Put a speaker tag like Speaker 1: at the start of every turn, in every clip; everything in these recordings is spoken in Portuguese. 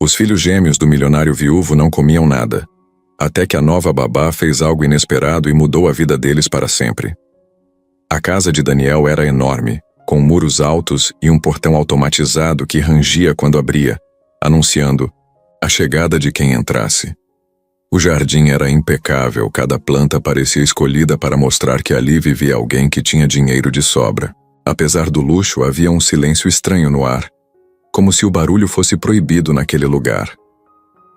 Speaker 1: Os filhos gêmeos do milionário viúvo não comiam nada, até que a nova babá fez algo inesperado e mudou a vida deles para sempre. A casa de Daniel era enorme, com muros altos e um portão automatizado que rangia quando abria, anunciando a chegada de quem entrasse. O jardim era impecável, cada planta parecia escolhida para mostrar que ali vivia alguém que tinha dinheiro de sobra. Apesar do luxo, havia um silêncio estranho no ar, como se o barulho fosse proibido naquele lugar.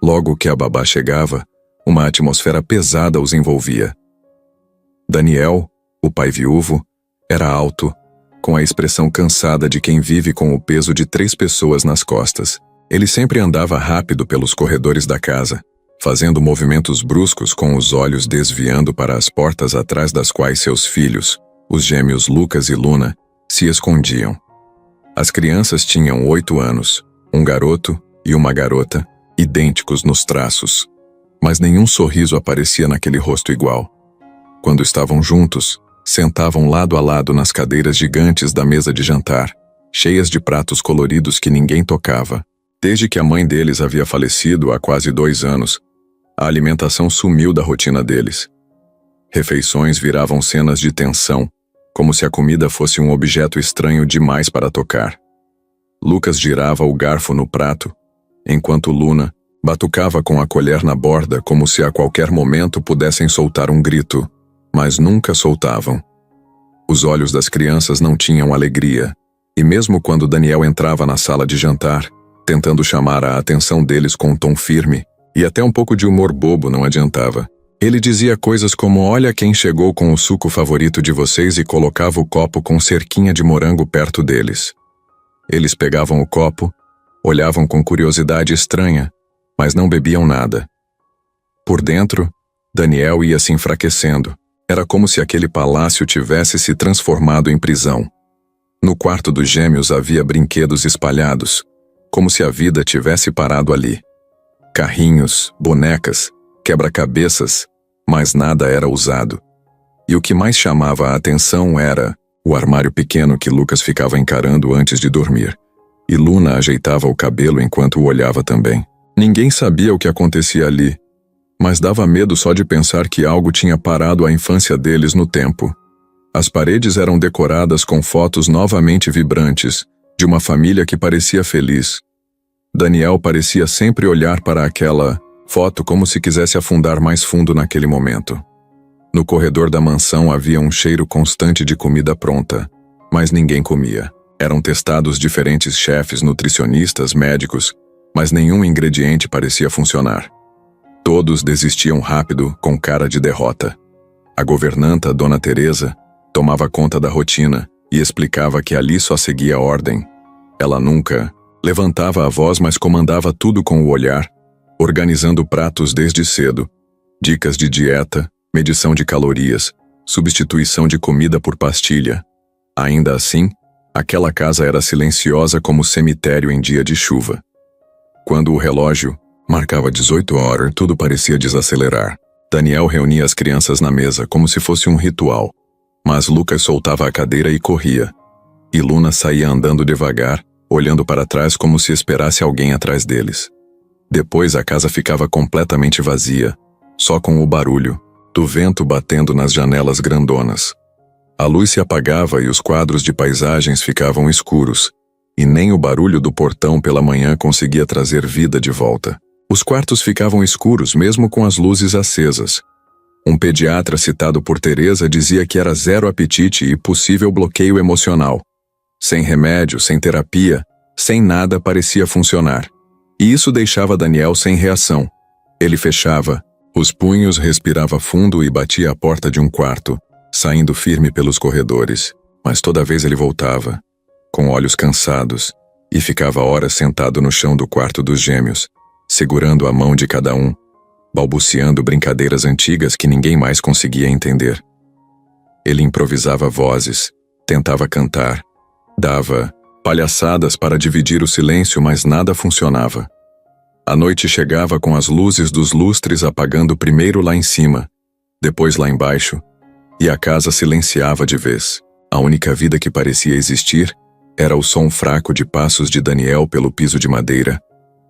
Speaker 1: Logo que a babá chegava, uma atmosfera pesada os envolvia. Daniel, o pai viúvo, era alto, com a expressão cansada de quem vive com o peso de 3 pessoas nas costas. Ele sempre andava rápido pelos corredores da casa, fazendo movimentos bruscos com os olhos desviando para as portas atrás das quais seus filhos, os gêmeos Lucas e Luna, se escondiam. As crianças tinham 8 anos, um garoto e uma garota, idênticos nos traços. Mas nenhum sorriso aparecia naquele rosto igual. Quando estavam juntos, sentavam lado a lado nas cadeiras gigantes da mesa de jantar, cheias de pratos coloridos que ninguém tocava. Desde que a mãe deles havia falecido há quase 2 anos, a alimentação sumiu da rotina deles. Refeições viravam cenas de tensão, como se a comida fosse um objeto estranho demais para tocar. Lucas girava o garfo no prato, enquanto Luna batucava com a colher na borda como se a qualquer momento pudessem soltar um grito, mas nunca soltavam. Os olhos das crianças não tinham alegria, e mesmo quando Daniel entrava na sala de jantar, tentando chamar a atenção deles com um tom firme, e até um pouco de humor bobo não adiantava. Ele dizia coisas como: "Olha quem chegou com o suco favorito de vocês", e colocava o copo com cerquinha de morango perto deles. Eles pegavam o copo, olhavam com curiosidade estranha, mas não bebiam nada. Por dentro, Daniel ia se enfraquecendo. Era como se aquele palácio tivesse se transformado em prisão. No quarto dos gêmeos havia brinquedos espalhados, como se a vida tivesse parado ali. Carrinhos, bonecas, quebra-cabeças, mas nada era usado. E o que mais chamava a atenção era o armário pequeno que Lucas ficava encarando antes de dormir, e Luna ajeitava o cabelo enquanto o olhava também. Ninguém sabia o que acontecia ali, mas dava medo só de pensar que algo tinha parado a infância deles no tempo. As paredes eram decoradas com fotos novamente vibrantes, de uma família que parecia feliz. Daniel parecia sempre olhar para aquela foto como se quisesse afundar mais fundo naquele momento. No corredor da mansão havia um cheiro constante de comida pronta, mas ninguém comia. Eram testados diferentes chefes, nutricionistas, médicos, mas nenhum ingrediente parecia funcionar. Todos desistiam rápido, com cara de derrota. A governanta, Dona Teresa, tomava conta da rotina e explicava que ali só seguia ordem. Ela nunca levantava a voz, mas comandava tudo com o olhar, organizando pratos desde cedo, dicas de dieta, medição de calorias, substituição de comida por pastilha. Ainda assim, aquela casa era silenciosa como cemitério em dia de chuva. Quando o relógio marcava 18 horas, tudo parecia desacelerar. Daniel reunia as crianças na mesa como se fosse um ritual, mas Lucas soltava a cadeira e corria, e Luna saía andando devagar, olhando para trás como se esperasse alguém atrás deles. Depois a casa ficava completamente vazia, só com o barulho do vento batendo nas janelas grandonas. A luz se apagava e os quadros de paisagens ficavam escuros, e nem o barulho do portão pela manhã conseguia trazer vida de volta. Os quartos ficavam escuros mesmo com as luzes acesas. Um pediatra citado por Teresa dizia que era zero apetite e possível bloqueio emocional. Sem remédio, sem terapia, sem nada parecia funcionar. E isso deixava Daniel sem reação. Ele fechava os punhos, respirava fundo e batia a porta de um quarto, saindo firme pelos corredores. Mas toda vez ele voltava, com olhos cansados, e ficava horas sentado no chão do quarto dos gêmeos, segurando a mão de cada um, balbuciando brincadeiras antigas que ninguém mais conseguia entender. Ele improvisava vozes, tentava cantar, dava palhaçadas para dividir o silêncio, mas nada funcionava. A noite chegava com as luzes dos lustres apagando primeiro lá em cima, depois lá embaixo, e a casa silenciava de vez. A única vida que parecia existir era o som fraco de passos de Daniel pelo piso de madeira,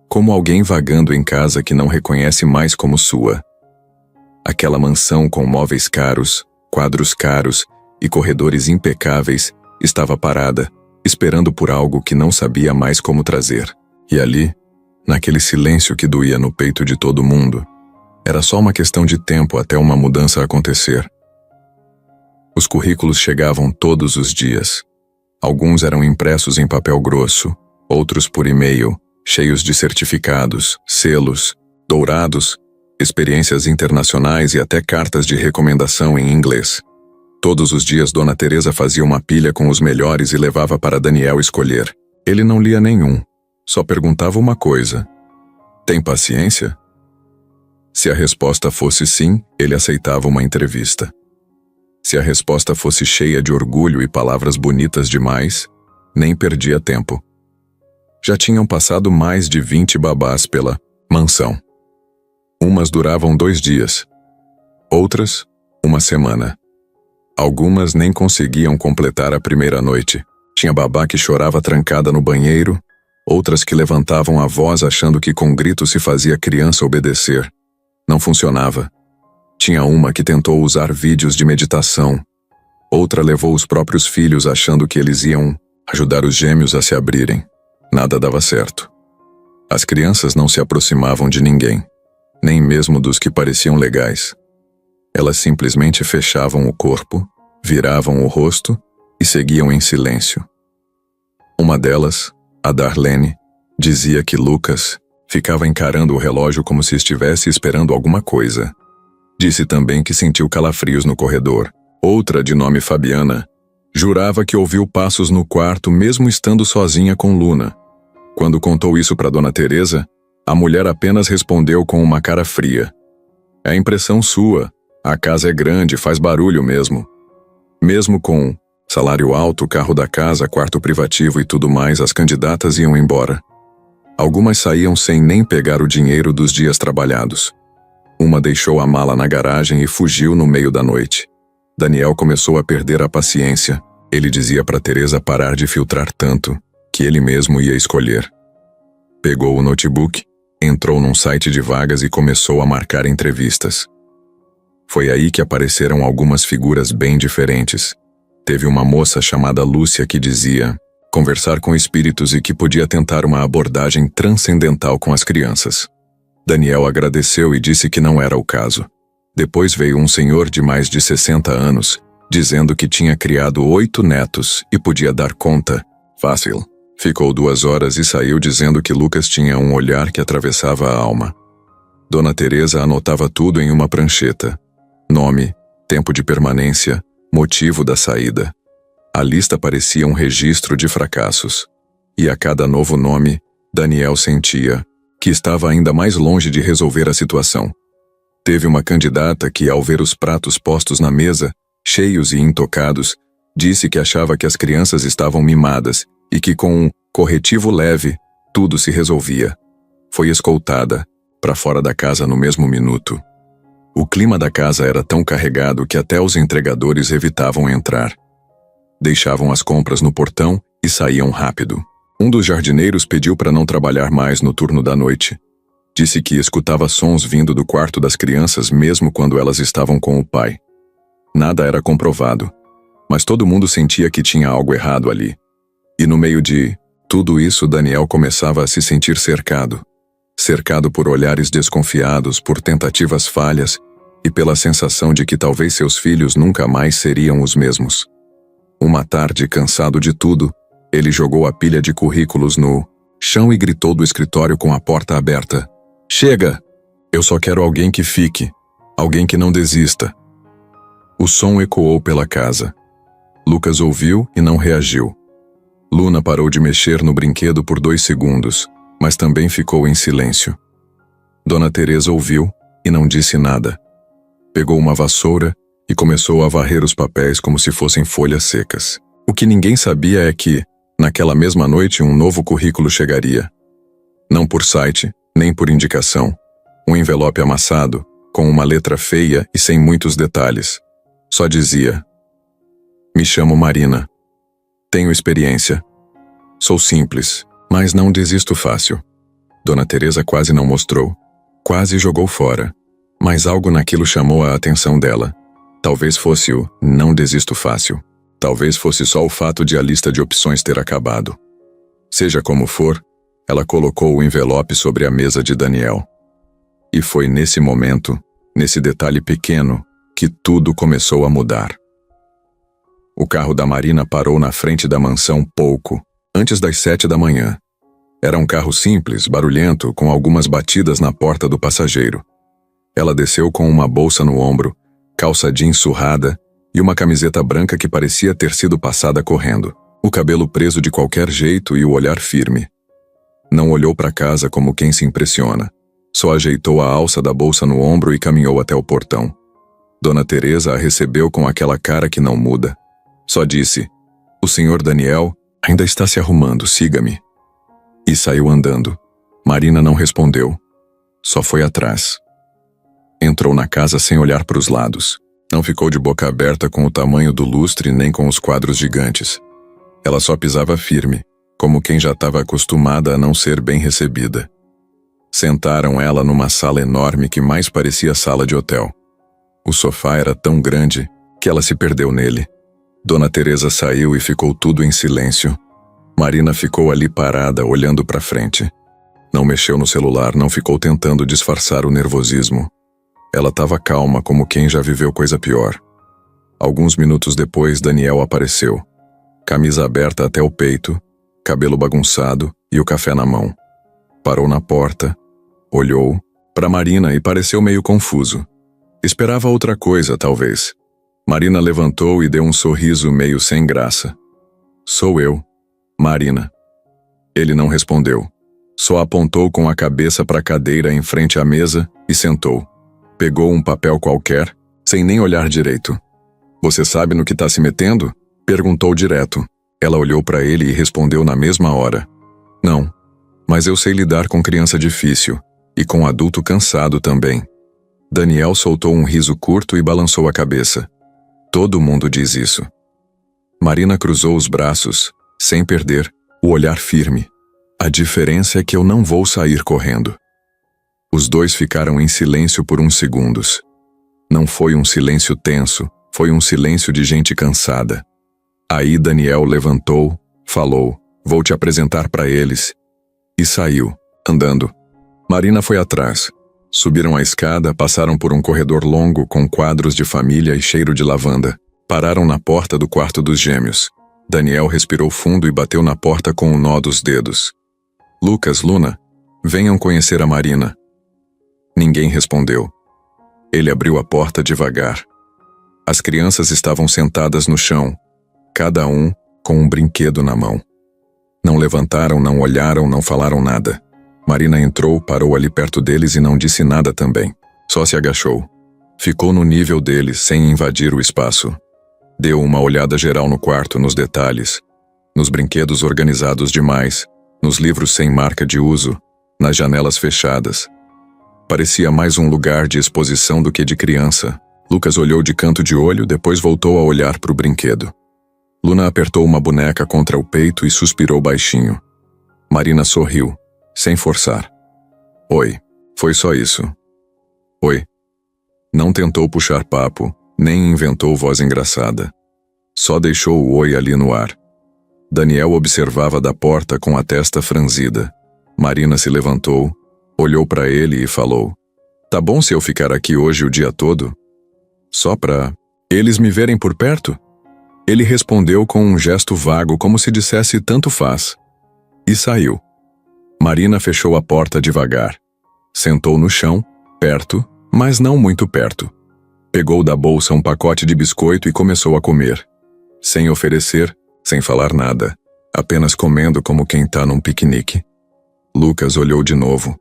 Speaker 1: como alguém vagando em casa que não reconhece mais como sua. Aquela mansão com móveis caros, quadros caros e corredores impecáveis estava parada, esperando por algo que não sabia mais como trazer. E ali, naquele silêncio que doía no peito de todo mundo, era só uma questão de tempo até uma mudança acontecer. Os currículos chegavam todos os dias. Alguns eram impressos em papel grosso, outros por e-mail, cheios de certificados, selos, dourados, experiências internacionais e até cartas de recomendação em inglês. Todos os dias Dona Teresa fazia uma pilha com os melhores e levava para Daniel escolher. Ele não lia nenhum, só perguntava uma coisa: tem paciência? Se a resposta fosse sim, ele aceitava uma entrevista. Se a resposta fosse cheia de orgulho e palavras bonitas demais, nem perdia tempo. Já tinham passado mais de 20 babás pela mansão. Umas duravam 2 dias, outras, 1 semana. Algumas nem conseguiam completar a primeira noite. Tinha babá que chorava trancada no banheiro, outras que levantavam a voz achando que com gritos se fazia criança obedecer. Não funcionava. Tinha uma que tentou usar vídeos de meditação. Outra levou os próprios filhos achando que eles iam ajudar os gêmeos a se abrirem. Nada dava certo. As crianças não se aproximavam de ninguém, nem mesmo dos que pareciam legais. Elas simplesmente fechavam o corpo, viravam o rosto e seguiam em silêncio. Uma delas, a Darlene, dizia que Lucas ficava encarando o relógio como se estivesse esperando alguma coisa. Disse também que sentiu calafrios no corredor. Outra, de nome Fabiana, jurava que ouviu passos no quarto mesmo estando sozinha com Luna. Quando contou isso para Dona Teresa, a mulher apenas respondeu com uma cara fria: é impressão sua, a casa é grande, faz barulho mesmo. Mesmo com salário alto, carro da casa, quarto privativo e tudo mais, as candidatas iam embora. Algumas saíam sem nem pegar o dinheiro dos dias trabalhados. Uma deixou a mala na garagem e fugiu no meio da noite. Daniel começou a perder a paciência. Ele dizia para Teresa parar de filtrar tanto, que ele mesmo ia escolher. Pegou o notebook, entrou num site de vagas e começou a marcar entrevistas. Foi aí que apareceram algumas figuras bem diferentes. Teve uma moça chamada Lúcia que dizia conversar com espíritos e que podia tentar uma abordagem transcendental com as crianças. Daniel agradeceu e disse que não era o caso. Depois veio um senhor de mais de 60 anos, dizendo que tinha criado 8 netos e podia dar conta. Fácil. Ficou 2 horas e saiu dizendo que Lucas tinha um olhar que atravessava a alma. Dona Teresa anotava tudo em uma prancheta. Nome, tempo de permanência, motivo da saída. A lista parecia um registro de fracassos. E a cada novo nome, Daniel sentia que estava ainda mais longe de resolver a situação. Teve uma candidata que, ao ver os pratos postos na mesa, cheios e intocados, disse que achava que as crianças estavam mimadas e que com um corretivo leve, tudo se resolvia. Foi escoltada para fora da casa no mesmo minuto. O clima da casa era tão carregado que até os entregadores evitavam entrar. Deixavam as compras no portão e saíam rápido. Um dos jardineiros pediu para não trabalhar mais no turno da noite. Disse que escutava sons vindo do quarto das crianças mesmo quando elas estavam com o pai. Nada era comprovado, mas todo mundo sentia que tinha algo errado ali. E no meio de tudo isso, Daniel começava a se sentir cercado. Cercado por olhares desconfiados, por tentativas falhas e pela sensação de que talvez seus filhos nunca mais seriam os mesmos. Uma tarde, cansado de tudo, ele jogou a pilha de currículos no chão e gritou do escritório com a porta aberta: chega! Eu só quero alguém que fique, alguém que não desista. O som ecoou pela casa. Lucas ouviu e não reagiu. Luna parou de mexer no brinquedo por 2 segundos, mas também ficou em silêncio. Dona Teresa ouviu e não disse nada. Pegou uma vassoura e começou a varrer os papéis como se fossem folhas secas. O que ninguém sabia é que, naquela mesma noite, um novo currículo chegaria. Não por site, nem por indicação. Um envelope amassado, com uma letra feia e sem muitos detalhes. Só dizia: me chamo Marina. Tenho experiência. Sou simples, mas não desisto fácil. Dona Teresa quase não mostrou. Quase jogou fora. Mas algo naquilo chamou a atenção dela. Talvez fosse o "não desisto fácil". Talvez fosse só o fato de a lista de opções ter acabado. Seja como for, ela colocou o envelope sobre a mesa de Daniel. E foi nesse momento, nesse detalhe pequeno, que tudo começou a mudar. O carro da Marina parou na frente da mansão pouco antes das 7 da manhã. Era um carro simples, barulhento, com algumas batidas na porta do passageiro. Ela desceu com uma bolsa no ombro, calça jeans surrada e uma camiseta branca que parecia ter sido passada correndo. O cabelo preso de qualquer jeito e o olhar firme. Não olhou para casa como quem se impressiona. Só ajeitou a alça da bolsa no ombro e caminhou até o portão. Dona Teresa a recebeu com aquela cara que não muda. Só disse: "O senhor Daniel ainda está se arrumando, siga-me." E saiu andando. Marina não respondeu. Só foi atrás. Entrou na casa sem olhar para os lados. Não ficou de boca aberta com o tamanho do lustre nem com os quadros gigantes. Ela só pisava firme, como quem já estava acostumada a não ser bem recebida. Sentaram ela numa sala enorme que mais parecia sala de hotel. O sofá era tão grande que ela se perdeu nele. Dona Teresa saiu e ficou tudo em silêncio. Marina ficou ali parada, olhando para frente. Não mexeu no celular, não ficou tentando disfarçar o nervosismo. Ela estava calma, como quem já viveu coisa pior. Alguns minutos depois, Daniel apareceu. Camisa aberta até o peito, cabelo bagunçado e o café na mão. Parou na porta, olhou para Marina e pareceu meio confuso. Esperava outra coisa, talvez. Marina levantou e deu um sorriso meio sem graça. "Sou eu, Marina." Ele não respondeu. Só apontou com a cabeça para a cadeira em frente à mesa e sentou. Pegou um papel qualquer, sem nem olhar direito. "Você sabe no que está se metendo?" Perguntou direto. Ela olhou para ele e respondeu na mesma hora. "Não, mas eu sei lidar com criança difícil, e com adulto cansado também." Daniel soltou um riso curto e balançou a cabeça. "Todo mundo diz isso." Marina cruzou os braços, sem perder o olhar firme. "A diferença é que eu não vou sair correndo." Os dois ficaram em silêncio por uns segundos. Não foi um silêncio tenso, foi um silêncio de gente cansada. Aí Daniel levantou, falou: "Vou te apresentar para eles." E saiu, andando. Marina foi atrás. Subiram a escada, passaram por um corredor longo com quadros de família e cheiro de lavanda. Pararam na porta do quarto dos gêmeos. Daniel respirou fundo e bateu na porta com o nó dos dedos. "Lucas, Luna, venham conhecer a Marina." Ninguém respondeu. Ele abriu a porta devagar. As crianças estavam sentadas no chão, cada um com um brinquedo na mão. Não levantaram, não olharam, não falaram nada. Marina entrou, parou ali perto deles e não disse nada também. Só se agachou. Ficou no nível deles, sem invadir o espaço. Deu uma olhada geral no quarto, nos detalhes, nos brinquedos organizados demais, nos livros sem marca de uso, nas janelas fechadas. Parecia mais um lugar de exposição do que de criança. Lucas olhou de canto de olho, depois voltou a olhar para o brinquedo. Luna apertou uma boneca contra o peito e suspirou baixinho. Marina sorriu, sem forçar. "Oi." Foi só isso. "Oi." Não tentou puxar papo, nem inventou voz engraçada. Só deixou o oi ali no ar. Daniel observava da porta com a testa franzida. Marina se levantou, olhou para ele e falou: "Tá bom se eu ficar aqui hoje o dia todo? Só pra eles me verem por perto?" Ele respondeu com um gesto vago, como se dissesse tanto faz. E saiu. Marina fechou a porta devagar. Sentou no chão, perto, mas não muito perto. Pegou da bolsa um pacote de biscoito e começou a comer. Sem oferecer, sem falar nada. Apenas comendo como quem tá num piquenique. Lucas olhou de novo.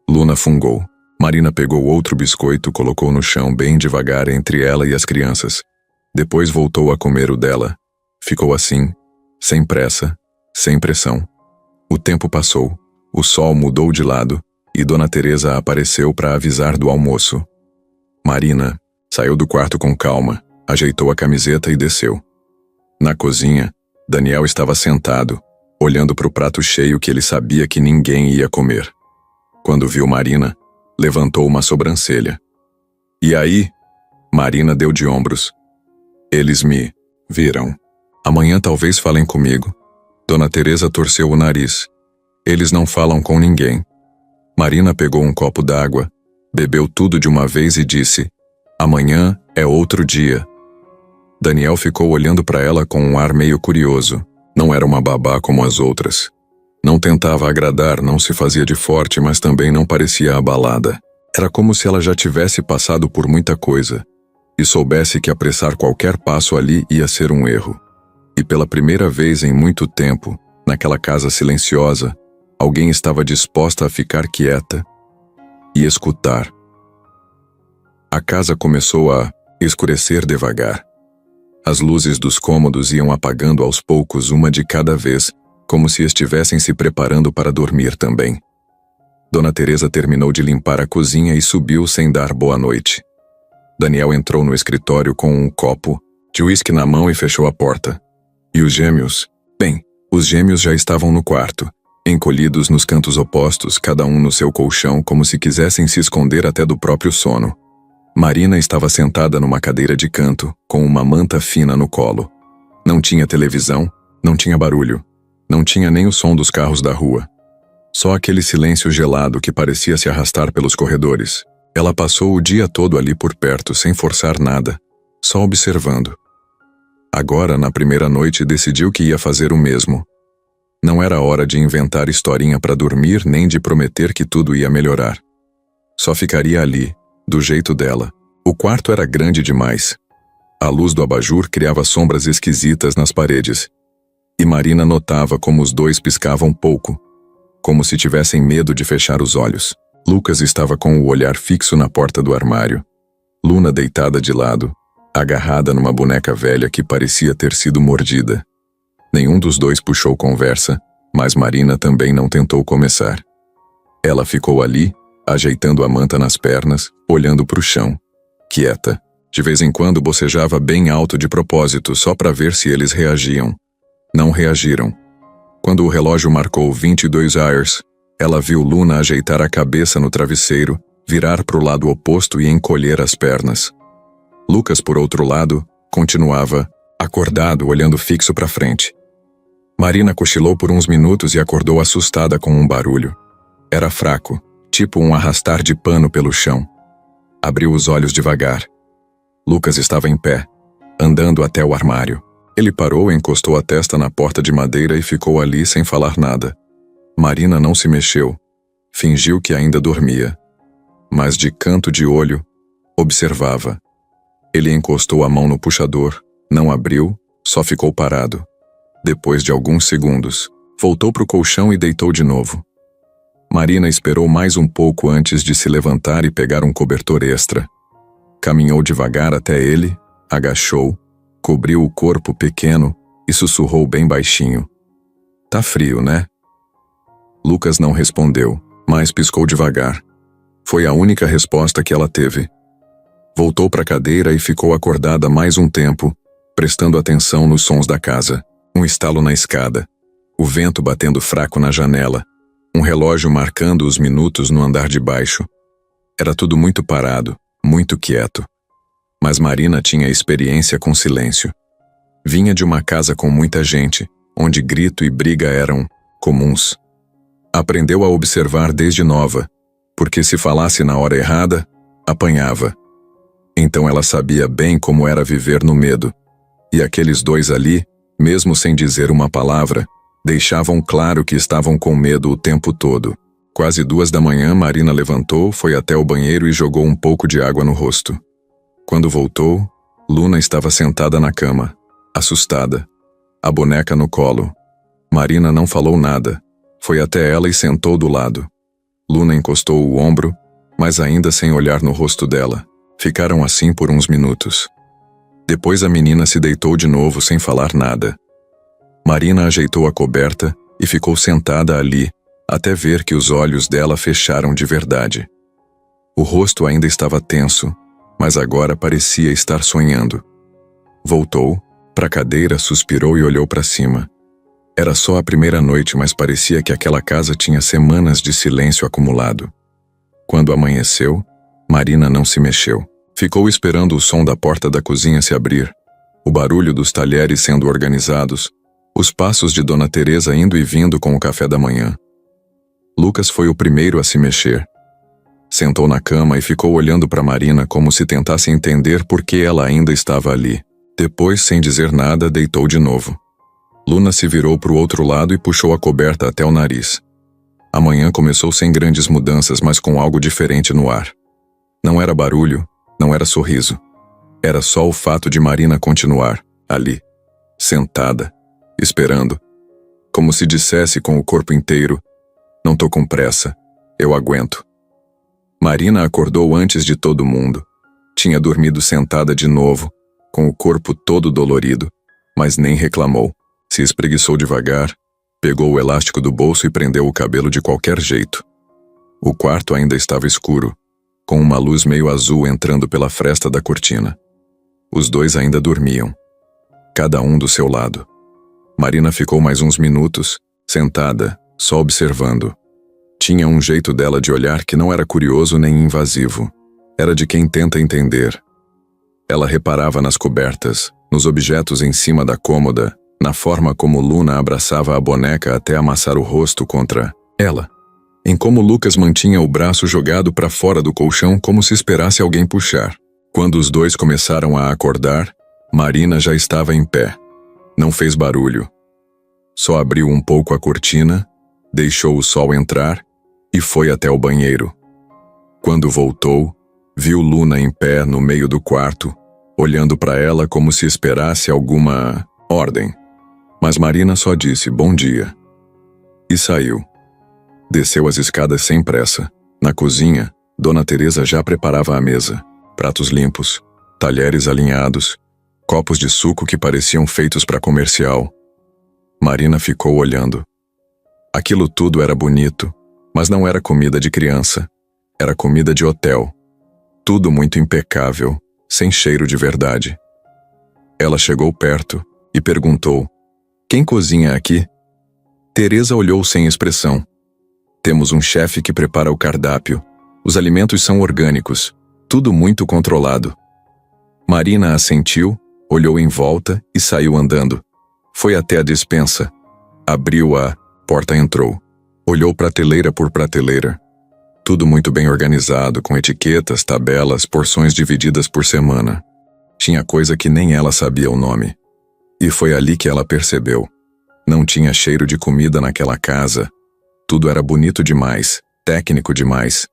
Speaker 1: Luna fungou. Marina pegou outro biscoito, colocou no chão bem devagar entre ela e as crianças. Depois voltou a comer o dela. Ficou assim, sem pressa, sem pressão. O tempo passou, o sol mudou de lado e Dona Teresa apareceu para avisar do almoço. Marina saiu do quarto com calma, ajeitou a camiseta e desceu. Na cozinha, Daniel estava sentado, olhando para o prato cheio que ele sabia que ninguém ia comer. Quando viu Marina, levantou uma sobrancelha. E aí? Marina deu de ombros. Eles me viram. Amanhã talvez falem comigo. Dona Teresa torceu o nariz. Eles não falam com ninguém. Marina pegou um copo d'água, bebeu tudo de uma vez e disse: amanhã é outro dia. Daniel ficou olhando para ela com um ar meio curioso. Não era uma babá como as outras. Não tentava agradar, não se fazia de forte, mas também não parecia abalada. Era como se ela já tivesse passado por muita coisa e soubesse que apressar qualquer passo ali ia ser um erro. E pela primeira vez em muito tempo, naquela casa silenciosa, alguém estava disposta a ficar quieta e escutar. A casa começou a escurecer devagar. As luzes dos cômodos iam apagando aos poucos, uma de cada vez, como se estivessem se preparando para dormir também. Dona Teresa terminou de limpar a cozinha e subiu sem dar boa noite. Daniel entrou no escritório com um copo de uísque na mão e fechou a porta. E os gêmeos? Bem, os gêmeos já estavam no quarto, encolhidos nos cantos opostos, cada um no seu colchão, como se quisessem se esconder até do próprio sono. Marina estava sentada numa cadeira de canto, com uma manta fina no colo. Não tinha televisão, não tinha barulho, não tinha nem o som dos carros da rua. Só aquele silêncio gelado que parecia se arrastar pelos corredores. Ela passou o dia todo ali por perto, sem forçar nada, só observando. Agora, na primeira noite, decidiu que ia fazer o mesmo. Não era hora de inventar historinha para dormir, nem de prometer que tudo ia melhorar. Só ficaria ali, do jeito dela. O quarto era grande demais. A luz do abajur criava sombras esquisitas nas paredes. E Marina notava como os dois piscavam pouco, como se tivessem medo de fechar os olhos. Lucas estava com o olhar fixo na porta do armário. Luna deitada de lado, agarrada numa boneca velha que parecia ter sido mordida. Nenhum dos dois puxou conversa, mas Marina também não tentou começar. Ela ficou ali, ajeitando a manta nas pernas, olhando para o chão, quieta. De vez em quando bocejava bem alto de propósito, só para ver se eles reagiam. Não reagiram. Quando o relógio marcou 22 horas, ela viu Luna ajeitar a cabeça no travesseiro, virar para o lado oposto e encolher as pernas. Lucas, por outro lado, continuava, acordado, olhando fixo para frente. Marina cochilou por uns minutos e acordou assustada com um barulho. Era fraco, tipo um arrastar de pano pelo chão. Abriu os olhos devagar. Lucas estava em pé, andando até o armário. Ele parou, encostou a testa na porta de madeira e ficou ali sem falar nada. Marina não se mexeu. Fingiu que ainda dormia. Mas de canto de olho, observava. Ele encostou a mão no puxador, não abriu, só ficou parado. Depois de alguns segundos, voltou para o colchão e deitou de novo. Marina esperou mais um pouco antes de se levantar e pegar um cobertor extra. Caminhou devagar até ele, agachou, cobriu o corpo pequeno e sussurrou bem baixinho. Tá frio, né? Lucas não respondeu, mas piscou devagar. Foi a única resposta que ela teve. Voltou para a cadeira e ficou acordada mais um tempo, prestando atenção nos sons da casa. Um estalo na escada, o vento batendo fraco na janela, um relógio marcando os minutos no andar de baixo. Era tudo muito parado, muito quieto. Mas Marina tinha experiência com silêncio. Vinha de uma casa com muita gente, onde grito e briga eram comuns. Aprendeu a observar desde nova, porque se falasse na hora errada, apanhava. Então ela sabia bem como era viver no medo. E aqueles dois ali, mesmo sem dizer uma palavra, deixavam claro que estavam com medo o tempo todo. Quase 2 da manhã, Marina levantou, foi até o banheiro e jogou um pouco de água no rosto. Quando voltou, Luna estava sentada na cama, assustada, a boneca no colo. Marina não falou nada, foi até ela e sentou do lado. Luna encostou o ombro, mas ainda sem olhar no rosto dela. Ficaram assim por uns minutos. Depois a menina se deitou de novo sem falar nada. Marina ajeitou a coberta e ficou sentada ali, até ver que os olhos dela fecharam de verdade. O rosto ainda estava tenso, mas agora parecia estar sonhando. Voltou, para a cadeira, suspirou e olhou para cima. Era só a primeira noite, mas parecia que aquela casa tinha semanas de silêncio acumulado. Quando amanheceu, Marina não se mexeu. Ficou esperando o som da porta da cozinha se abrir, o barulho dos talheres sendo organizados, os passos de Dona Teresa indo e vindo com o café da manhã. Lucas foi o primeiro a se mexer. Sentou na cama e ficou olhando para Marina como se tentasse entender por que ela ainda estava ali. Depois, sem dizer nada, deitou de novo. Luna se virou para o outro lado e puxou a coberta até o nariz. A manhã começou sem grandes mudanças, mas com algo diferente no ar. Não era barulho, não era sorriso. Era só o fato de Marina continuar, ali, sentada, esperando. Como se dissesse com o corpo inteiro: não tô com pressa, eu aguento. Marina acordou antes de todo mundo. Tinha dormido sentada de novo, com o corpo todo dolorido, mas nem reclamou. Se espreguiçou devagar, pegou o elástico do bolso e prendeu o cabelo de qualquer jeito. O quarto ainda estava escuro, com uma luz meio azul entrando pela fresta da cortina. Os dois ainda dormiam, cada um do seu lado. Marina ficou mais uns minutos, sentada, só observando. Tinha um jeito dela de olhar que não era curioso nem invasivo. Era de quem tenta entender. Ela reparava nas cobertas, nos objetos em cima da cômoda, na forma como Luna abraçava a boneca até amassar o rosto contra ela, em como Lucas mantinha o braço jogado para fora do colchão como se esperasse alguém puxar. Quando os dois começaram a acordar, Marina já estava em pé. Não fez barulho. Só abriu um pouco a cortina, deixou o sol entrar e foi até o banheiro. Quando voltou, viu Luna em pé no meio do quarto, olhando para ela como se esperasse alguma ordem. Mas Marina só disse bom dia e saiu. Desceu as escadas sem pressa. Na cozinha, Dona Teresa já preparava a mesa. Pratos limpos, talheres alinhados, copos de suco que pareciam feitos para comercial. Marina ficou olhando. Aquilo tudo era bonito, mas não era comida de criança. Era comida de hotel. Tudo muito impecável, sem cheiro de verdade. Ela chegou perto e perguntou: quem cozinha aqui? Teresa olhou sem expressão. Temos um chefe que prepara o cardápio. Os alimentos são orgânicos. Tudo muito controlado. Marina assentiu, olhou em volta e saiu andando. Foi até a despensa. Abriu a porta e entrou. Olhou prateleira por prateleira. Tudo muito bem organizado, com etiquetas, tabelas, porções divididas por semana. Tinha coisa que nem ela sabia o nome. E foi ali que ela percebeu. Não tinha cheiro de comida naquela casa. Tudo era bonito demais, técnico demais.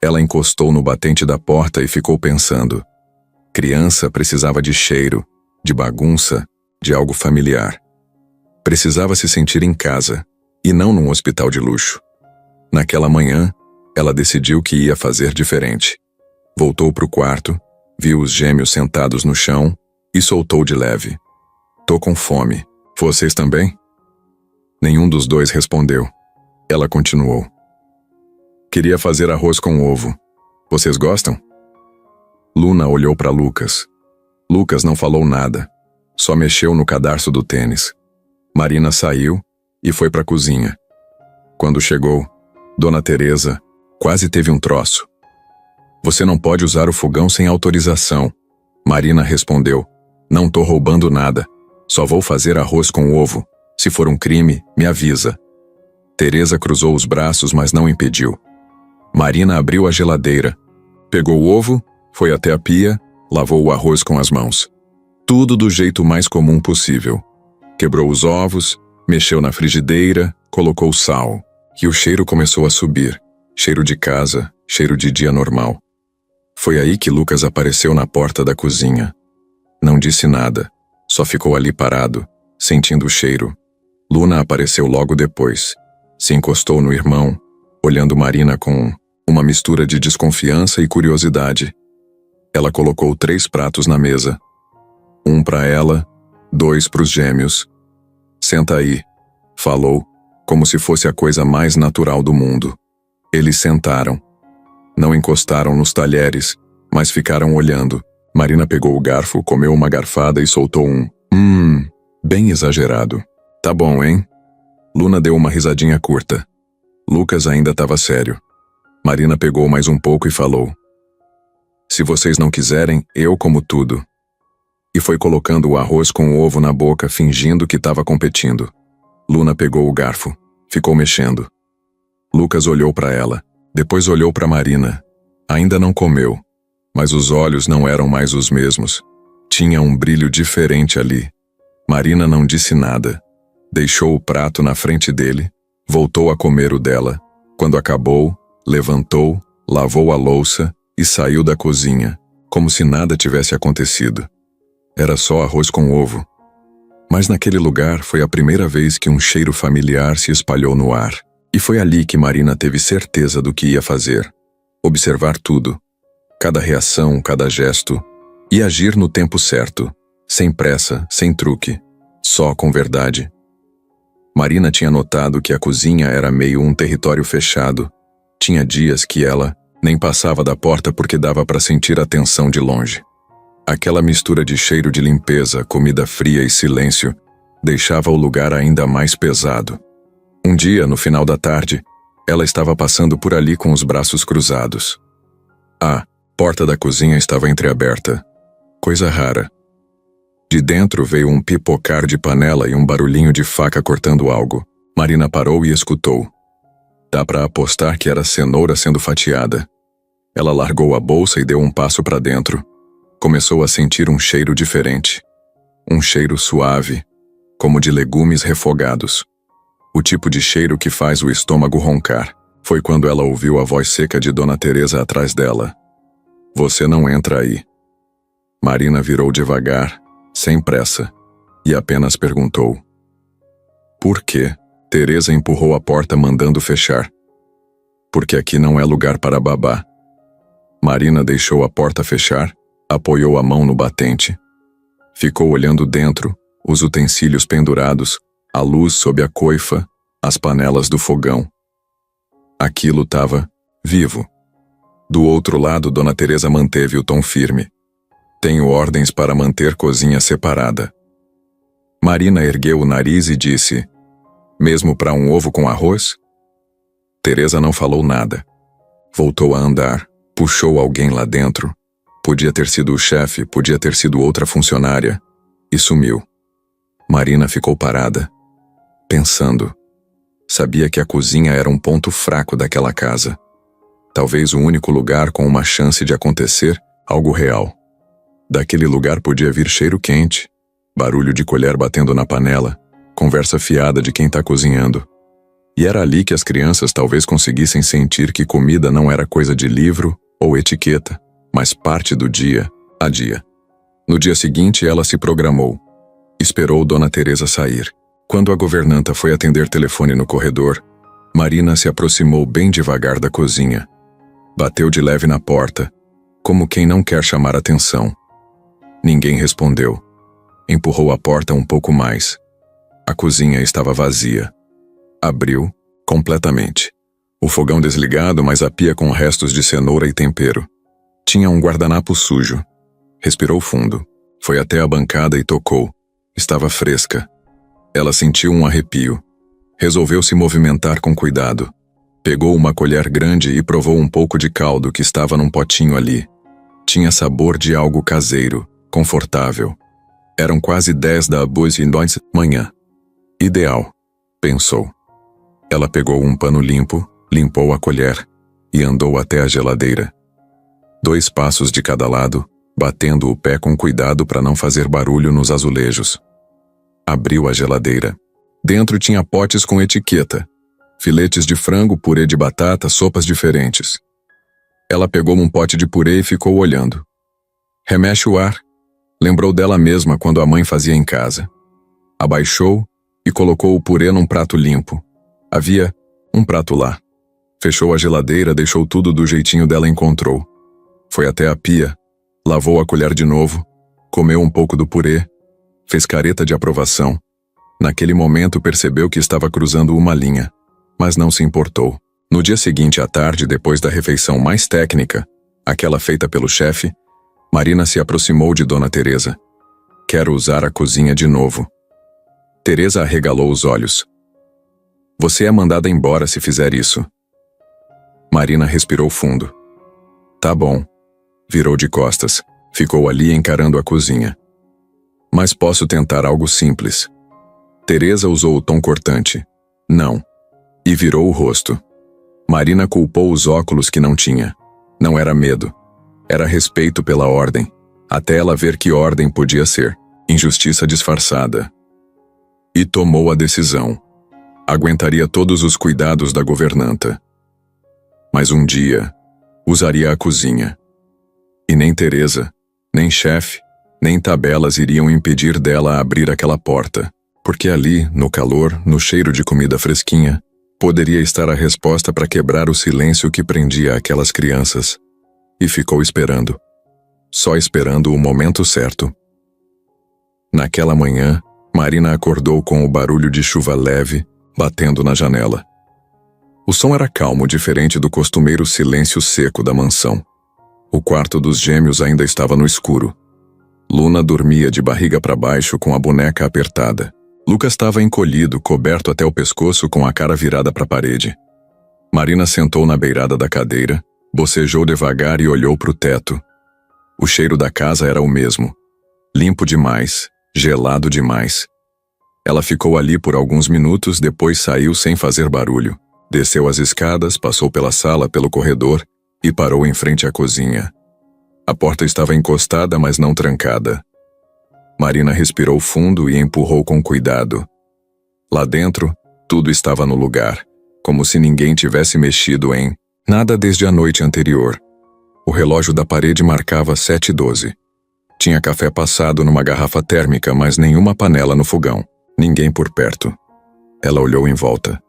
Speaker 1: Ela encostou no batente da porta e ficou pensando. Criança precisava de cheiro, de bagunça, de algo familiar. Precisava se sentir em casa, e não num hospital de luxo. Naquela manhã, ela decidiu que ia fazer diferente. Voltou para o quarto, viu os gêmeos sentados no chão e soltou de leve. Tô com fome. Vocês também? Nenhum dos dois respondeu. Ela continuou. Queria fazer arroz com ovo. Vocês gostam? Luna olhou para Lucas. Lucas não falou nada. Só mexeu no cadarço do tênis. Marina saiu e foi para a cozinha. Quando chegou, Dona Teresa quase teve um troço. Você não pode usar o fogão sem autorização. Marina respondeu. Não tô roubando nada. Só vou fazer arroz com ovo. Se for um crime, me avisa. Teresa cruzou os braços, mas não impediu. Marina abriu a geladeira. Pegou o ovo, foi até a pia, lavou o arroz com as mãos. Tudo do jeito mais comum possível. Quebrou os ovos, mexeu na frigideira, colocou sal. E o cheiro começou a subir. Cheiro de casa, cheiro de dia normal. Foi aí que Lucas apareceu na porta da cozinha. Não disse nada. Só ficou ali parado, sentindo o cheiro. Luna apareceu logo depois. Se encostou no irmão, olhando Marina com uma mistura de desconfiança e curiosidade. Ela colocou 3 pratos na mesa. 1 para ela, 2 para os gêmeos. Senta aí, falou, como se fosse a coisa mais natural do mundo. Eles sentaram. Não encostaram nos talheres, mas ficaram olhando. Marina pegou o garfo, comeu uma garfada e soltou um bem exagerado. Tá bom, hein? Luna deu uma risadinha curta. Lucas ainda estava sério. Marina pegou mais um pouco e falou: "Se vocês não quiserem, eu como tudo." E foi colocando o arroz com o ovo na boca, fingindo que estava competindo. Luna pegou o garfo. Ficou mexendo. Lucas olhou para ela. Depois olhou para Marina. Ainda não comeu. Mas os olhos não eram mais os mesmos. Tinha um brilho diferente ali. Marina não disse nada. Deixou o prato na frente dele. Voltou a comer o dela. Quando acabou, levantou, lavou a louça e saiu da cozinha, como se nada tivesse acontecido. Era só arroz com ovo. Mas naquele lugar foi a primeira vez que um cheiro familiar se espalhou no ar. E foi ali que Marina teve certeza do que ia fazer. Observar tudo. Cada reação, cada gesto. E agir no tempo certo. Sem pressa, sem truque. Só com verdade. Marina tinha notado que a cozinha era meio um território fechado. Tinha dias que ela nem passava da porta porque dava para sentir a tensão de longe. Aquela mistura de cheiro de limpeza, comida fria e silêncio deixava o lugar ainda mais pesado. Um dia, no final da tarde, ela estava passando por ali com os braços cruzados. A porta da cozinha estava entreaberta. Coisa rara. De dentro veio um pipocar de panela e um barulhinho de faca cortando algo. Marina parou e escutou. Dá para apostar que era cenoura sendo fatiada. Ela largou a bolsa e deu um passo para dentro. Começou a sentir um cheiro diferente. Um cheiro suave, como de legumes refogados. O tipo de cheiro que faz o estômago roncar. Foi quando ela ouviu a voz seca de Dona Teresa atrás dela. "Você não entra aí." Marina virou devagar, sem pressa, e apenas perguntou: "Por quê?" Teresa empurrou a porta mandando fechar. "Porque aqui não é lugar para babá." Marina deixou a porta fechar, apoiou a mão no batente. Ficou olhando dentro, os utensílios pendurados, a luz sob a coifa, as panelas do fogão. Aquilo estava vivo. Do outro lado, Dona Teresa manteve o tom firme. "Tenho ordens para manter cozinha separada." Marina ergueu o nariz e disse: "Mesmo para um ovo com arroz?" Teresa não falou nada. Voltou a andar, puxou alguém lá dentro. Podia ter sido o chefe, podia ter sido outra funcionária. E sumiu. Marina ficou parada, pensando. Sabia que a cozinha era um ponto fraco daquela casa. Talvez o único lugar com uma chance de acontecer algo real. Daquele lugar podia vir cheiro quente, barulho de colher batendo na panela, conversa fiada de quem está cozinhando. E era ali que as crianças talvez conseguissem sentir que comida não era coisa de livro ou etiqueta, mas parte do dia a dia. No dia seguinte, ela se programou. Esperou Dona Teresa sair. Quando a governanta foi atender telefone no corredor, Marina se aproximou bem devagar da cozinha. Bateu de leve na porta, como quem não quer chamar atenção. Ninguém respondeu. Empurrou a porta um pouco mais. A cozinha estava vazia. Abriu, completamente. O fogão desligado, mas a pia com restos de cenoura e tempero. Tinha um guardanapo sujo. Respirou fundo. Foi até a bancada e tocou. Estava fresca. Ela sentiu um arrepio. Resolveu se movimentar com cuidado. Pegou uma colher grande e provou um pouco de caldo que estava num potinho ali. Tinha sabor de algo caseiro, confortável. Eram quase 10 da manhã. Ideal, pensou. Ela pegou um pano limpo, limpou a colher e andou até a geladeira. 2 passos de cada lado, batendo o pé com cuidado para não fazer barulho nos azulejos. Abriu a geladeira. Dentro tinha potes com etiqueta. Filetes de frango, purê de batata, sopas diferentes. Ela pegou um pote de purê e ficou olhando. Remexe o ar. Lembrou dela mesma quando a mãe fazia em casa. Abaixou e colocou o purê num prato limpo. Havia um prato lá. Fechou a geladeira, deixou tudo do jeitinho dela encontrou. Foi até a pia, lavou a colher de novo, comeu um pouco do purê, fez careta de aprovação. Naquele momento percebeu que estava cruzando uma linha, mas não se importou. No dia seguinte à tarde, depois da refeição mais técnica, aquela feita pelo chefe, Marina se aproximou de Dona Teresa. Quero usar a cozinha de novo. Teresa arregalou os olhos. Você é mandada embora se fizer isso. Marina respirou fundo. Tá bom. Virou de costas. Ficou ali encarando a cozinha. Mas posso tentar algo simples. Teresa usou o tom cortante. Não. E virou o rosto. Marina culpou os óculos que não tinha. Não era medo. Era respeito pela ordem. Até ela ver que ordem podia ser. Injustiça disfarçada. E tomou a decisão. Aguentaria todos os cuidados da governanta. Mas um dia, usaria a cozinha. E nem Teresa, nem chefe, nem tabelas iriam impedir dela abrir aquela porta, porque ali, no calor, no cheiro de comida fresquinha, poderia estar a resposta para quebrar o silêncio que prendia aquelas crianças. E ficou esperando. Só esperando o momento certo. Naquela manhã, Marina acordou com o barulho de chuva leve batendo na janela. O som era calmo, diferente do costumeiro silêncio seco da mansão. O quarto dos gêmeos ainda estava no escuro. Luna dormia de barriga para baixo com a boneca apertada. Lucas estava encolhido, coberto até o pescoço com a cara virada para a parede. Marina sentou na beirada da cadeira, bocejou devagar e olhou para o teto. O cheiro da casa era o mesmo. Limpo demais, gelado demais. Ela ficou ali por alguns minutos, depois saiu sem fazer barulho. Desceu as escadas, passou pela sala, pelo corredor e parou em frente à cozinha. A porta estava encostada, mas não trancada. Marina respirou fundo e empurrou com cuidado. Lá dentro, tudo estava no lugar, como se ninguém tivesse mexido em nada desde a noite anterior. O relógio da parede marcava 7h12. Tinha café passado numa garrafa térmica, mas nenhuma panela no fogão. Ninguém por perto. Ela olhou em volta.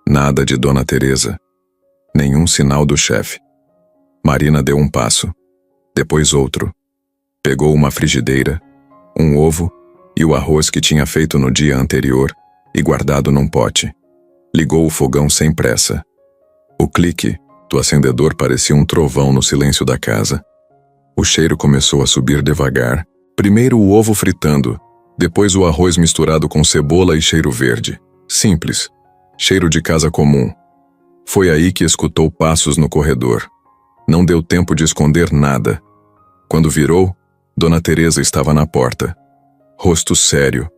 Speaker 1: Nada de Dona Teresa. Nenhum sinal do chefe. Marina deu um passo. Depois outro. Pegou uma frigideira, um ovo e o arroz que tinha feito no dia anterior e guardado num pote. Ligou o fogão sem pressa. O clique do acendedor parecia um trovão no silêncio da casa. O cheiro começou a subir devagar. Primeiro o ovo fritando, depois o arroz misturado com cebola e cheiro verde. Simples. Cheiro de casa comum. Foi aí que escutou passos no corredor. Não deu tempo de esconder nada. Quando virou, Dona Teresa estava na porta. Rosto sério.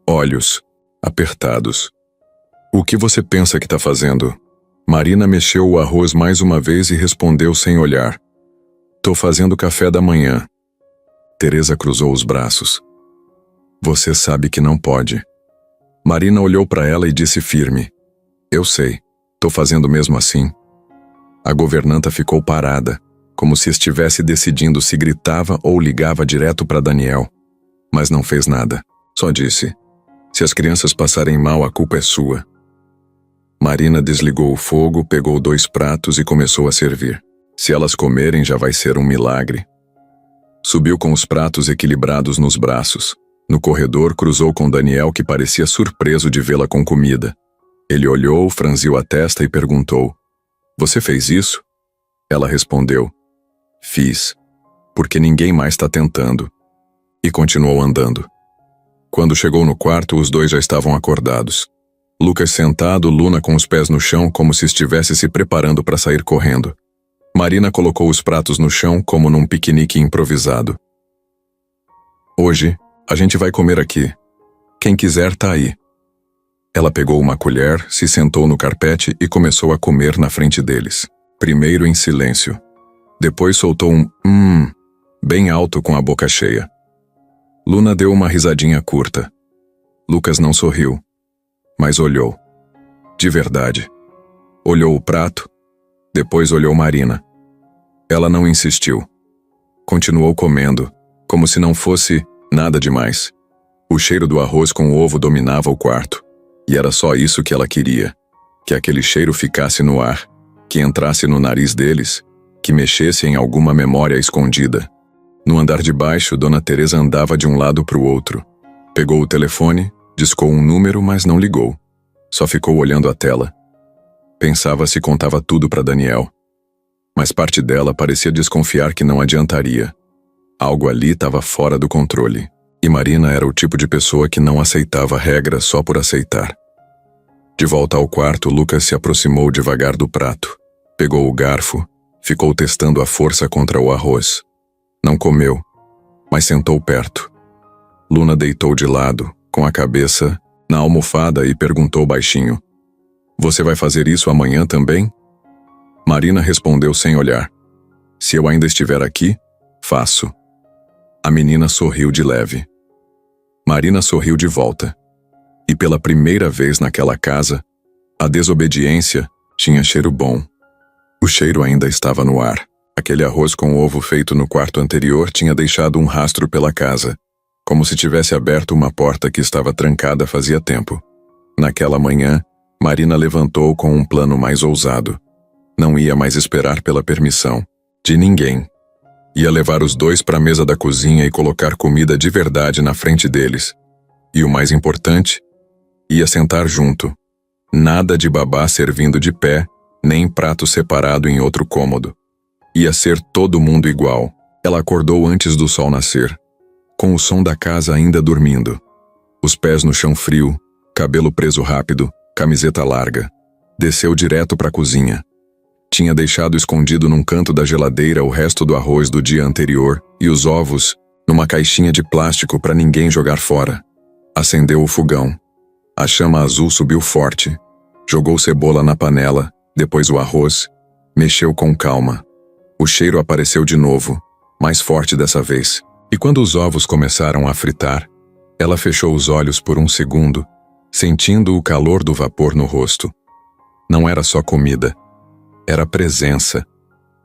Speaker 1: Olhos apertados. O que você pensa que está fazendo? Marina mexeu o arroz mais uma vez e respondeu sem olhar. Tô fazendo café da manhã. Teresa cruzou os braços. Você sabe que não pode. Marina olhou para ela e disse firme. Eu sei, tô fazendo mesmo assim. A governanta ficou parada, como se estivesse decidindo se gritava ou ligava direto para Daniel. Mas não fez nada, só disse. Se as crianças passarem mal, a culpa é sua. Marina desligou o fogo, pegou 2 pratos e começou a servir. Se elas comerem, já vai ser um milagre. Subiu com os pratos equilibrados nos braços. No corredor, cruzou com Daniel, que parecia surpreso de vê-la com comida. Ele olhou, franziu a testa e perguntou. Você fez isso? Ela respondeu. Fiz. Porque ninguém mais está tentando. E continuou andando. Quando chegou no quarto, os 2 já estavam acordados. Lucas sentado, Luna com os pés no chão, como se estivesse se preparando para sair correndo. Marina colocou os pratos no chão, como num piquenique improvisado. Hoje, a gente vai comer aqui. Quem quiser tá aí. Ela pegou uma colher, se sentou no carpete e começou a comer na frente deles. Primeiro em silêncio. Depois soltou um bem alto com a boca cheia. Luna deu uma risadinha curta. Lucas não sorriu, mas olhou. De verdade. Olhou o prato, depois olhou Marina. Ela não insistiu. Continuou comendo, como se não fosse nada demais. O cheiro do arroz com ovo dominava o quarto. E era só isso que ela queria. Que aquele cheiro ficasse no ar, que entrasse no nariz deles, que mexesse em alguma memória escondida. No andar de baixo, Dona Teresa andava de um lado para o outro. Pegou o telefone, discou um número, mas não ligou. Só ficou olhando a tela. Pensava se contava tudo para Daniel. Mas parte dela parecia desconfiar que não adiantaria. Algo ali estava fora do controle. E Marina era o tipo de pessoa que não aceitava regras só por aceitar. De volta ao quarto, Lucas se aproximou devagar do prato. Pegou o garfo, ficou testando a força contra o arroz. Não comeu, mas sentou perto. Luna deitou de lado, com a cabeça na almofada e perguntou baixinho: "Você vai fazer isso amanhã também?" Marina respondeu sem olhar: "Se eu ainda estiver aqui, faço." A menina sorriu de leve. Marina sorriu de volta. E pela primeira vez naquela casa, a desobediência tinha cheiro bom. O cheiro ainda estava no ar. Aquele arroz com ovo feito no quarto anterior tinha deixado um rastro pela casa, como se tivesse aberto uma porta que estava trancada fazia tempo. Naquela manhã, Marina levantou com um plano mais ousado. Não ia mais esperar pela permissão de ninguém. Ia levar os dois para a mesa da cozinha e colocar comida de verdade na frente deles. E o mais importante, ia sentar junto. Nada de babá servindo de pé, nem prato separado em outro cômodo. Ia ser todo mundo igual. Ela acordou antes do sol nascer, com o som da casa ainda dormindo. Os pés no chão frio, cabelo preso rápido, camiseta larga. Desceu direto para a cozinha. Tinha deixado escondido num canto da geladeira o resto do arroz do dia anterior e os ovos numa caixinha de plástico para ninguém jogar fora. Acendeu o fogão. A chama azul subiu forte. Jogou cebola na panela, depois o arroz. Mexeu com calma. O cheiro apareceu de novo, mais forte dessa vez. E quando os ovos começaram a fritar, ela fechou os olhos por um segundo, sentindo o calor do vapor no rosto. Não era só comida. Era presença.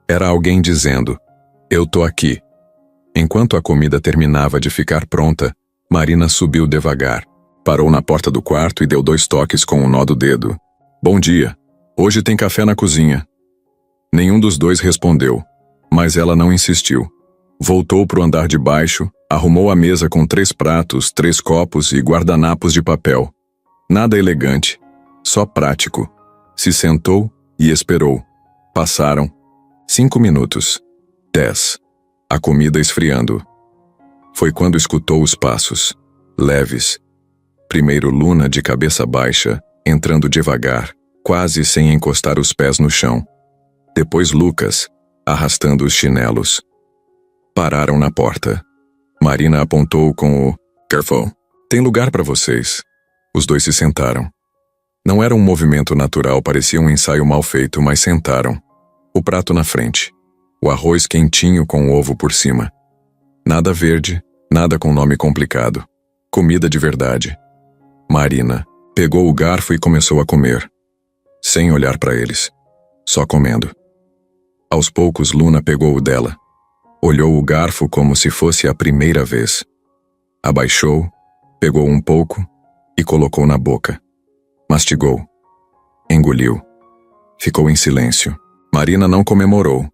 Speaker 1: Era alguém dizendo: "Eu tô aqui." Enquanto a comida terminava de ficar pronta, Marina subiu devagar. Parou na porta do quarto e deu 2 toques com o nó do dedo. "Bom dia. Hoje tem café na cozinha." Nenhum dos dois respondeu, mas ela não insistiu. Voltou pro andar de baixo, arrumou a mesa com 3 pratos, 3 copos e guardanapos de papel. Nada elegante, só prático. Se sentou e esperou. Passaram 5 minutos. 10. A comida esfriando. Foi quando escutou os passos, leves. Primeiro Luna de cabeça baixa, entrando devagar, quase sem encostar os pés no chão. Depois Lucas, arrastando os chinelos. Pararam na porta. Marina apontou com o "Careful, tem lugar para vocês." Os dois se sentaram. Não era um movimento natural, parecia um ensaio mal feito, mas sentaram. O prato na frente. O arroz quentinho com o ovo por cima. Nada verde, nada com nome complicado. Comida de verdade. Marina pegou o garfo e começou a comer. Sem olhar para eles. Só comendo. Aos poucos Luna pegou o dela. Olhou o garfo como se fosse a primeira vez. Abaixou, pegou um pouco e colocou na boca. Mastigou. Engoliu. Ficou em silêncio. Marina não comemorou.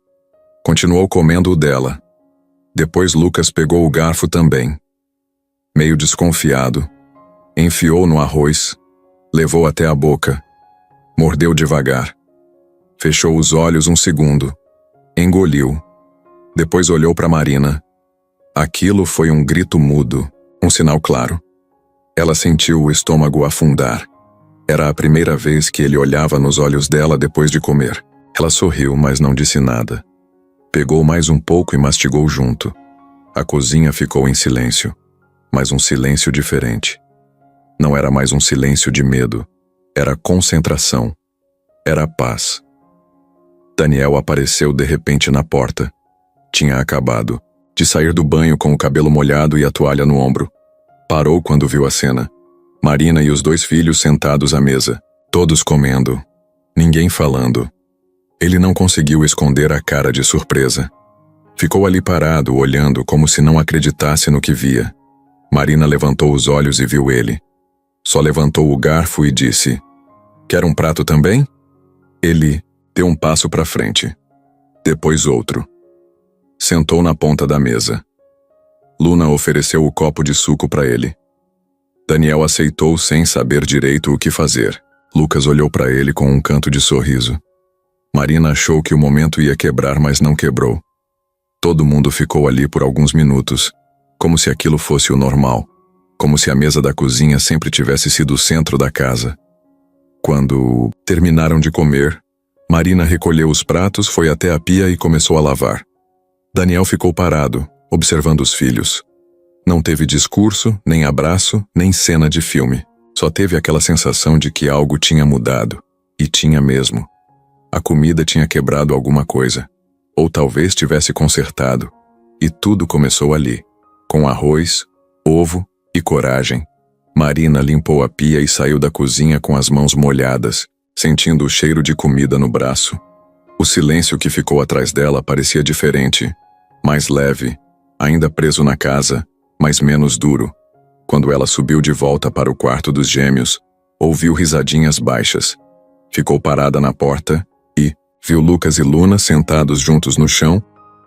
Speaker 1: Continuou comendo o dela. Depois Lucas pegou o garfo também. Meio desconfiado, enfiou no arroz, levou até a boca, mordeu devagar. Fechou os olhos um segundo, engoliu. Depois olhou para Marina. Aquilo foi um grito mudo, um sinal claro. Ela sentiu o estômago afundar. Era a primeira vez que ele olhava nos olhos dela depois de comer. Ela sorriu, mas não disse nada. Pegou mais um pouco e mastigou junto. A cozinha ficou em silêncio, mas um silêncio diferente. Não era mais um silêncio de medo. Era concentração. Era paz. Daniel apareceu de repente na porta. Tinha acabado de sair do banho com o cabelo molhado e a toalha no ombro. Parou quando viu a cena. Marina e os 2 filhos sentados à mesa, todos comendo. Ninguém falando. Ele não conseguiu esconder a cara de surpresa. Ficou ali parado, olhando como se não acreditasse no que via. Marina levantou os olhos e viu ele. Só levantou o garfo e disse: "Quer um prato também?" Ele deu um passo para frente. Depois outro. Sentou na ponta da mesa. Luna ofereceu o copo de suco para ele. Daniel aceitou sem saber direito o que fazer. Lucas olhou para ele com um canto de sorriso. Marina achou que o momento ia quebrar, mas não quebrou. Todo mundo ficou ali por alguns minutos, como se aquilo fosse o normal, como se a mesa da cozinha sempre tivesse sido o centro da casa. Quando terminaram de comer, Marina recolheu os pratos, foi até a pia e começou a lavar. Daniel ficou parado, observando os filhos. Não teve discurso, nem abraço, nem cena de filme. Só teve aquela sensação de que algo tinha mudado. E tinha mesmo. A comida tinha quebrado alguma coisa. Ou talvez tivesse consertado. E tudo começou ali, com arroz, ovo e coragem. Marina limpou a pia e saiu da cozinha com as mãos molhadas, sentindo o cheiro de comida no braço. O silêncio que ficou atrás dela parecia diferente, mais leve, ainda preso na casa, mas menos duro. Quando ela subiu de volta para o quarto dos gêmeos, ouviu risadinhas baixas. Ficou parada na porta e viu Lucas e Luna sentados juntos no chão,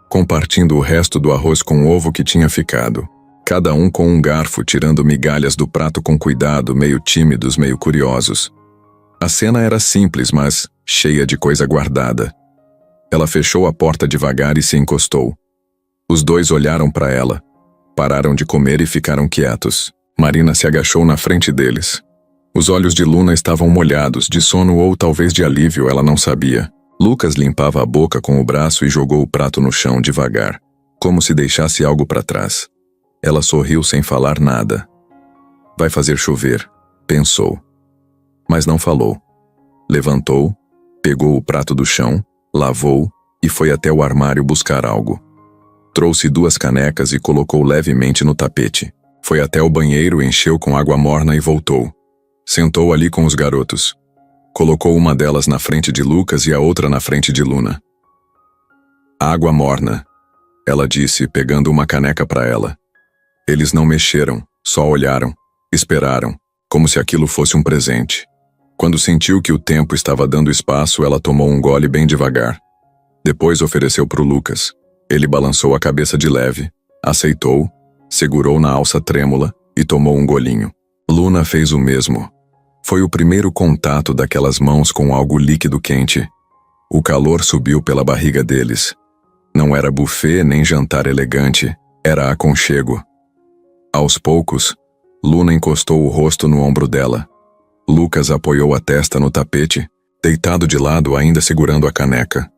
Speaker 1: compartindo o resto do arroz com ovo que tinha ficado. Cada um com um garfo, tirando migalhas do prato com cuidado, meio tímidos, meio curiosos. A cena era simples, mas cheia de coisa guardada. Ela fechou a porta devagar e se encostou. Os dois olharam para ela, pararam de comer e ficaram quietos. Marina se agachou na frente deles. Os olhos de Luna estavam molhados, de sono ou talvez de alívio, ela não sabia. Lucas limpava a boca com o braço e jogou o prato no chão devagar, como se deixasse algo para trás. Ela sorriu sem falar nada. Vai fazer chover, pensou. Mas não falou. Levantou, pegou o prato do chão, lavou e foi até o armário buscar algo. Trouxe 2 canecas e colocou levemente no tapete. Foi até o banheiro, encheu com água morna e voltou. Sentou ali com os garotos. Colocou uma delas na frente de Lucas e a outra na frente de Luna. Água morna, ela disse, pegando uma caneca para ela. Eles não mexeram, só olharam, esperaram, como se aquilo fosse um presente. Quando sentiu que o tempo estava dando espaço, ela tomou um gole bem devagar. Depois ofereceu para o Lucas. Ele balançou a cabeça de leve, aceitou, segurou na alça trêmula e tomou um golinho. Luna fez o mesmo. Foi o primeiro contato daquelas mãos com algo líquido quente. O calor subiu pela barriga deles. Não era buffet nem jantar elegante, era aconchego. Aos poucos, Luna encostou o rosto no ombro dela. Lucas apoiou a testa no tapete, deitado de lado ainda segurando a caneca.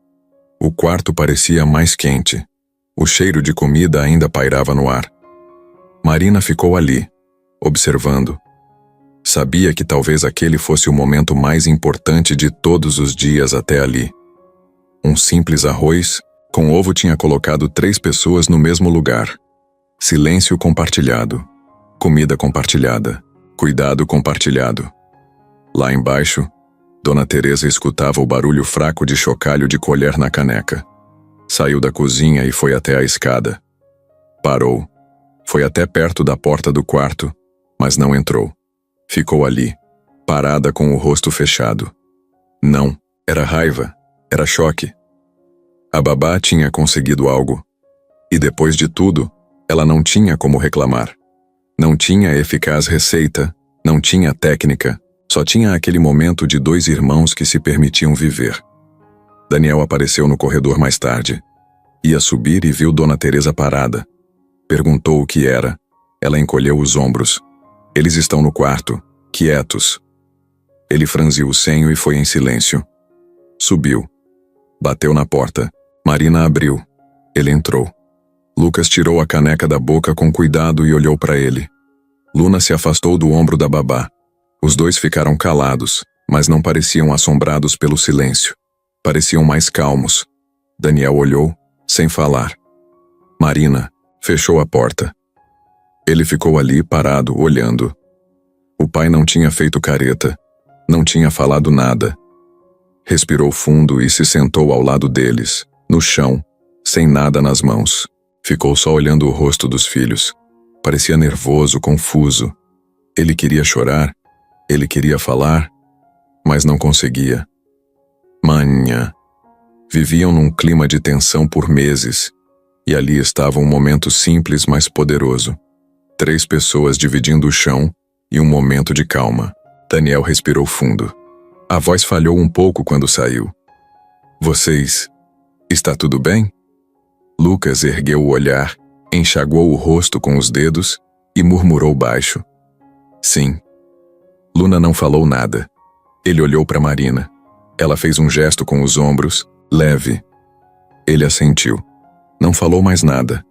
Speaker 1: O quarto parecia mais quente. O cheiro de comida ainda pairava no ar. Marina ficou ali, observando. Sabia que talvez aquele fosse o momento mais importante de todos os dias até ali. Um simples arroz, com ovo tinha colocado 3 pessoas no mesmo lugar. Silêncio compartilhado. Comida compartilhada. Cuidado compartilhado. Lá embaixo, Dona Teresa escutava o barulho fraco de chocalho de colher na caneca. Saiu da cozinha e foi até a escada. Parou. Foi até perto da porta do quarto, mas não entrou. Ficou ali, parada com o rosto fechado. Não, era raiva, era choque. A babá tinha conseguido algo. E depois de tudo, ela não tinha como reclamar. Não tinha eficaz receita, não tinha técnica, só tinha aquele momento de 2 irmãos que se permitiam viver. Daniel apareceu no corredor mais tarde. Ia subir e viu Dona Teresa parada. Perguntou o que era. Ela encolheu os ombros. Eles estão no quarto, quietos. Ele franziu o senho e foi em silêncio. Subiu. Bateu na porta. Marina abriu. Ele entrou. Lucas tirou a caneca da boca com cuidado e olhou para ele. Luna se afastou do ombro da babá. Os 2 ficaram calados, mas não pareciam assombrados pelo silêncio. Pareciam mais calmos. Daniel olhou, sem falar. Marina fechou a porta. Ele ficou ali parado, olhando. O pai não tinha feito careta, não tinha falado nada. Respirou fundo e se sentou ao lado deles, no chão, sem nada nas mãos. Ficou só olhando o rosto dos filhos. Parecia nervoso, confuso. Ele queria chorar, ele queria falar, mas não conseguia. Manhã. Viviam num clima de tensão por meses, e ali estava um momento simples, mas poderoso. 3 pessoas dividindo o chão e um momento de calma. Daniel respirou fundo. A voz falhou um pouco quando saiu. Vocês... Está tudo bem? Lucas ergueu o olhar, enxaguou o rosto com os dedos e murmurou baixo. Sim. Luna não falou nada. Ele olhou para Marina. Ela fez um gesto com os ombros, leve. Ele assentiu. Não falou mais nada.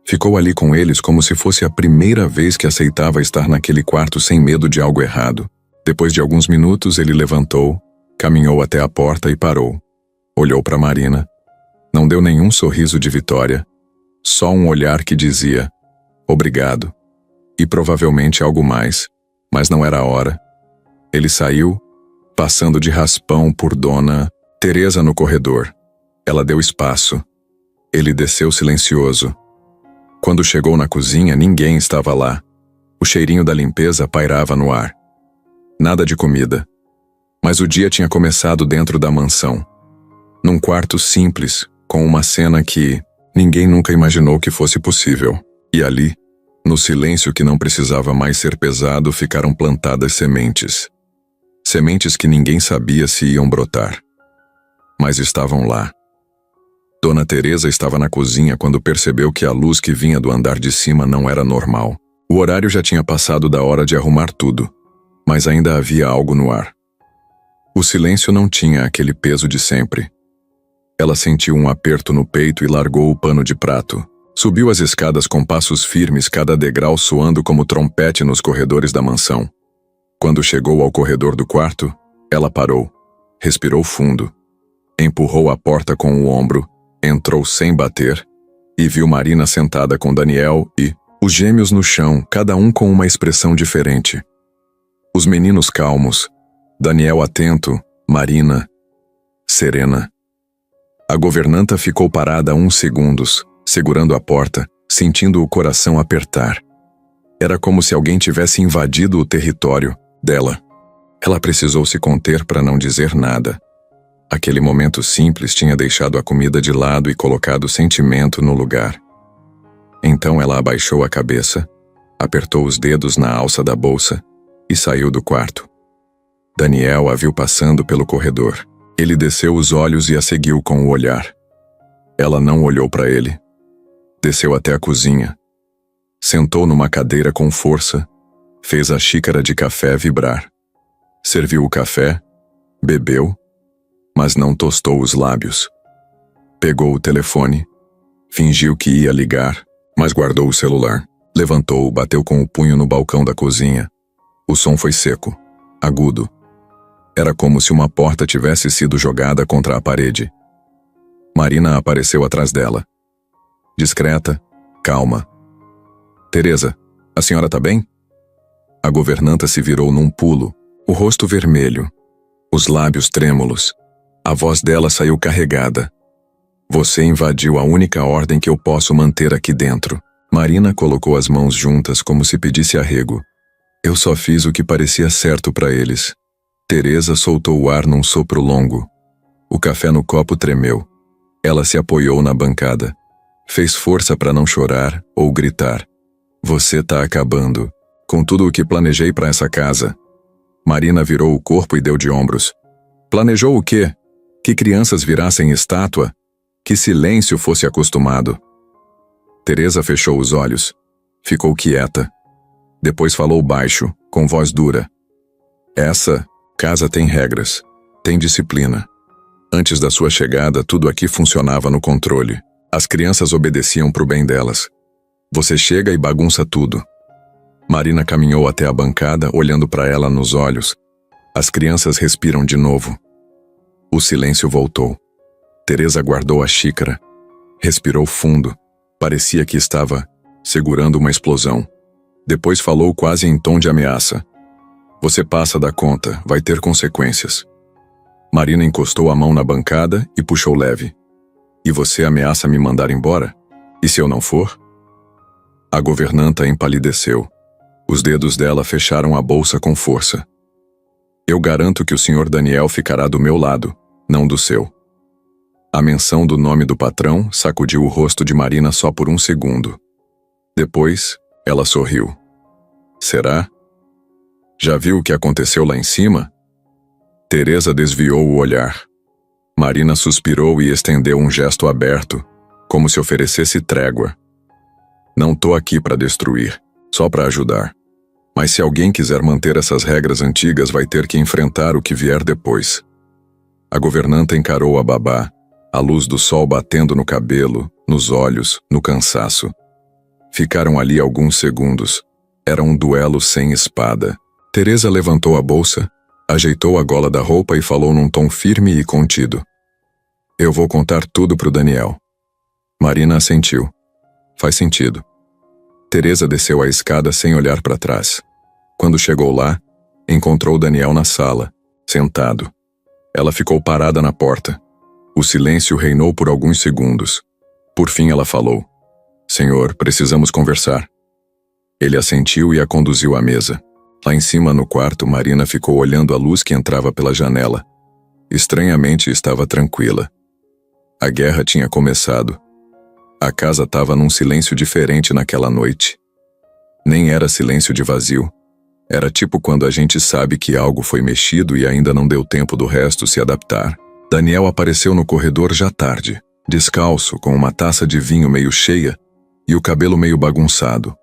Speaker 1: Ficou ali com eles como se fosse a primeira vez que aceitava estar naquele quarto sem medo de algo errado. Depois de alguns minutos, ele levantou, caminhou até a porta e parou. Olhou para Marina. Não deu nenhum sorriso de vitória. Só um olhar que dizia, obrigado. E provavelmente algo mais, mas não era a hora. Ele saiu, passando de raspão por Dona Teresa no corredor. Ela deu espaço. Ele desceu silencioso. Quando chegou na cozinha, ninguém estava lá. O cheirinho da limpeza pairava no ar. Nada de comida. Mas o dia tinha começado dentro da mansão. Num quarto simples, com uma cena que ninguém nunca imaginou que fosse possível. E ali, no silêncio que não precisava mais ser pesado, ficaram plantadas sementes. Sementes que ninguém sabia se iam brotar. Mas estavam lá. Dona Teresa estava na cozinha quando percebeu que a luz que vinha do andar de cima não era normal. O horário já tinha passado da hora de arrumar tudo, mas ainda havia algo no ar. O silêncio não tinha aquele peso de sempre. Ela sentiu um aperto no peito e largou o pano de prato. Subiu as escadas com passos firmes, cada degrau soando como trompete nos corredores da mansão. Quando chegou ao corredor do quarto, ela parou, respirou fundo, empurrou a porta com o ombro, entrou sem bater e viu Marina sentada com Daniel e os gêmeos no chão, cada um com uma expressão diferente. Os meninos calmos, Daniel atento, Marina serena. A governanta ficou parada uns segundos, segurando a porta, sentindo o coração apertar. Era como se alguém tivesse invadido o território dela. Ela precisou se conter para não dizer nada. Aquele momento simples tinha deixado a comida de lado e colocado o sentimento no lugar. Então ela abaixou a cabeça, apertou os dedos na alça da bolsa e saiu do quarto. Daniel a viu passando pelo corredor. Ele desceu os olhos e a seguiu com o olhar. Ela não olhou para ele. Desceu até a cozinha. Sentou numa cadeira com força, fez a xícara de café vibrar. Serviu o café, bebeu, mas não tostou os lábios. Pegou o telefone, fingiu que ia ligar, mas guardou o celular. Levantou, bateu com o punho no balcão da cozinha. O som foi seco, agudo. Era como se uma porta tivesse sido jogada contra a parede. Marina apareceu atrás dela. Discreta, calma. Teresa, a senhora tá bem? A governanta se virou num pulo, o rosto vermelho, os lábios trêmulos. A voz dela saiu carregada. Você invadiu a única ordem que eu posso manter aqui dentro. Marina colocou as mãos juntas como se pedisse arrego. Eu só fiz o que parecia certo para eles. Teresa soltou o ar num sopro longo. O café no copo tremeu. Ela se apoiou na bancada. Fez força para não chorar ou gritar. Você tá acabando com tudo o que planejei para essa casa. Marina virou o corpo e deu de ombros. Planejou o quê? Que crianças virassem estátua? Que silêncio fosse acostumado. Teresa fechou os olhos. Ficou quieta. Depois falou baixo, com voz dura. Essa casa tem regras, tem disciplina. Antes da sua chegada, tudo aqui funcionava no controle. As crianças obedeciam pro bem delas. Você chega e bagunça tudo. Marina caminhou até a bancada, olhando para ela nos olhos. As crianças respiram de novo. O silêncio voltou. Teresa guardou a xícara. Respirou fundo. Parecia que estava segurando uma explosão. Depois falou quase em tom de ameaça. Você passa da conta, vai ter consequências. Marina encostou a mão na bancada e puxou leve. E você ameaça me mandar embora? E se eu não for? A governanta empalideceu. Os dedos dela fecharam a bolsa com força. Eu garanto que o Sr. Daniel ficará do meu lado, não do seu. A menção do nome do patrão sacudiu o rosto de Marina só por um segundo. Depois, ela sorriu. Será? Já viu o que aconteceu lá em cima? Teresa desviou o olhar. Marina suspirou e estendeu um gesto aberto, como se oferecesse trégua. Não tô aqui para destruir, só para ajudar. Mas se alguém quiser manter essas regras antigas, vai ter que enfrentar o que vier depois. A governanta encarou a babá, a luz do sol batendo no cabelo, nos olhos, no cansaço. Ficaram ali alguns segundos. Era um duelo sem espada. Teresa levantou a bolsa, ajeitou a gola da roupa e falou num tom firme e contido. Eu vou contar tudo pro Daniel. Marina assentiu. Faz sentido. Teresa desceu a escada sem olhar para trás. Quando chegou lá, encontrou Daniel na sala, sentado. Ela ficou parada na porta. O silêncio reinou por alguns segundos. Por fim ela falou. Senhor, precisamos conversar. Ele assentiu e a conduziu à mesa. Lá em cima no quarto, Marina ficou olhando a luz que entrava pela janela. Estranhamente estava tranquila. A guerra tinha começado. A casa estava num silêncio diferente naquela noite. Nem era silêncio de vazio. Era tipo quando a gente sabe que algo foi mexido e ainda não deu tempo do resto se adaptar. Daniel apareceu no corredor já tarde, descalço, com uma taça de vinho meio cheia e o cabelo meio bagunçado.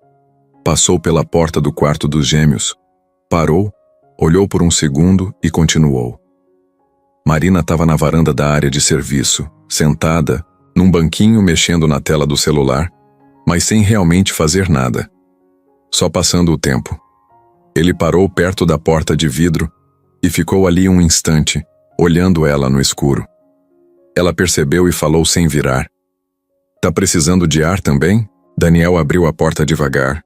Speaker 1: Passou pela porta do quarto dos gêmeos, parou, olhou por um segundo e continuou. Marina estava na varanda da área de serviço, sentada, num banquinho mexendo na tela do celular, mas sem realmente fazer nada. Só passando o tempo. Ele parou perto da porta de vidro e ficou ali um instante, olhando ela no escuro. Ela percebeu e falou sem virar. Tá precisando de ar também? Daniel abriu a porta devagar,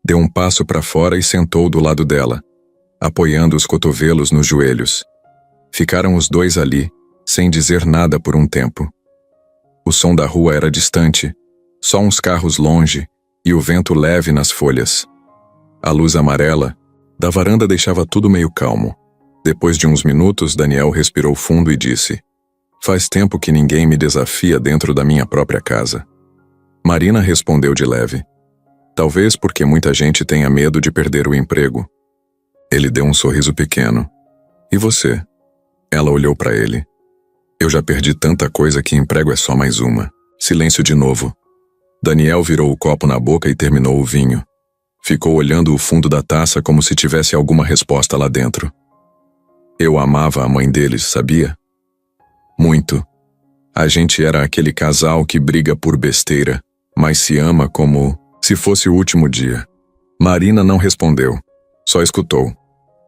Speaker 1: deu um passo para fora e sentou do lado dela, apoiando os cotovelos nos joelhos. Ficaram os dois ali, sem dizer nada por um tempo. O som da rua era distante, só uns carros longe e o vento leve nas folhas. A luz amarela da varanda deixava tudo meio calmo. Depois de uns minutos, Daniel respirou fundo e disse: Faz tempo que ninguém me desafia dentro da minha própria casa. Marina respondeu de leve. Talvez porque muita gente tenha medo de perder o emprego. Ele deu um sorriso pequeno. E você? Ela olhou para ele. Eu já perdi tanta coisa que emprego é só mais uma. Silêncio de novo. Daniel virou o copo na boca e terminou o vinho. Ficou olhando o fundo da taça como se tivesse alguma resposta lá dentro. Eu amava a mãe deles, sabia? Muito. A gente era aquele casal que briga por besteira, mas se ama como se fosse o último dia. Marina não respondeu, só escutou.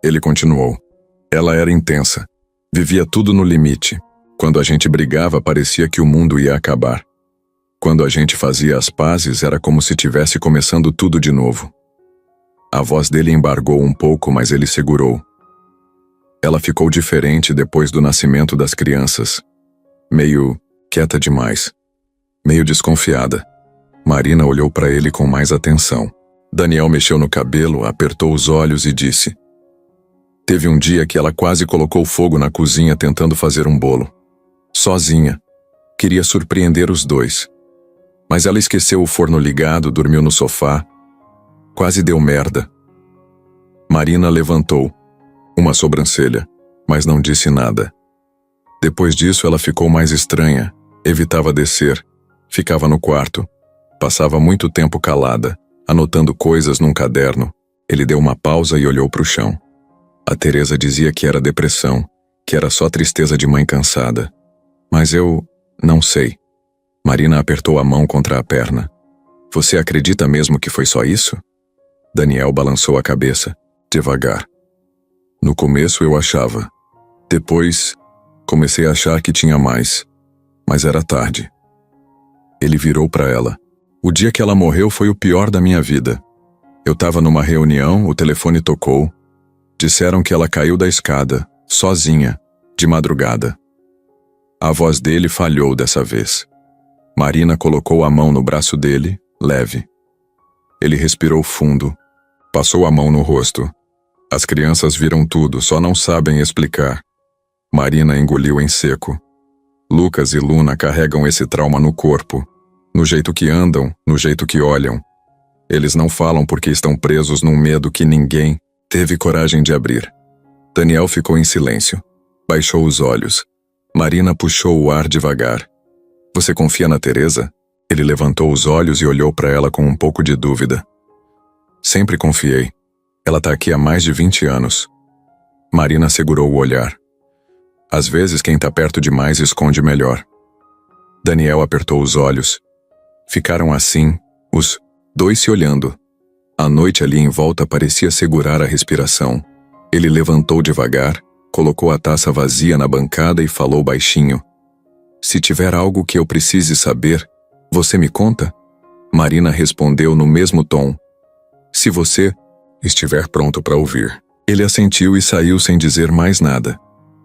Speaker 1: Ele continuou. Ela era intensa. Vivia tudo no limite. Quando a gente brigava, parecia que o mundo ia acabar. Quando a gente fazia as pazes, era como se tivesse começando tudo de novo. A voz dele embargou um pouco, mas ele segurou. Ela ficou diferente depois do nascimento das crianças. Meio quieta demais. Meio desconfiada. Marina olhou para ele com mais atenção. Daniel mexeu no cabelo, apertou os olhos e disse: Teve um dia que ela quase colocou fogo na cozinha tentando fazer um bolo. Sozinha. Queria surpreender os dois. Mas ela esqueceu o forno ligado, dormiu no sofá. Quase deu merda. Marina levantou, uma sobrancelha, mas não disse nada. Depois disso ela ficou mais estranha, evitava descer, ficava no quarto, passava muito tempo calada, anotando coisas num caderno. Ele deu uma pausa e olhou para o chão. A Teresa dizia que era depressão, que era só tristeza de mãe cansada. Mas eu não sei. Marina apertou a mão contra a perna. Você acredita mesmo que foi só isso? Daniel balançou a cabeça, devagar. No começo eu achava. Depois, comecei a achar que tinha mais. Mas era tarde. Ele virou para ela. O dia que ela morreu foi o pior da minha vida. Eu estava numa reunião, o telefone tocou. Disseram que ela caiu da escada, sozinha, de madrugada. A voz dele falhou dessa vez. Marina colocou a mão no braço dele, leve. Ele respirou fundo. Passou a mão no rosto. As crianças viram tudo, só não sabem explicar. Marina engoliu em seco. Lucas e Luna carregam esse trauma no corpo, no jeito que andam, no jeito que olham. Eles não falam porque estão presos num medo que ninguém teve coragem de abrir. Daniel ficou em silêncio. Baixou os olhos. Marina puxou o ar devagar. Você confia na Teresa? Ele levantou os olhos e olhou para ela com um pouco de dúvida. Sempre confiei. Ela tá aqui há mais de 20 anos. Marina segurou o olhar. Às vezes quem tá perto demais esconde melhor. Daniel apertou os olhos. Ficaram assim, os dois se olhando. A noite ali em volta parecia segurar a respiração. Ele levantou devagar, colocou a taça vazia na bancada e falou baixinho. Se tiver algo que eu precise saber, você me conta? Marina respondeu no mesmo tom. Se você estiver pronto para ouvir. Ele assentiu e saiu sem dizer mais nada.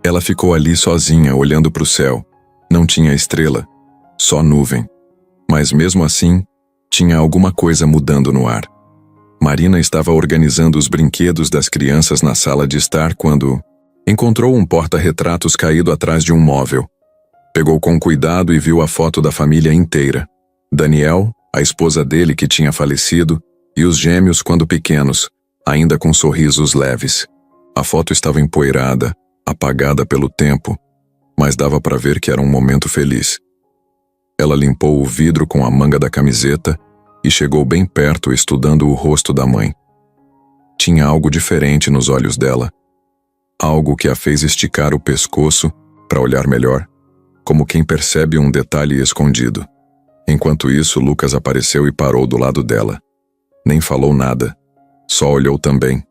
Speaker 1: Ela ficou ali sozinha, olhando para o céu. Não tinha estrela, só nuvem. Mas mesmo assim, tinha alguma coisa mudando no ar. Marina estava organizando os brinquedos das crianças na sala de estar quando encontrou um porta-retratos caído atrás de um móvel. Pegou com cuidado e viu a foto da família inteira. Daniel, a esposa dele que tinha falecido, e os gêmeos quando pequenos, ainda com sorrisos leves. A foto estava empoeirada, apagada pelo tempo, mas dava para ver que era um momento feliz. Ela limpou o vidro com a manga da camiseta e chegou bem perto estudando o rosto da mãe. Tinha algo diferente nos olhos dela. Algo que a fez esticar o pescoço para olhar melhor, como quem percebe um detalhe escondido. Enquanto isso, Lucas apareceu e parou do lado dela. Nem falou nada, só olhou também.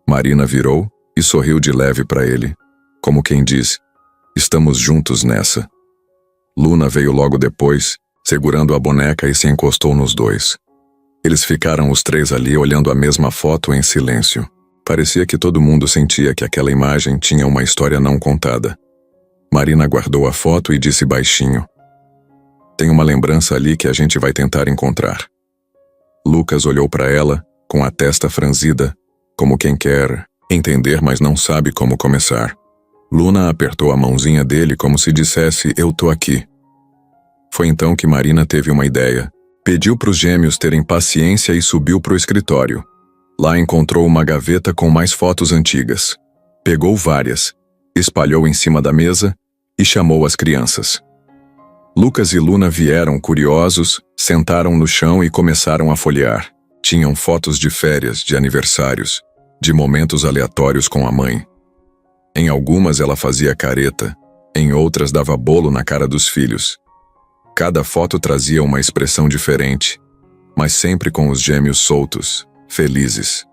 Speaker 1: Marina virou e sorriu de leve para ele, como quem diz, estamos juntos nessa. Luna veio logo depois, segurando a boneca e se encostou nos dois. Eles ficaram os três ali olhando a mesma foto em silêncio. Parecia que todo mundo sentia que aquela imagem tinha uma história não contada. Marina guardou a foto e disse baixinho. Tem uma lembrança ali que a gente vai tentar encontrar. Lucas olhou para ela, com a testa franzida, como quem quer entender, mas não sabe como começar. Luna apertou a mãozinha dele como se dissesse, eu tô aqui. Foi então que Marina teve uma ideia. Pediu para os gêmeos terem paciência e subiu para o escritório. Lá encontrou uma gaveta com mais fotos antigas. Pegou várias, espalhou em cima da mesa e chamou as crianças. Lucas e Luna vieram curiosos, sentaram no chão e começaram a folhear. Tinham fotos de férias, de aniversários, de momentos aleatórios com a mãe. Em algumas ela fazia careta, em outras dava bolo na cara dos filhos. Cada foto trazia uma expressão diferente, mas sempre com os gêmeos soltos, felizes.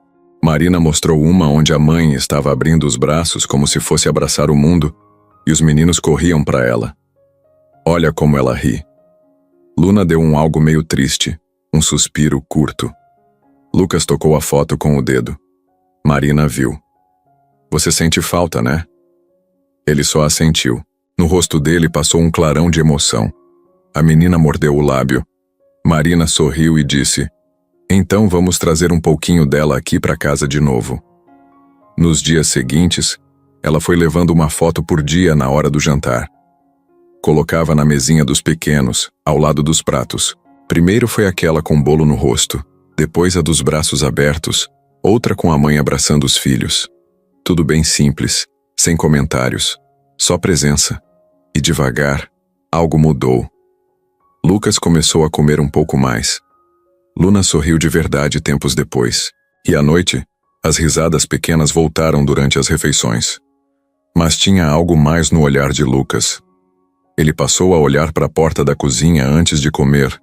Speaker 1: Marina mostrou uma onde a mãe estava abrindo os braços como se fosse abraçar o mundo, e os meninos corriam para ela. Olha como ela ri. Luna deu um algo meio triste, um suspiro curto. Lucas tocou a foto com o dedo. Marina viu. Você sente falta, né? Ele só assentiu. No rosto dele passou um clarão de emoção. A menina mordeu o lábio. Marina sorriu e disse, então vamos trazer um pouquinho dela aqui para casa de novo. Nos dias seguintes, ela foi levando uma foto por dia na hora do jantar. Colocava na mesinha dos pequenos, ao lado dos pratos. Primeiro foi aquela com bolo no rosto, depois a dos braços abertos, outra com a mãe abraçando os filhos. Tudo bem simples, sem comentários, só presença. E devagar, algo mudou. Lucas começou a comer um pouco mais. Luna sorriu de verdade tempos depois. E à noite, as risadas pequenas voltaram durante as refeições. Mas tinha algo mais no olhar de Lucas. Ele passou a olhar para a porta da cozinha antes de comer,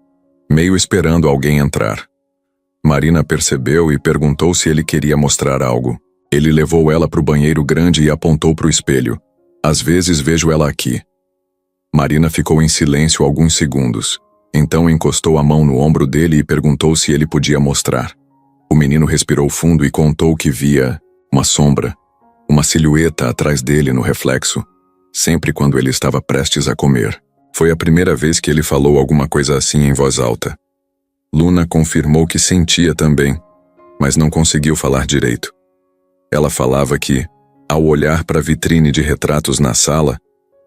Speaker 1: meio esperando alguém entrar. Marina percebeu e perguntou se ele queria mostrar algo. Ele levou ela para o banheiro grande e apontou para o espelho. Às vezes vejo ela aqui. Marina ficou em silêncio alguns segundos. Então encostou a mão no ombro dele e perguntou se ele podia mostrar. O menino respirou fundo e contou que via uma sombra, uma silhueta atrás dele no reflexo, sempre quando ele estava prestes a comer. Foi a primeira vez que ele falou alguma coisa assim em voz alta. Luna confirmou que sentia também, mas não conseguiu falar direito. Ela falava que, ao olhar para a vitrine de retratos na sala,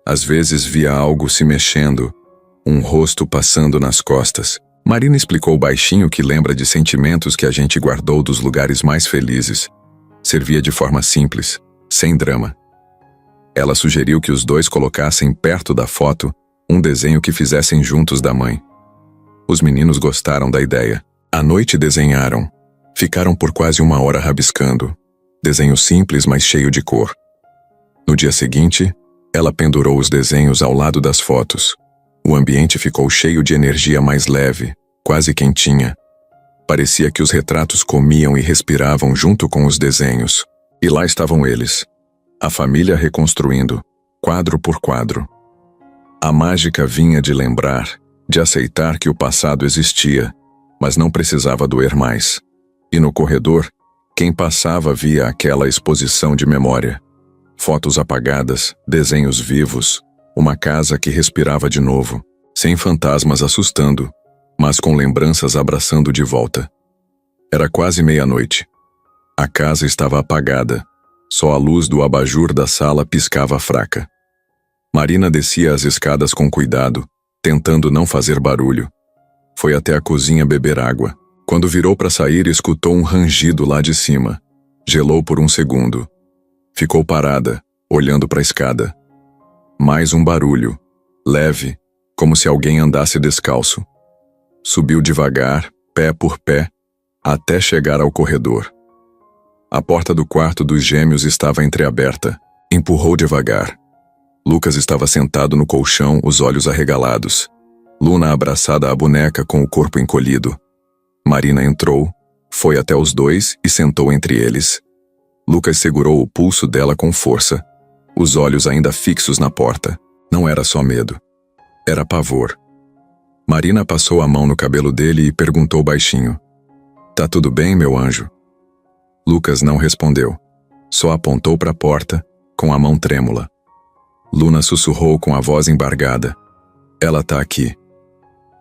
Speaker 1: às vezes via algo se mexendo, um rosto passando nas costas. Marina explicou baixinho que lembra de sentimentos que a gente guardou dos lugares mais felizes. Servia de forma simples, sem drama. Ela sugeriu que os dois colocassem perto da foto um desenho que fizessem juntos da mãe. Os meninos gostaram da ideia. À noite desenharam. Ficaram por quase 1 hora rabiscando. Desenho simples, mas cheio de cor. No dia seguinte, ela pendurou os desenhos ao lado das fotos. O ambiente ficou cheio de energia mais leve, quase quentinha. Parecia que os retratos comiam e respiravam junto com os desenhos. E lá estavam eles. A família reconstruindo, quadro por quadro. A mágica vinha de lembrar, de aceitar que o passado existia, mas não precisava doer mais. E no corredor, quem passava via aquela exposição de memória. Fotos apagadas, desenhos vivos, uma casa que respirava de novo, sem fantasmas assustando, mas com lembranças abraçando de volta. Era quase meia-noite. A casa estava apagada, só a luz do abajur da sala piscava fraca. Marina descia as escadas com cuidado, tentando não fazer barulho. Foi até a cozinha beber água. Quando virou para sair, escutou um rangido lá de cima. Gelou por 1 segundo. Ficou parada, olhando para a escada. Mais um barulho, leve, como se alguém andasse descalço. Subiu devagar, pé por pé, até chegar ao corredor. A porta do quarto dos gêmeos estava entreaberta. Empurrou devagar. Lucas estava sentado no colchão, os olhos arregalados. Luna abraçada à boneca com o corpo encolhido. Marina entrou, foi até os dois e sentou entre eles. Lucas segurou o pulso dela com força, os olhos ainda fixos na porta. Não era só medo. Era pavor. Marina passou a mão no cabelo dele e perguntou baixinho: "Tá tudo bem, meu anjo?" Lucas não respondeu. Só apontou para a porta, com a mão trêmula. Luna sussurrou com a voz embargada: "Ela tá aqui."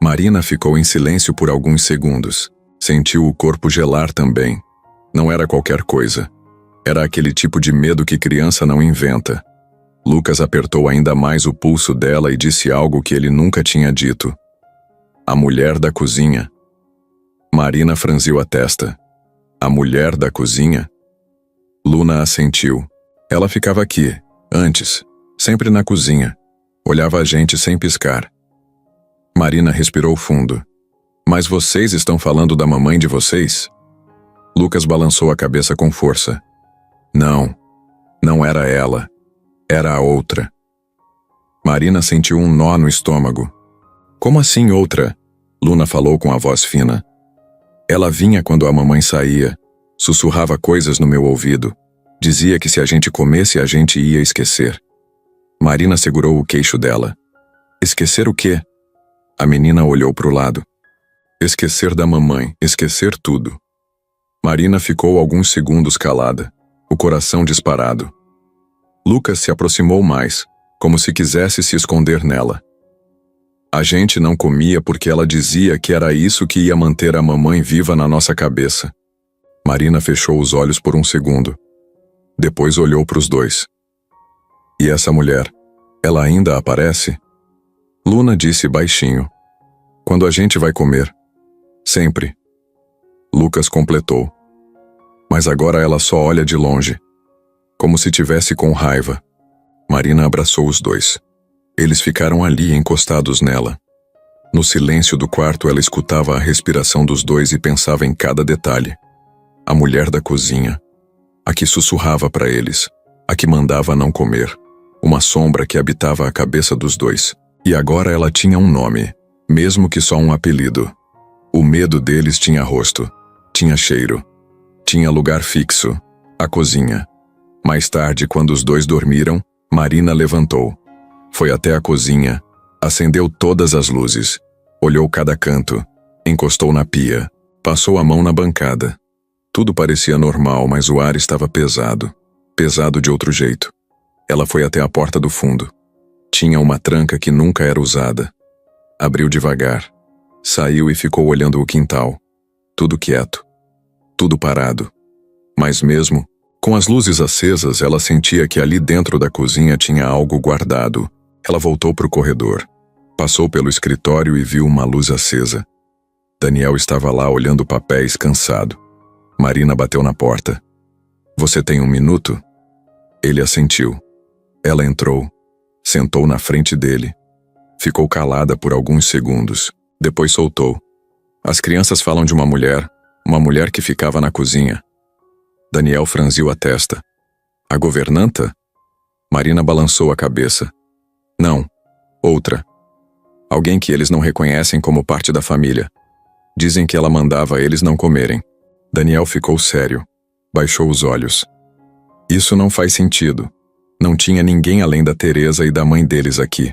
Speaker 1: Marina ficou em silêncio por alguns segundos. Sentiu o corpo gelar também. Não era qualquer coisa. Era aquele tipo de medo que criança não inventa. Lucas apertou ainda mais o pulso dela e disse algo que ele nunca tinha dito. "A mulher da cozinha." Marina franziu a testa. "A mulher da cozinha?" Luna assentiu. "Ela ficava aqui, antes, sempre na cozinha. Olhava a gente sem piscar." Marina respirou fundo. "Mas vocês estão falando da mamãe de vocês?" Lucas balançou a cabeça com força. "Não, não era ela. Era a outra." Marina sentiu um nó no estômago. "Como assim outra?" Luna falou com a voz fina. "Ela vinha quando a mamãe saía, sussurrava coisas no meu ouvido. Dizia que se a gente comesse a gente ia esquecer." Marina segurou o queixo dela. "Esquecer o quê?" A menina olhou para o lado. "Esquecer da mamãe, esquecer tudo." Marina ficou alguns segundos calada, o coração disparado. Lucas se aproximou mais, como se quisesse se esconder nela. "A gente não comia porque ela dizia que era isso que ia manter a mamãe viva na nossa cabeça." Marina fechou os olhos por 1 segundo. Depois olhou para os dois. "E essa mulher, ela ainda aparece?" Luna disse baixinho: "Quando a gente vai comer. Sempre." Lucas completou: "Mas agora ela só olha de longe, como se tivesse com raiva." Marina abraçou os dois. Eles ficaram ali encostados nela. No silêncio do quarto ela escutava a respiração dos dois e pensava em cada detalhe. A mulher da cozinha, a que sussurrava para eles, a que mandava não comer, uma sombra que habitava a cabeça dos dois. E agora ela tinha um nome, mesmo que só um apelido. O medo deles tinha rosto, tinha cheiro, tinha lugar fixo, a cozinha. Mais tarde, quando os dois dormiram, Marina levantou. Foi até a cozinha, acendeu todas as luzes, olhou cada canto, encostou na pia, passou a mão na bancada. Tudo parecia normal, mas o ar estava pesado, pesado de outro jeito. Ela foi até a porta do fundo. Tinha uma tranca que nunca era usada. Abriu devagar. Saiu e ficou olhando o quintal. Tudo quieto. Tudo parado. Mas mesmo, com as luzes acesas, ela sentia que ali dentro da cozinha tinha algo guardado. Ela voltou para o corredor. Passou pelo escritório e viu uma luz acesa. Daniel estava lá olhando papéis, cansado. Marina bateu na porta. "Você tem 1 minuto?" Ele assentiu. Ela entrou. Sentou na frente dele. Ficou calada por alguns segundos. Depois soltou. "As crianças falam de uma mulher Uma mulher que ficava na cozinha. Daniel franziu a testa. A governanta? Marina balançou a cabeça. Não. Outra. Alguém que eles não reconhecem como parte da família. Dizem que ela mandava eles não comerem. Daniel ficou sério. Baixou os olhos. Isso não faz sentido. Não tinha ninguém além da Teresa e da mãe deles aqui.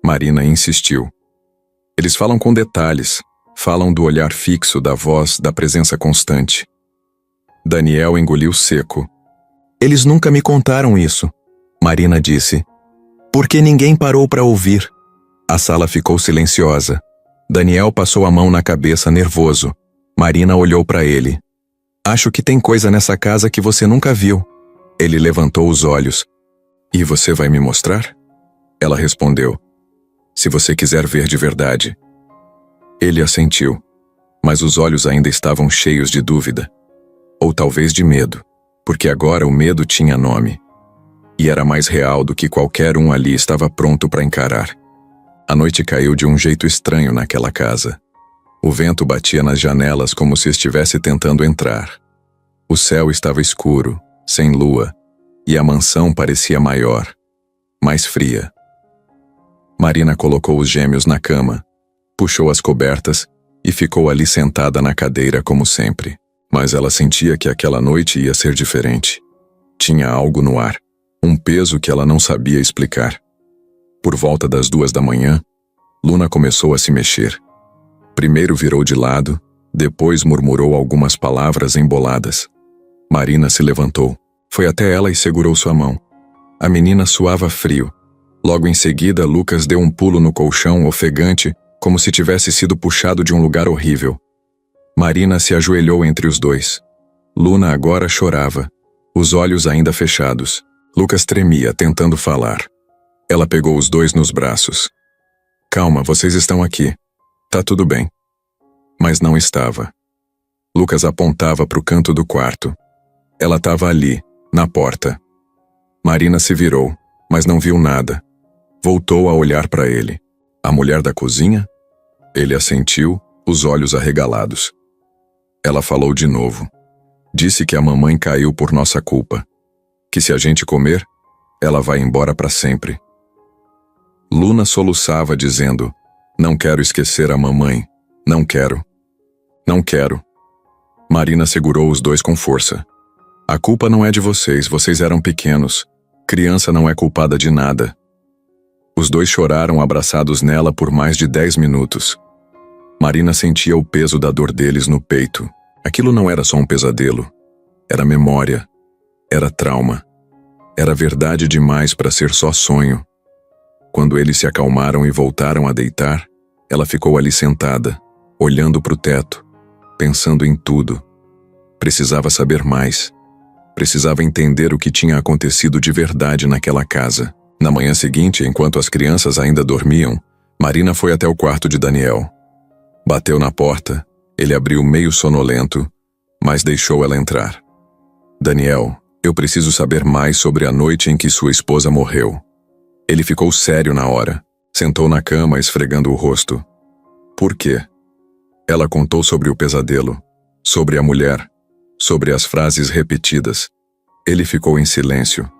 Speaker 1: Marina insistiu. Eles falam com detalhes. Falam do olhar fixo, da voz, da presença constante. Daniel engoliu seco. Eles nunca me contaram isso, Marina disse. Porque ninguém parou para ouvir. A sala ficou silenciosa. Daniel passou a mão na cabeça, nervoso. Marina olhou para ele. Acho que tem coisa nessa casa que você nunca viu. Ele levantou os olhos. E você vai me mostrar? Ela respondeu. Se você quiser ver de verdade. Ele assentiu, mas os olhos ainda estavam cheios de dúvida. Ou talvez de medo, porque agora o medo tinha nome. E era mais real do que qualquer um ali estava pronto para encarar. A noite caiu de um jeito estranho naquela casa. O vento batia nas janelas como se estivesse tentando entrar. O céu estava escuro, sem lua, e a mansão parecia maior, mais fria. Marina colocou os gêmeos na cama, puxou as cobertas e ficou ali sentada na cadeira como sempre. Mas ela sentia que aquela noite ia ser diferente. Tinha algo no ar, um peso que ela não sabia explicar. Por volta das 2 da manhã, Luna começou a se mexer. Primeiro virou de lado, depois murmurou algumas palavras emboladas. Marina se levantou, foi até ela e segurou sua mão. A menina suava frio. Logo em seguida, Lucas deu um pulo no colchão, ofegante, como se tivesse sido puxado de um lugar horrível. Marina se ajoelhou entre os dois. Luna agora chorava, os olhos ainda fechados. Lucas tremia, tentando falar. Ela pegou os dois nos braços. Calma, vocês estão aqui. Tá tudo bem. Mas não estava. Lucas apontava para o canto do quarto. Ela estava ali, na porta. Marina se virou, mas não viu nada. Voltou a olhar para ele. A mulher da cozinha? Ele assentiu, os olhos arregalados. Ela falou de novo. Disse que a mamãe caiu por nossa culpa. Que se a gente comer, ela vai embora para sempre. Luna soluçava dizendo, não quero esquecer a mamãe. Não quero. Não quero. Marina segurou os dois com força. A culpa não é de vocês, vocês eram pequenos. Criança não é culpada de nada. Os dois choraram abraçados nela por mais de 10 minutos. Marina sentia o peso da dor deles no peito. Aquilo não era só um pesadelo. Era memória. Era trauma. Era verdade demais para ser só sonho. Quando eles se acalmaram e voltaram a deitar, ela ficou ali sentada, olhando para o teto, pensando em tudo. Precisava saber mais. Precisava entender o que tinha acontecido de verdade naquela casa. Na manhã seguinte, enquanto as crianças ainda dormiam, Marina foi até o quarto de Daniel. Bateu na porta, ele abriu meio sonolento, mas deixou ela entrar. Daniel, eu preciso saber mais sobre a noite em que sua esposa morreu. Ele ficou sério na hora, sentou na cama esfregando o rosto. Por quê? Ela contou sobre o pesadelo, sobre a mulher, sobre as frases repetidas. Ele ficou em silêncio.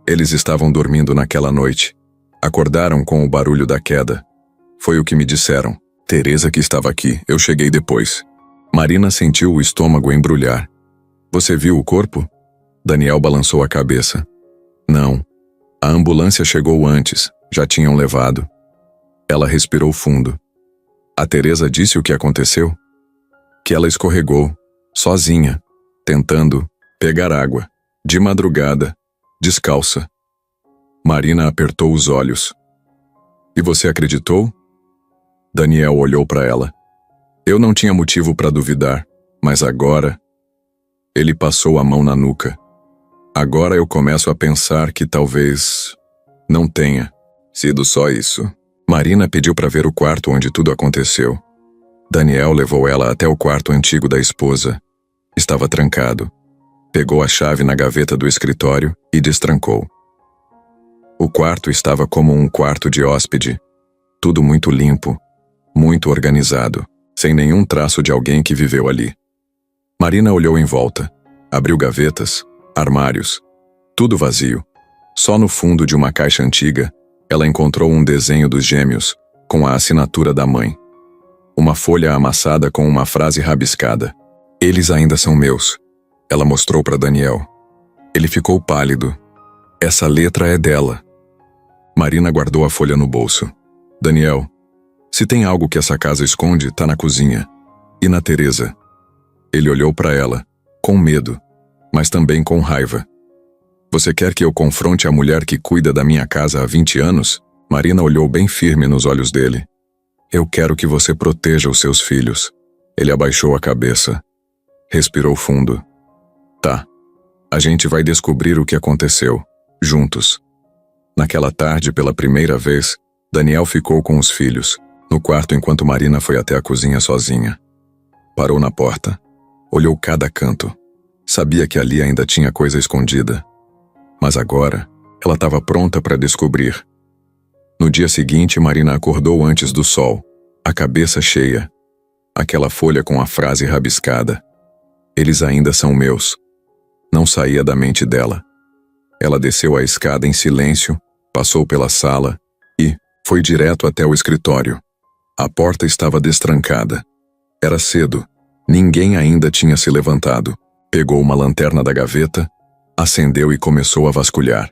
Speaker 1: Eles estavam dormindo naquela noite. Acordaram com o barulho da queda. Foi o que me disseram. Teresa que estava aqui, eu cheguei depois. Marina sentiu o estômago embrulhar. Você viu o corpo? Daniel balançou a cabeça. Não. A ambulância chegou antes, já tinham levado. Ela respirou fundo. A Teresa disse o que aconteceu? Que ela escorregou, sozinha, tentando pegar água, de madrugada, descalça. Marina apertou os olhos. E você acreditou? Daniel olhou para ela. Eu não tinha motivo para duvidar, mas agora... Ele passou a mão na nuca. Agora eu começo a pensar que talvez... não tenha sido só isso. Marina pediu para ver o quarto onde tudo aconteceu. Daniel levou ela até o quarto antigo da esposa. Estava trancado. Pegou a chave na gaveta do escritório e destrancou. O quarto estava como um quarto de hóspede. Tudo muito limpo, muito organizado, sem nenhum traço de alguém que viveu ali. Marina olhou em volta. Abriu gavetas, armários. Tudo vazio. Só no fundo de uma caixa antiga, ela encontrou um desenho dos gêmeos, com a assinatura da mãe. Uma folha amassada com uma frase rabiscada. Eles ainda são meus. Ela mostrou para Daniel. Ele ficou pálido. Essa letra é dela. Marina guardou a folha no bolso. Daniel, se tem algo que essa casa esconde, tá na cozinha. E na Teresa. Ele olhou para ela, com medo, mas também com raiva. Você quer que eu confronte a mulher que cuida da minha casa há 20 anos? Marina olhou bem firme nos olhos dele. Eu quero que você proteja os seus filhos. Ele abaixou a cabeça. Respirou fundo. Tá. A gente vai descobrir o que aconteceu, juntos. Naquela tarde, pela primeira vez, Daniel ficou com os filhos, no quarto enquanto Marina foi até a cozinha sozinha. Parou na porta. Olhou cada canto. Sabia que ali ainda tinha coisa escondida. Mas agora, ela estava pronta para descobrir. No dia seguinte, Marina acordou antes do sol, a cabeça cheia. Aquela folha com a frase rabiscada. Eles ainda são meus. Não saía da mente dela. Ela desceu a escada em silêncio, passou pela sala e foi direto até o escritório. A porta estava destrancada. Era cedo. Ninguém ainda tinha se levantado. Pegou uma lanterna da gaveta, acendeu e começou a vasculhar.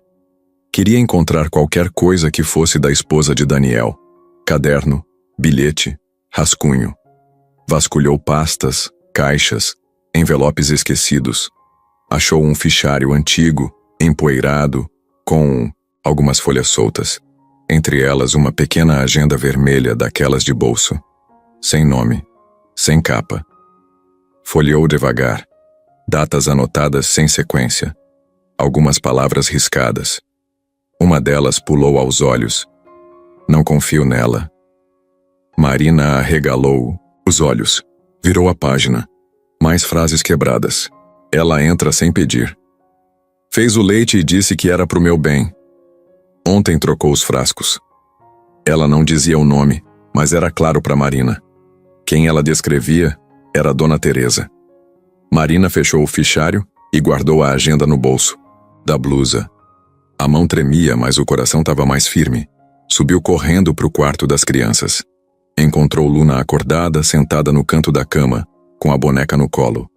Speaker 1: Queria encontrar qualquer coisa que fosse da esposa de Daniel. Caderno, bilhete, rascunho. Vasculhou pastas, caixas, envelopes esquecidos. Achou um fichário antigo, empoeirado, com algumas folhas soltas. Entre elas uma pequena agenda vermelha daquelas de bolso. Sem nome, sem capa. Folheou devagar. Datas anotadas sem sequência. Algumas palavras riscadas. Uma delas pulou aos olhos. Não confio nela. Marina arregalou os olhos. Virou a página. Mais frases quebradas. Ela entra sem pedir. Fez o leite e disse que era pro meu bem. Ontem trocou os frascos. Ela não dizia o nome, mas era claro para Marina. Quem ela descrevia era a Dona Teresa. Marina fechou o fichário e guardou a agenda no bolso da blusa. A mão tremia, mas o coração estava mais firme. Subiu correndo para o quarto das crianças. Encontrou Luna acordada, sentada no canto da cama, com a boneca no colo.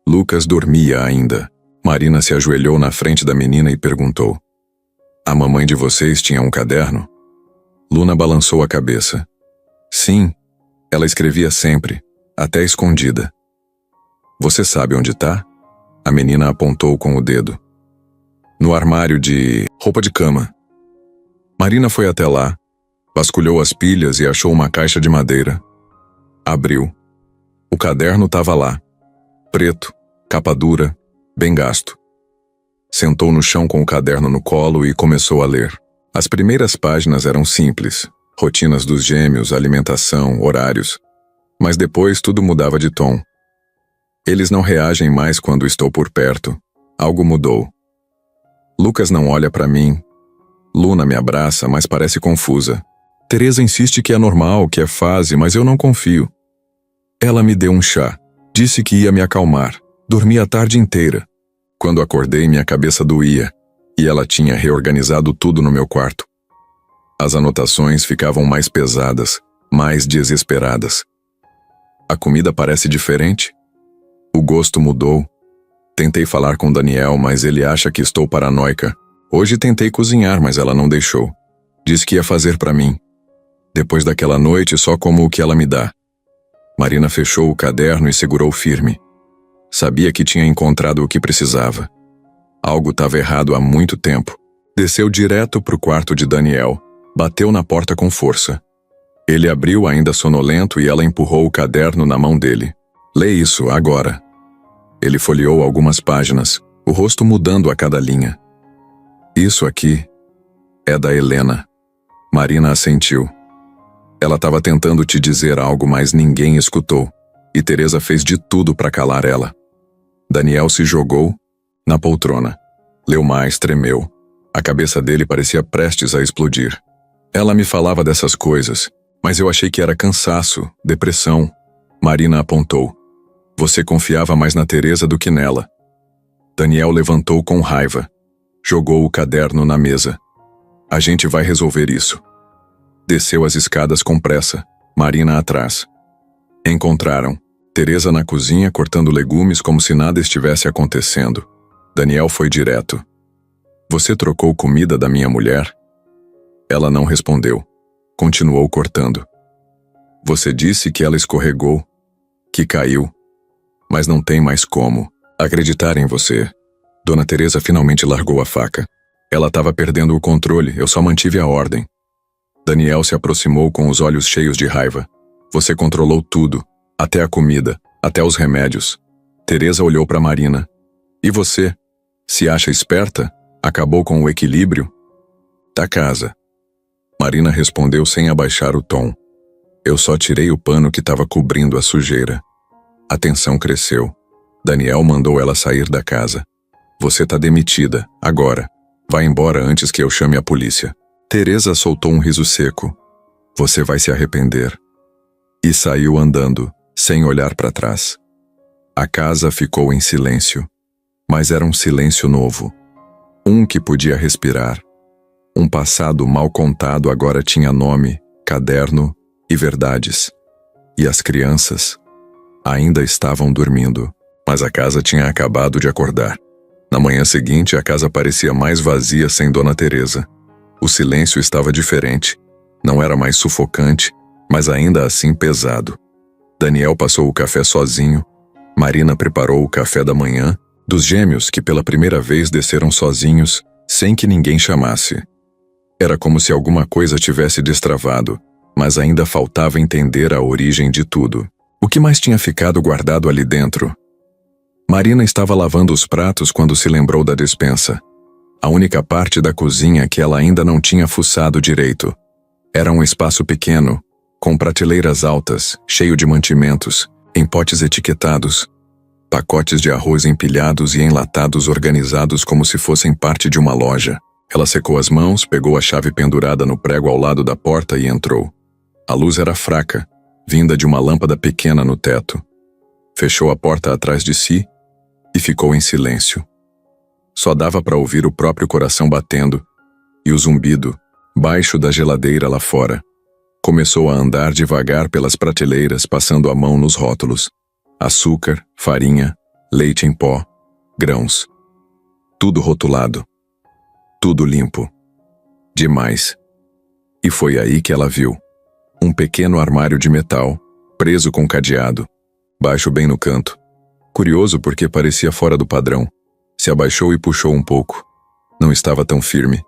Speaker 1: Lucas dormia ainda. Marina se ajoelhou na frente da menina e perguntou: A mamãe de vocês tinha um caderno? Luna balançou a cabeça. Sim, ela escrevia sempre, até escondida. Você sabe onde tá? A menina apontou com o dedo. No armário de roupa de cama. Marina foi até lá, vasculhou as pilhas e achou uma caixa de madeira. Abriu. O caderno estava lá. Preto, capa dura, bem gasto. Sentou no chão com o caderno no colo e começou a ler. As primeiras páginas eram simples. Rotinas dos gêmeos, alimentação, horários. Mas depois tudo mudava de tom. Eles não reagem mais quando estou por perto. Algo mudou. Lucas não olha para mim. Luna me abraça, mas parece confusa. Teresa insiste que é normal, que é fase, mas eu não confio. Ela me deu um chá. Disse que ia me acalmar. Dormi a tarde inteira. Quando acordei, minha cabeça doía. E ela tinha reorganizado tudo no meu quarto. As anotações ficavam mais pesadas, mais desesperadas. A comida parece diferente. O gosto mudou. Tentei falar com Daniel, mas ele acha que estou paranoica. Hoje tentei cozinhar, mas ela não deixou. Disse que ia fazer para mim. Depois daquela noite, só como o que ela me dá. Marina fechou o caderno e segurou firme. Sabia que tinha encontrado o que precisava. Algo estava errado há muito tempo. Desceu direto pro quarto de Daniel. Bateu na porta com força. Ele abriu ainda sonolento e ela empurrou o caderno na mão dele. Lê isso, agora. Ele folheou algumas páginas, o rosto mudando a cada linha. Isso aqui é da Helena. Marina assentiu. Ela estava tentando te dizer algo, mas ninguém escutou. E Teresa fez de tudo para calar ela. Daniel se jogou na poltrona. Leu mais, tremeu. A cabeça dele parecia prestes a explodir. Ela me falava dessas coisas, mas eu achei que era cansaço, depressão. Marina apontou. Você confiava mais na Teresa do que nela. Daniel levantou com raiva. Jogou o caderno na mesa. A gente vai resolver isso. Desceu as escadas com pressa, Marina atrás. Encontraram Teresa na cozinha cortando legumes como se nada estivesse acontecendo. Daniel foi direto. Você trocou comida da minha mulher? Ela não respondeu. Continuou cortando. Você disse que ela escorregou, que caiu. Mas não tem mais como acreditar em você. Dona Teresa finalmente largou a faca. Ela estava perdendo o controle, eu só mantive a ordem. Daniel se aproximou com os olhos cheios de raiva. Você controlou tudo, até a comida, até os remédios. Teresa olhou para Marina. E você? Se acha esperta? Acabou com o equilíbrio? Da casa. Marina respondeu sem abaixar o tom. Eu só tirei o pano que estava cobrindo a sujeira. A tensão cresceu. Daniel mandou ela sair da casa. Você tá demitida, agora. Vai embora antes que eu chame a polícia. Teresa soltou um riso seco. Você vai se arrepender. E saiu andando, sem olhar para trás. A casa ficou em silêncio. Mas era um silêncio novo. Um que podia respirar. Um passado mal contado agora tinha nome, caderno e verdades. E as crianças ainda estavam dormindo, mas a casa tinha acabado de acordar. Na manhã seguinte, a casa parecia mais vazia sem Dona Teresa. O silêncio estava diferente. Não era mais sufocante, mas ainda assim pesado. Daniel passou o café sozinho. Marina preparou o café da manhã, dos gêmeos que pela primeira vez desceram sozinhos, sem que ninguém chamasse. Era como se alguma coisa tivesse destravado, mas ainda faltava entender a origem de tudo. O que mais tinha ficado guardado ali dentro? Marina estava lavando os pratos quando se lembrou da despensa. A única parte da cozinha que ela ainda não tinha fuçado direito. Era um espaço pequeno, com prateleiras altas, cheio de mantimentos, em potes etiquetados, pacotes de arroz empilhados e enlatados organizados como se fossem parte de uma loja. Ela secou as mãos, pegou a chave pendurada no prego ao lado da porta e entrou. A luz era fraca, vinda de uma lâmpada pequena no teto. Fechou a porta atrás de si e ficou em silêncio. Só dava para ouvir o próprio coração batendo e o zumbido, baixo da geladeira lá fora. Começou a andar devagar pelas prateleiras, passando a mão nos rótulos. Açúcar, farinha, leite em pó, grãos. Tudo rotulado. Tudo limpo. Demais. E foi aí que ela viu. Um pequeno armário de metal, preso com cadeado, baixo bem no canto. Curioso porque parecia fora do padrão. Se abaixou e puxou um pouco. Não estava tão firme.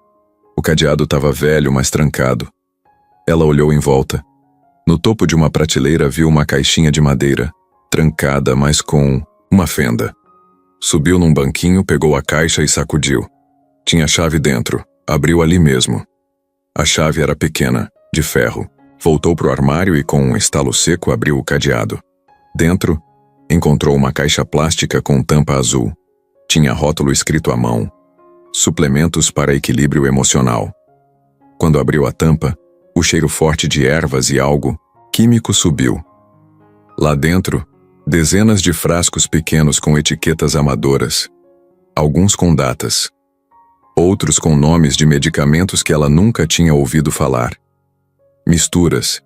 Speaker 1: O cadeado estava velho, mas trancado. Ela olhou em volta. No topo de uma prateleira viu uma caixinha de madeira, trancada, mas com uma fenda. Subiu num banquinho, pegou a caixa e sacudiu. Tinha chave dentro. Abriu ali mesmo. A chave era pequena, de ferro. Voltou pro armário e com um estalo seco abriu o cadeado. Dentro, encontrou uma caixa plástica com tampa azul. Tinha rótulo escrito à mão. Suplementos para equilíbrio emocional. Quando abriu a tampa, o cheiro forte de ervas e algo químico subiu. Lá dentro, dezenas de frascos pequenos com etiquetas amadoras. Alguns com datas. Outros com nomes de medicamentos que ela nunca tinha ouvido falar. Misturas.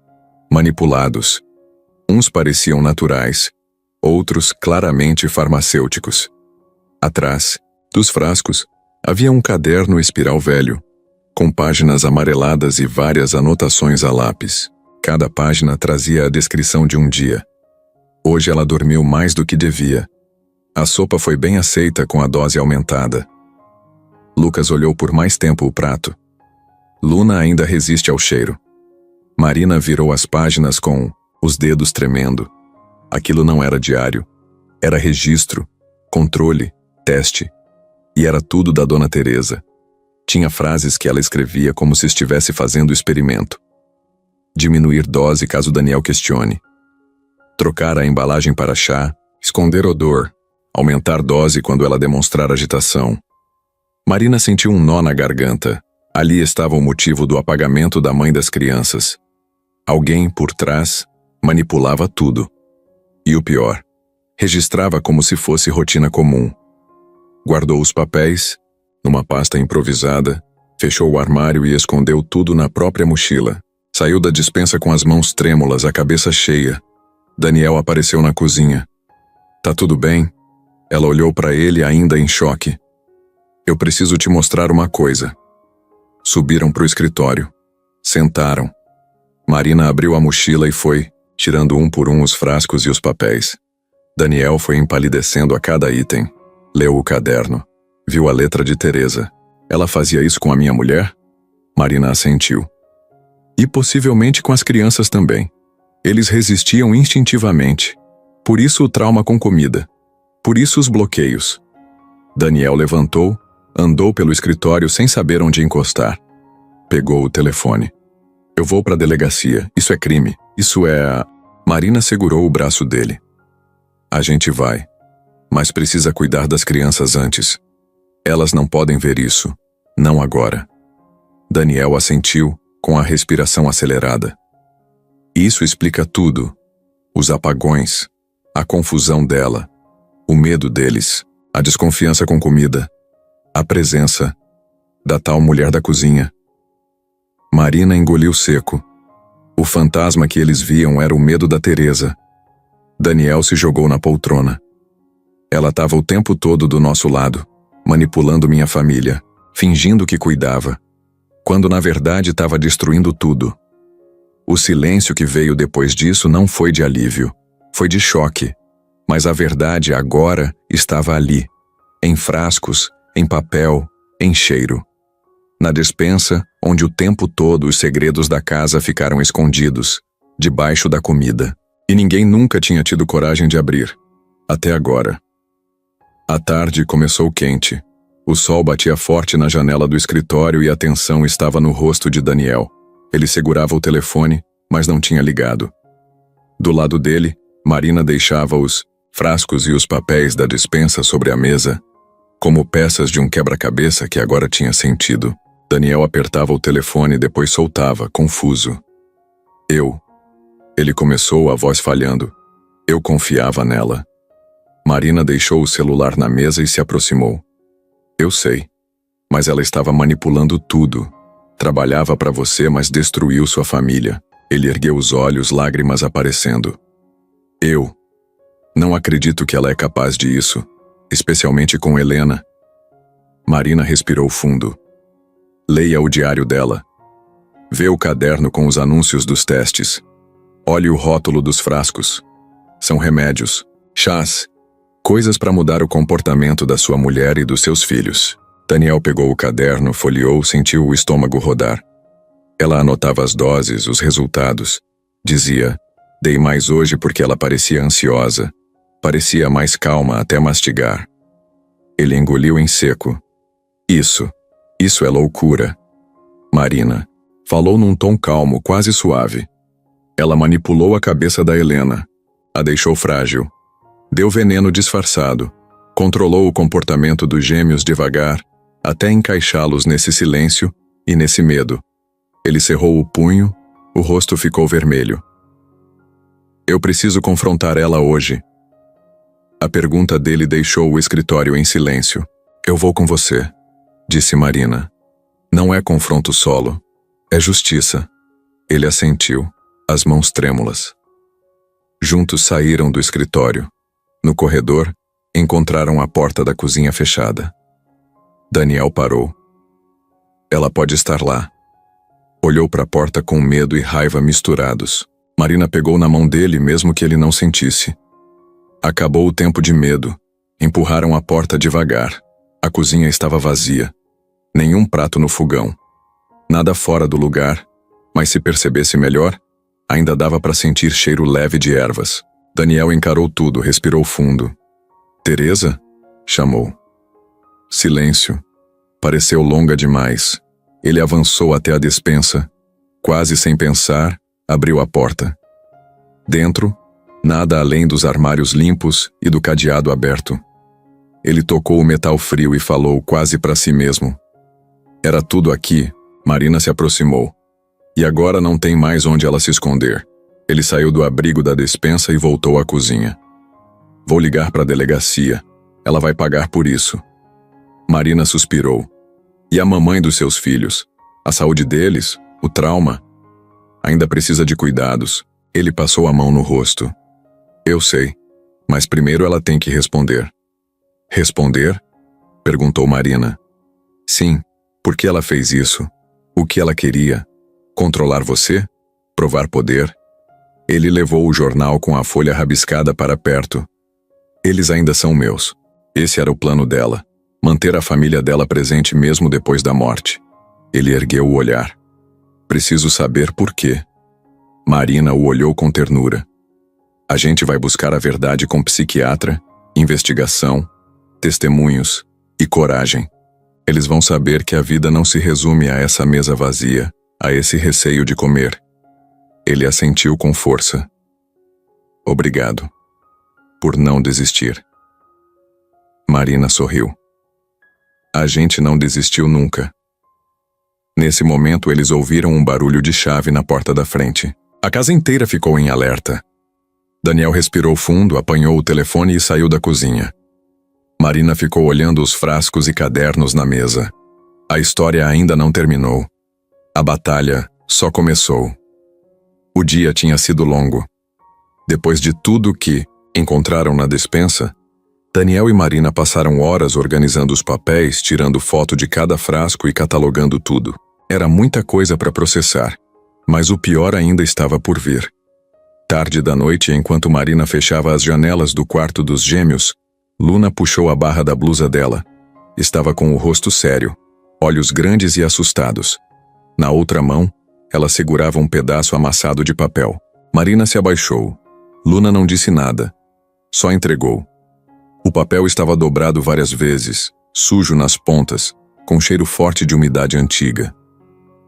Speaker 1: Manipulados. Uns pareciam naturais, outros claramente farmacêuticos. Atrás dos frascos, havia um caderno espiral velho, com páginas amareladas e várias anotações a lápis. Cada página trazia a descrição de um dia. Hoje ela dormiu mais do que devia. A sopa foi bem aceita com a dose aumentada. Lucas olhou por mais tempo o prato. Luna ainda resiste ao cheiro. Marina virou as páginas com os dedos tremendo. Aquilo não era diário. Era registro, controle, teste. E era tudo da Dona Teresa. Tinha frases que ela escrevia como se estivesse fazendo experimento. Diminuir dose caso Daniel questione. Trocar a embalagem para chá, esconder odor, aumentar dose quando ela demonstrar agitação. Marina sentiu um nó na garganta. Ali estava o motivo do apagamento da mãe das crianças. Alguém, por trás, manipulava tudo. E o pior, Registrava como se fosse rotina comum. Guardou os papéis, numa pasta improvisada, fechou o armário e escondeu tudo na própria mochila. Saiu da despensa com as mãos trêmulas, a cabeça cheia. Daniel apareceu na cozinha. Tá tudo bem? Ela olhou para ele ainda em choque. Eu preciso te mostrar uma coisa. Subiram pro escritório. Sentaram. Marina abriu a mochila e foi, tirando um por um os frascos e os papéis. Daniel foi empalidecendo a cada item. Leu o caderno. Viu a letra de Teresa. Ela fazia isso com a minha mulher? Marina assentiu. E possivelmente com as crianças também. Eles resistiam instintivamente. Por isso o trauma com comida. Por isso os bloqueios. Daniel levantou, andou pelo escritório sem saber onde encostar. Pegou o telefone. Eu vou para a delegacia. Isso é crime. Isso é... Marina segurou o braço dele. A gente vai. Mas precisa cuidar das crianças antes. Elas não podem ver isso. Não agora. Daniel assentiu, com a respiração acelerada. Isso explica tudo. Os apagões, a confusão dela, o medo deles, a desconfiança com comida, a presença da tal mulher da cozinha. Marina engoliu seco. O fantasma que eles viam era o medo da Teresa. Daniel se jogou na poltrona. Ela estava o tempo todo do nosso lado, manipulando minha família, fingindo que cuidava, quando na verdade estava destruindo tudo. O silêncio que veio depois disso não foi de alívio, foi de choque, mas a verdade agora estava ali, em frascos, em papel, em cheiro. Na despensa, onde o tempo todo os segredos da casa ficaram escondidos, debaixo da comida, e ninguém nunca tinha tido coragem de abrir, até agora. A tarde começou quente. O sol batia forte na janela do escritório e a tensão estava no rosto de Daniel. Ele segurava o telefone, mas não tinha ligado. Do lado dele, Marina deixava os frascos e os papéis da despensa sobre a mesa, como peças de um quebra-cabeça que agora tinha sentido. Daniel apertava o telefone e depois soltava, confuso. Ele começou, a voz falhando. Eu confiava nela. Marina deixou o celular na mesa e se aproximou. Eu sei. Mas ela estava manipulando tudo. Trabalhava para você, mas destruiu sua família. Ele ergueu os olhos, lágrimas aparecendo. Eu não acredito que ela é capaz de isso, especialmente com Helena. Marina respirou fundo. Leia o diário dela. Vê o caderno com os anúncios dos testes. Olhe o rótulo dos frascos. São remédios, chás, coisas para mudar o comportamento da sua mulher e dos seus filhos. Daniel pegou o caderno, folheou, sentiu o estômago rodar. Ela anotava as doses, os resultados. Dizia, dei mais hoje porque ela parecia ansiosa. Parecia mais calma até mastigar. Ele engoliu em seco. Isso é loucura. Marina falou num tom calmo, quase suave. Ela manipulou a cabeça da Helena. A deixou frágil. Deu veneno disfarçado. Controlou o comportamento dos gêmeos devagar, até encaixá-los nesse silêncio e nesse medo. Ele cerrou o punho, o rosto ficou vermelho. Eu preciso confrontar ela hoje. A pergunta dele deixou o escritório em silêncio. Eu vou com você, disse Marina. Não é confronto solo, é justiça. Ele assentiu, as mãos trêmulas. Juntos saíram do escritório. No corredor, encontraram a porta da cozinha fechada. Daniel parou. Ela pode estar lá. Olhou para a porta com medo e raiva misturados. Marina pegou na mão dele mesmo que ele não sentisse. Acabou o tempo de medo. Empurraram a porta devagar. A cozinha estava vazia. Nenhum prato no fogão. Nada fora do lugar, mas se percebesse melhor, ainda dava para sentir cheiro leve de ervas. Daniel encarou tudo, respirou fundo. Teresa? Chamou. Silêncio. Pareceu longa demais. Ele avançou até a despensa. Quase sem pensar, abriu a porta. Dentro, nada além dos armários limpos e do cadeado aberto. Ele tocou o metal frio e falou quase para si mesmo. Era tudo aqui. Marina se aproximou. E agora não tem mais onde ela se esconder. Ele saiu do abrigo da despensa e voltou à cozinha. Vou ligar para a delegacia. Ela vai pagar por isso. Marina suspirou. E a mamãe dos seus filhos? A saúde deles? O trauma? Ainda precisa de cuidados. Ele passou a mão no rosto. Eu sei, mas primeiro ela tem que responder. Responder? Perguntou Marina. Sim, por que ela fez isso? O que ela queria? Controlar você? Provar poder? Ele levou o jornal com a folha rabiscada para perto. Eles ainda são meus. Esse era o plano dela. Manter a família dela presente mesmo depois da morte. Ele ergueu o olhar. Preciso saber por quê. Marina o olhou com ternura. A gente vai buscar a verdade com psiquiatra, investigação, testemunhos e coragem. Eles vão saber que a vida não se resume a essa mesa vazia, a esse receio de comer. Ele assentiu com força. Obrigado. Por não desistir. Marina sorriu. A gente não desistiu nunca. Nesse momento eles ouviram um barulho de chave na porta da frente. A casa inteira ficou em alerta. Daniel respirou fundo, apanhou o telefone e saiu da cozinha. Marina ficou olhando os frascos e cadernos na mesa. A história ainda não terminou. A batalha só começou. O dia tinha sido longo. Depois de tudo que encontraram na despensa, Daniel e Marina passaram horas organizando os papéis, tirando foto de cada frasco e catalogando tudo. Era muita coisa para processar, mas o pior ainda estava por vir. Tarde da noite, enquanto Marina fechava as janelas do quarto dos gêmeos, Luna puxou a barra da blusa dela. Estava com o rosto sério, olhos grandes e assustados. Na outra mão, ela segurava um pedaço amassado de papel. Marina se abaixou. Luna não disse nada, só entregou. O papel estava dobrado várias vezes, sujo nas pontas, com cheiro forte de umidade antiga.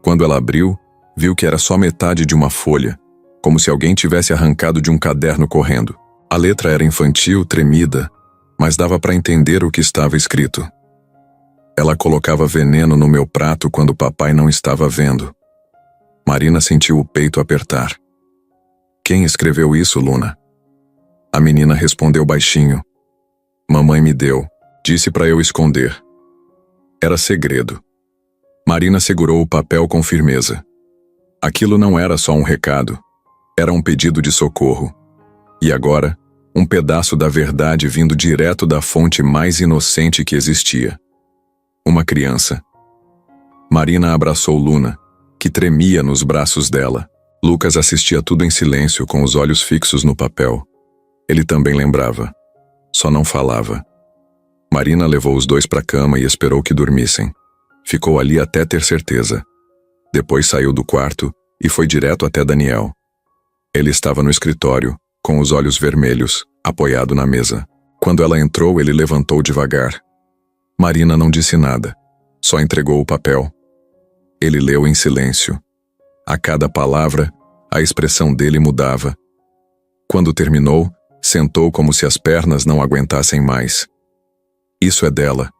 Speaker 1: Quando ela abriu, viu que era só metade de uma folha, como se alguém tivesse arrancado de um caderno correndo. A letra era infantil, tremida, mas dava para entender o que estava escrito. Ela colocava veneno no meu prato quando papai não estava vendo. Marina sentiu o peito apertar. Quem escreveu isso, Luna? A menina respondeu baixinho. Mamãe me deu, disse para eu esconder. Era segredo. Marina segurou o papel com firmeza. Aquilo não era só um recado, era um pedido de socorro. E agora, um pedaço da verdade vindo direto da fonte mais inocente que existia. Uma criança. Marina abraçou Luna, que tremia nos braços dela. Lucas assistia tudo em silêncio, com os olhos fixos no papel. Ele também lembrava. Só não falava. Marina levou os dois para a cama e esperou que dormissem. Ficou ali até ter certeza. Depois saiu do quarto e foi direto até Daniel. Ele estava no escritório, com os olhos vermelhos, apoiado na mesa. Quando ela entrou, ele levantou devagar. Marina não disse nada, só entregou o papel. Ele leu em silêncio. A cada palavra, a expressão dele mudava. Quando terminou, sentou como se as pernas não aguentassem mais. Isso é dela.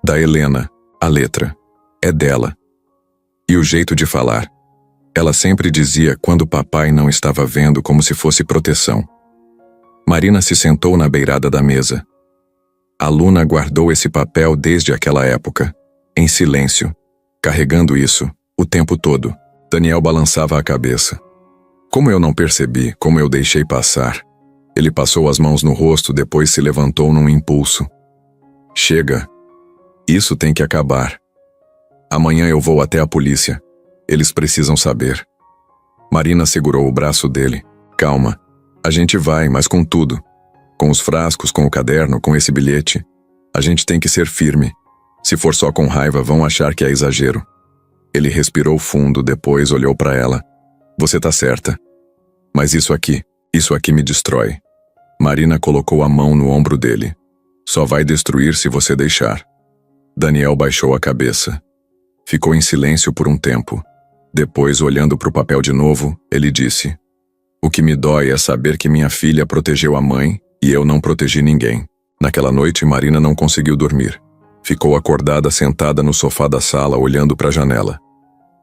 Speaker 1: Da Helena, a letra. É dela. E o jeito de falar. Ela sempre dizia quando papai não estava vendo, como se fosse proteção. Marina se sentou na beirada da mesa. A Luna guardou esse papel desde aquela época, em silêncio, carregando isso, o tempo todo. Daniel balançava a cabeça. Como eu não percebi, como eu deixei passar. Ele passou as mãos no rosto, depois se levantou num impulso. Chega. Isso tem que acabar. Amanhã eu vou até a polícia. Eles precisam saber. Marina segurou o braço dele. Calma. A gente vai, mas com tudo. Com os frascos, com o caderno, com esse bilhete. A gente tem que ser firme. Se for só com raiva, vão achar que é exagero. Ele respirou fundo, depois olhou para ela. Você tá certa. Mas isso aqui me destrói. Marina colocou a mão no ombro dele. Só vai destruir se você deixar. Daniel baixou a cabeça. Ficou em silêncio por um tempo. Depois, olhando para o papel de novo, ele disse: O que me dói é saber que minha filha protegeu a mãe e eu não protegi ninguém. Naquela noite, Marina não conseguiu dormir. Ficou acordada sentada no sofá da sala, olhando para a janela.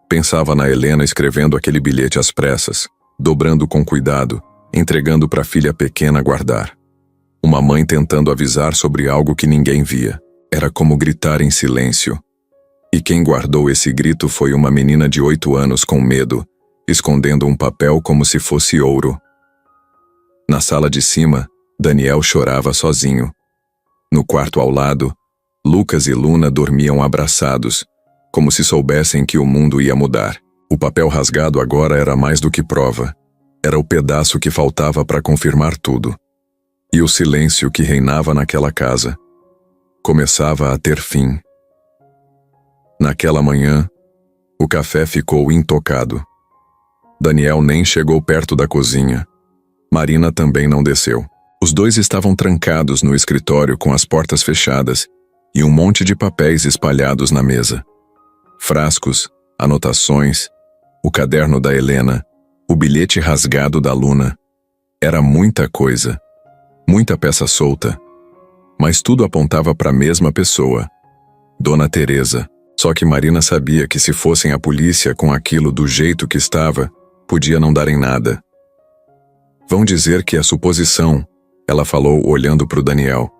Speaker 1: Pensava na Helena escrevendo aquele bilhete às pressas, dobrando com cuidado, entregando para a filha pequena guardar. Uma uma mãe tentando avisar sobre algo que ninguém via. Era como gritar em silêncio. E quem guardou esse grito foi uma menina de 8 anos com medo, escondendo um papel como se fosse ouro. Na sala de cima, Daniel chorava sozinho. No quarto ao lado, Lucas e Luna dormiam abraçados, como se soubessem que o mundo ia mudar. O papel rasgado agora era mais do que prova. Era o pedaço que faltava para confirmar tudo. E o silêncio que reinava naquela casa começava a ter fim. Naquela manhã, o café ficou intocado. Daniel nem chegou perto da cozinha. Marina também não desceu. Os dois estavam trancados no escritório com as portas fechadas e um monte de papéis espalhados na mesa. Frascos, anotações, o caderno da Helena, o bilhete rasgado da Luna. Era muita coisa, muita peça solta. Mas tudo apontava para a mesma pessoa, Dona Teresa. Só que Marina sabia que se fossem à polícia com aquilo do jeito que estava, podia não dar em nada. Vão dizer que é suposição, ela falou olhando para o Daniel.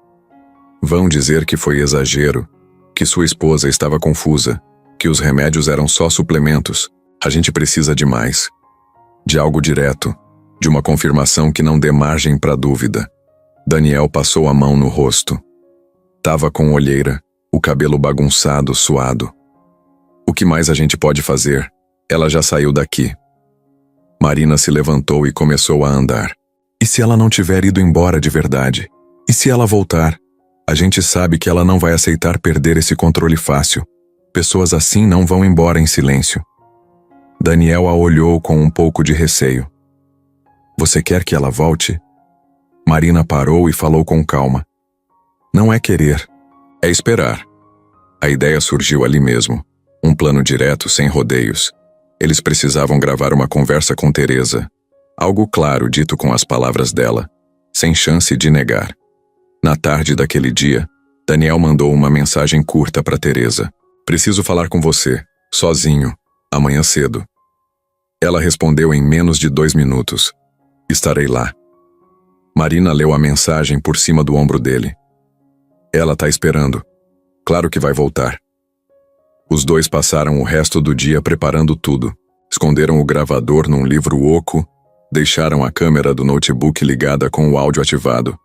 Speaker 1: Vão dizer que foi exagero, que sua esposa estava confusa, que os remédios eram só suplementos. A gente precisa de mais. De algo direto, de uma confirmação que não dê margem para dúvida. Daniel passou a mão no rosto. Tava com olheira, o cabelo bagunçado, suado. O que mais a gente pode fazer? Ela já saiu daqui. Marina se levantou e começou a andar. E se ela não tiver ido embora de verdade? E se ela voltar? A gente sabe que ela não vai aceitar perder esse controle fácil. Pessoas assim não vão embora em silêncio. Daniel a olhou com um pouco de receio. Você quer que ela volte? Marina parou e falou com calma. Não é querer, é esperar. A ideia surgiu ali mesmo. Um plano direto, sem rodeios. Eles precisavam gravar uma conversa com Teresa. Algo claro dito com as palavras dela, sem chance de negar. Na tarde daquele dia, Daniel mandou uma mensagem curta para Teresa. Preciso falar com você, sozinho, amanhã cedo. Ela respondeu em menos de 2 minutos. Estarei lá. Marina leu a mensagem por cima do ombro dele. Ela tá esperando. Claro que vai voltar. Os dois passaram o resto do dia preparando tudo. Esconderam o gravador num livro oco, deixaram a câmera do notebook ligada com o áudio ativado.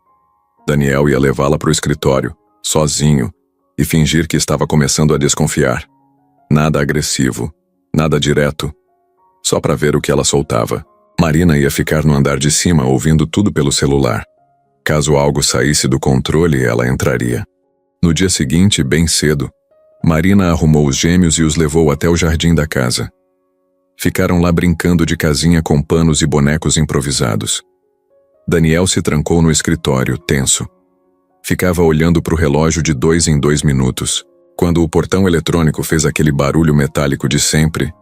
Speaker 1: Daniel ia levá-la para o escritório, sozinho, e fingir que estava começando a desconfiar. Nada agressivo, nada direto, só para ver o que ela soltava. Marina ia ficar no andar de cima ouvindo tudo pelo celular. Caso algo saísse do controle, ela entraria. No dia seguinte, bem cedo, Marina arrumou os gêmeos e os levou até o jardim da casa. Ficaram lá brincando de casinha com panos e bonecos improvisados. Daniel se trancou no escritório, tenso. Ficava olhando para o relógio de 2 em 2 minutos. Quando o portão eletrônico fez aquele barulho metálico de sempre,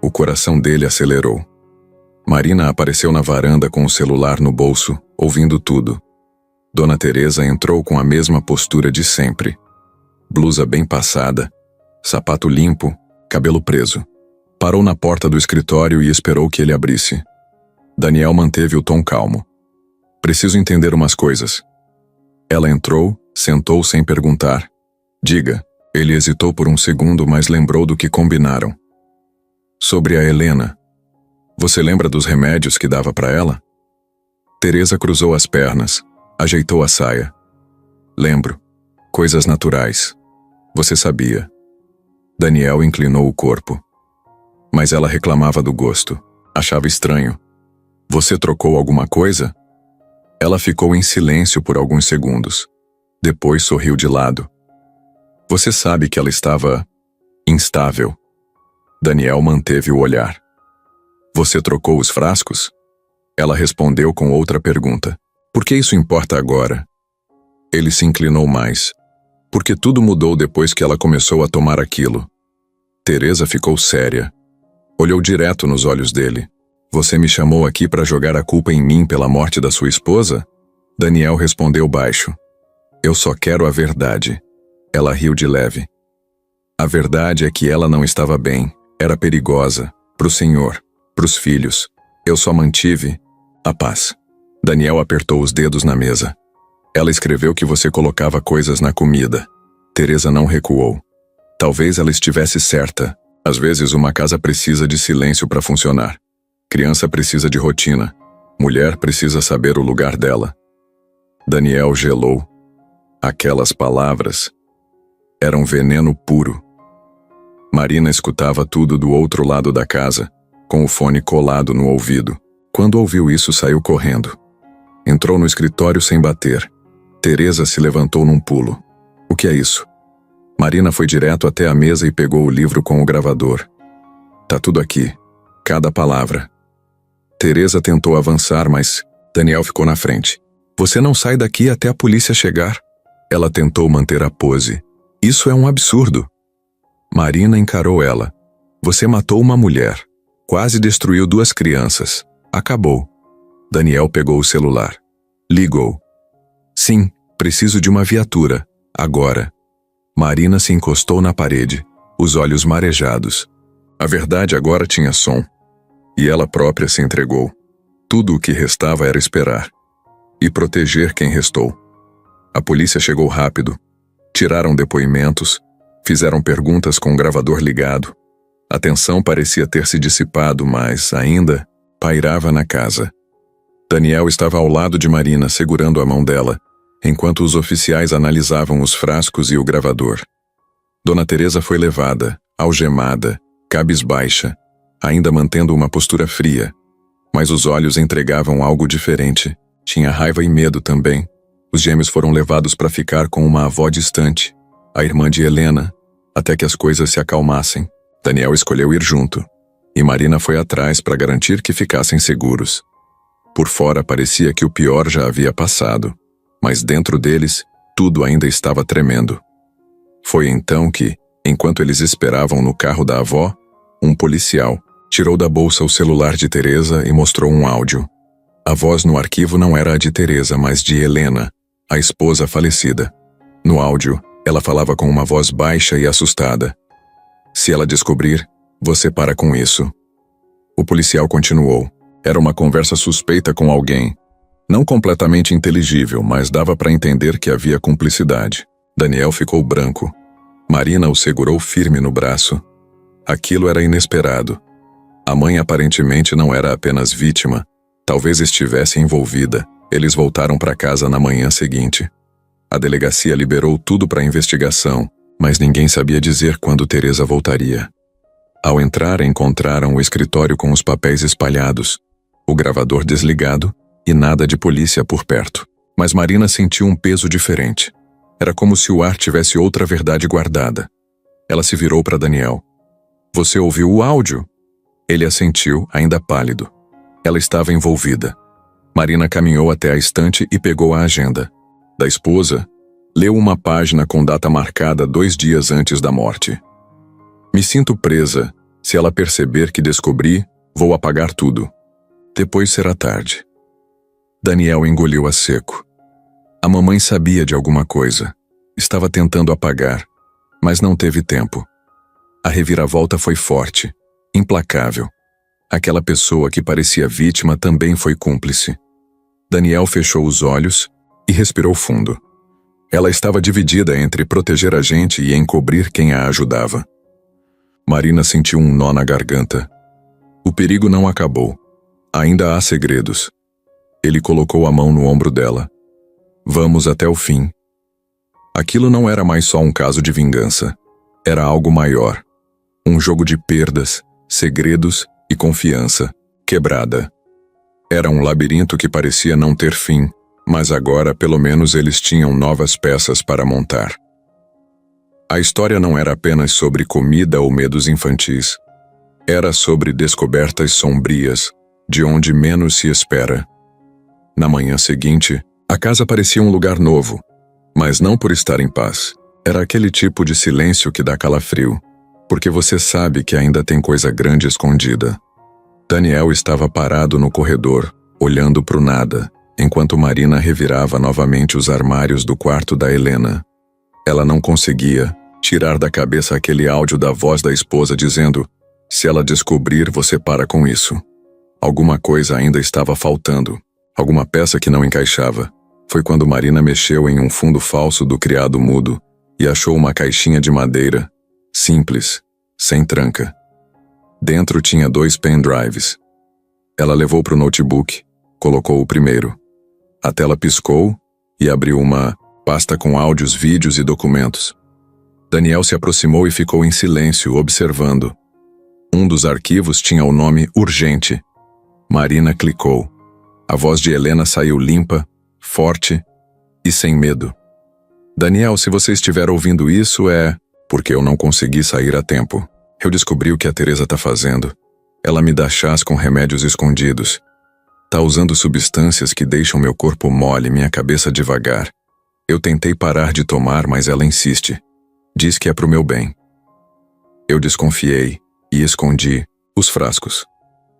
Speaker 1: o coração dele acelerou. Marina apareceu na varanda com o celular no bolso, ouvindo tudo. Dona Teresa entrou com a mesma postura de sempre. Blusa bem passada, sapato limpo, cabelo preso. Parou na porta do escritório e esperou que ele abrisse. Daniel manteve o tom calmo. Preciso entender umas coisas. Ela entrou, sentou sem perguntar. Diga. Ele hesitou por um segundo, mas lembrou do que combinaram. Sobre a Helena. Você lembra dos remédios que dava para ela? Teresa cruzou as pernas, ajeitou a saia. Lembro. Coisas naturais. Você sabia. Daniel inclinou o corpo. Mas ela reclamava do gosto. Achava estranho. Você trocou alguma coisa? Ela ficou em silêncio por alguns segundos. Depois sorriu de lado. Você sabe que ela estava instável. Daniel manteve o olhar. Você trocou os frascos? Ela respondeu com outra pergunta. Por que isso importa agora? Ele se inclinou mais. Porque tudo mudou depois que ela começou a tomar aquilo. Teresa ficou séria. Olhou direto nos olhos dele. Você me chamou aqui para jogar a culpa em mim pela morte da sua esposa? Daniel respondeu baixo. Eu só quero a verdade. Ela riu de leve. A verdade é que ela não estava bem. Era perigosa. Pro senhor. Pros filhos. Eu só mantive a paz. Daniel apertou os dedos na mesa. Ela escreveu que você colocava coisas na comida. Teresa não recuou. Talvez ela estivesse certa. Às vezes uma casa precisa de silêncio para funcionar. Criança precisa de rotina. Mulher precisa saber o lugar dela. Daniel gelou. Aquelas palavras eram veneno puro. Marina escutava tudo do outro lado da casa, com o fone colado no ouvido. Quando ouviu isso, saiu correndo. Entrou no escritório sem bater. Teresa se levantou num pulo. O que é isso? Marina foi direto até a mesa e pegou o livro com o gravador. Tá tudo aqui. Cada palavra. Teresa tentou avançar, mas Daniel ficou na frente. Você não sai daqui até a polícia chegar. Ela tentou manter a pose. Isso é um absurdo. Marina encarou ela. Você matou uma mulher. Quase destruiu 2 crianças. Acabou. Daniel pegou o celular. Ligou. Sim, preciso de uma viatura. Agora. Marina se encostou na parede, os olhos marejados. A verdade agora tinha som. E ela própria se entregou. Tudo o que restava era esperar. E proteger quem restou. A polícia chegou rápido. Tiraram depoimentos. Fizeram perguntas com o gravador ligado. A tensão parecia ter se dissipado, mas ainda pairava na casa. Daniel estava ao lado de Marina, segurando a mão dela, enquanto os oficiais analisavam os frascos e o gravador. Dona Teresa foi levada, algemada, cabisbaixa, ainda mantendo uma postura fria. Mas os olhos entregavam algo diferente. Tinha raiva e medo também. Os gêmeos foram levados para ficar com uma avó distante, a irmã de Helena, até que as coisas se acalmassem. Daniel escolheu ir junto, e Marina foi atrás para garantir que ficassem seguros. Por fora parecia que o pior já havia passado, mas dentro deles, tudo ainda estava tremendo. Foi então que, enquanto eles esperavam no carro da avó, um policial tirou da bolsa o celular de Teresa e mostrou um áudio. A voz no arquivo não era a de Teresa, mas de Helena, a esposa falecida. No áudio, ela falava com uma voz baixa e assustada. Se ela descobrir, você para com isso. O policial continuou. Era uma conversa suspeita com alguém. Não completamente inteligível, mas dava para entender que havia cumplicidade. Daniel ficou branco. Marina o segurou firme no braço. Aquilo era inesperado. A mãe aparentemente não era apenas vítima, talvez estivesse envolvida. Eles voltaram para casa na manhã seguinte. A delegacia liberou tudo para a investigação, mas ninguém sabia dizer quando Teresa voltaria. Ao entrar, encontraram o escritório com os papéis espalhados, o gravador desligado e nada de polícia por perto. Mas Marina sentiu um peso diferente. Era como se o ar tivesse outra verdade guardada. Ela se virou para Daniel. Você ouviu o áudio? Ele assentiu, ainda pálido. Ela estava envolvida. Marina caminhou até a estante e pegou a agenda. Da esposa, leu uma página com data marcada 2 dias antes da morte. Me sinto presa. Se ela perceber que descobri, vou apagar tudo. Depois será tarde. Daniel engoliu a seco. A mamãe sabia de alguma coisa. Estava tentando apagar, mas não teve tempo. A reviravolta foi forte, implacável. Aquela pessoa que parecia vítima também foi cúmplice. Daniel fechou os olhos e respirou fundo. Ela estava dividida entre proteger a gente e encobrir quem a ajudava. Marina sentiu um nó na garganta. O perigo não acabou. Ainda há segredos. Ele colocou a mão no ombro dela. Vamos até o fim. Aquilo não era mais só um caso de vingança. Era algo maior. Um jogo de perdas, segredos e confiança, quebrada. Era um labirinto que parecia não ter fim, mas agora pelo menos eles tinham novas peças para montar. A história não era apenas sobre comida ou medos infantis. Era sobre descobertas sombrias, de onde menos se espera. Na manhã seguinte, a casa parecia um lugar novo, mas não por estar em paz. Era aquele tipo de silêncio que dá calafrio, porque você sabe que ainda tem coisa grande escondida. Daniel estava parado no corredor, olhando para o nada, enquanto Marina revirava novamente os armários do quarto da Helena. Ela não conseguia tirar da cabeça aquele áudio da voz da esposa dizendo: se ela descobrir, você para com isso. Alguma coisa ainda estava faltando, alguma peça que não encaixava. Foi quando Marina mexeu em um fundo falso do criado mudo e achou uma caixinha de madeira, simples, sem tranca. Dentro tinha 2 pendrives. Ela levou para o notebook, colocou o primeiro. A tela piscou e abriu uma pasta com áudios, vídeos e documentos. Daniel se aproximou e ficou em silêncio, observando. Um dos arquivos tinha o nome Urgente. Marina clicou. A voz de Helena saiu limpa, forte e sem medo. Daniel, se você estiver ouvindo isso é porque eu não consegui sair a tempo. Eu descobri o que a Teresa tá fazendo. Ela me dá chás com remédios escondidos. Tá usando substâncias que deixam meu corpo mole, minha cabeça devagar. Eu tentei parar de tomar, mas ela insiste. Diz que é pro meu bem. Eu desconfiei e escondi os frascos.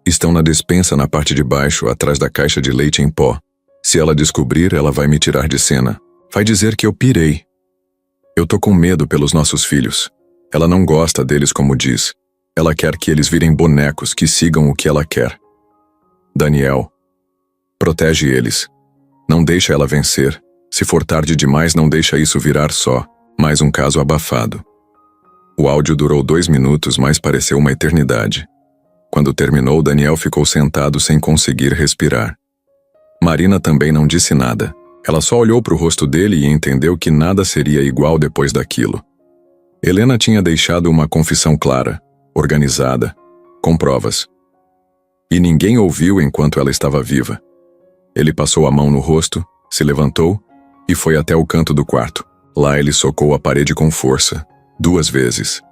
Speaker 1: Estão na despensa na parte de baixo, atrás da caixa de leite em pó. Se ela descobrir, ela vai me tirar de cena. Vai dizer que eu pirei. Eu tô com medo pelos nossos filhos. Ela não gosta deles como diz. Ela quer que eles virem bonecos, que sigam o que ela quer. Daniel, protege eles. Não deixa ela vencer. Se for tarde demais, não deixa isso virar só mais um caso abafado. O áudio durou 2 minutos, mas pareceu uma eternidade. Quando terminou, Daniel ficou sentado sem conseguir respirar. Marina também não disse nada. Ela só olhou para o rosto dele e entendeu que nada seria igual depois daquilo. Helena tinha deixado uma confissão clara, organizada, com provas. E ninguém ouviu enquanto ela estava viva. Ele passou a mão no rosto, se levantou e foi até o canto do quarto. Lá ele socou a parede com força, 2 vezes.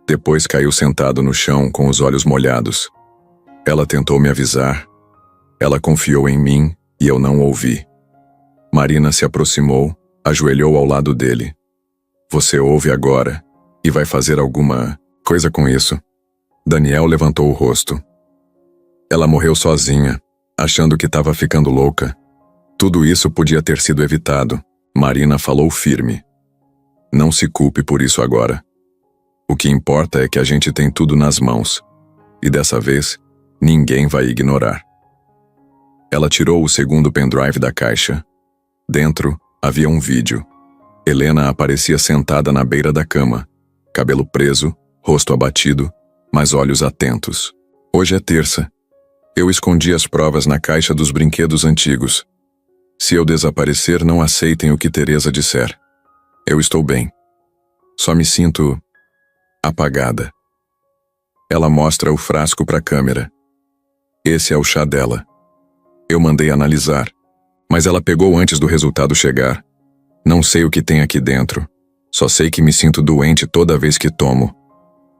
Speaker 1: Depois caiu sentado no chão com os olhos molhados. Ela tentou me avisar. Ela confiou em mim e eu não ouvi. Marina se aproximou, ajoelhou ao lado dele. Você ouve agora e vai fazer alguma coisa com isso? Daniel levantou o rosto. Ela morreu sozinha, achando que estava ficando louca. Tudo isso podia ter sido evitado. Marina falou firme. Não se culpe por isso agora. O que importa é que a gente tem tudo nas mãos. E dessa vez, ninguém vai ignorar. Ela tirou o segundo pendrive da caixa. Dentro, havia um vídeo. Helena aparecia sentada na beira da cama. Cabelo preso, rosto abatido, mas olhos atentos. Hoje é terça. Eu escondi as provas na caixa dos brinquedos antigos. Se eu desaparecer, não aceitem o que Teresa disser. Eu estou bem. Só me sinto apagada. Ela mostra o frasco para a câmera. Esse é o chá dela. Eu mandei analisar, mas ela pegou antes do resultado chegar. Não sei o que tem aqui dentro. Só sei que me sinto doente toda vez que tomo.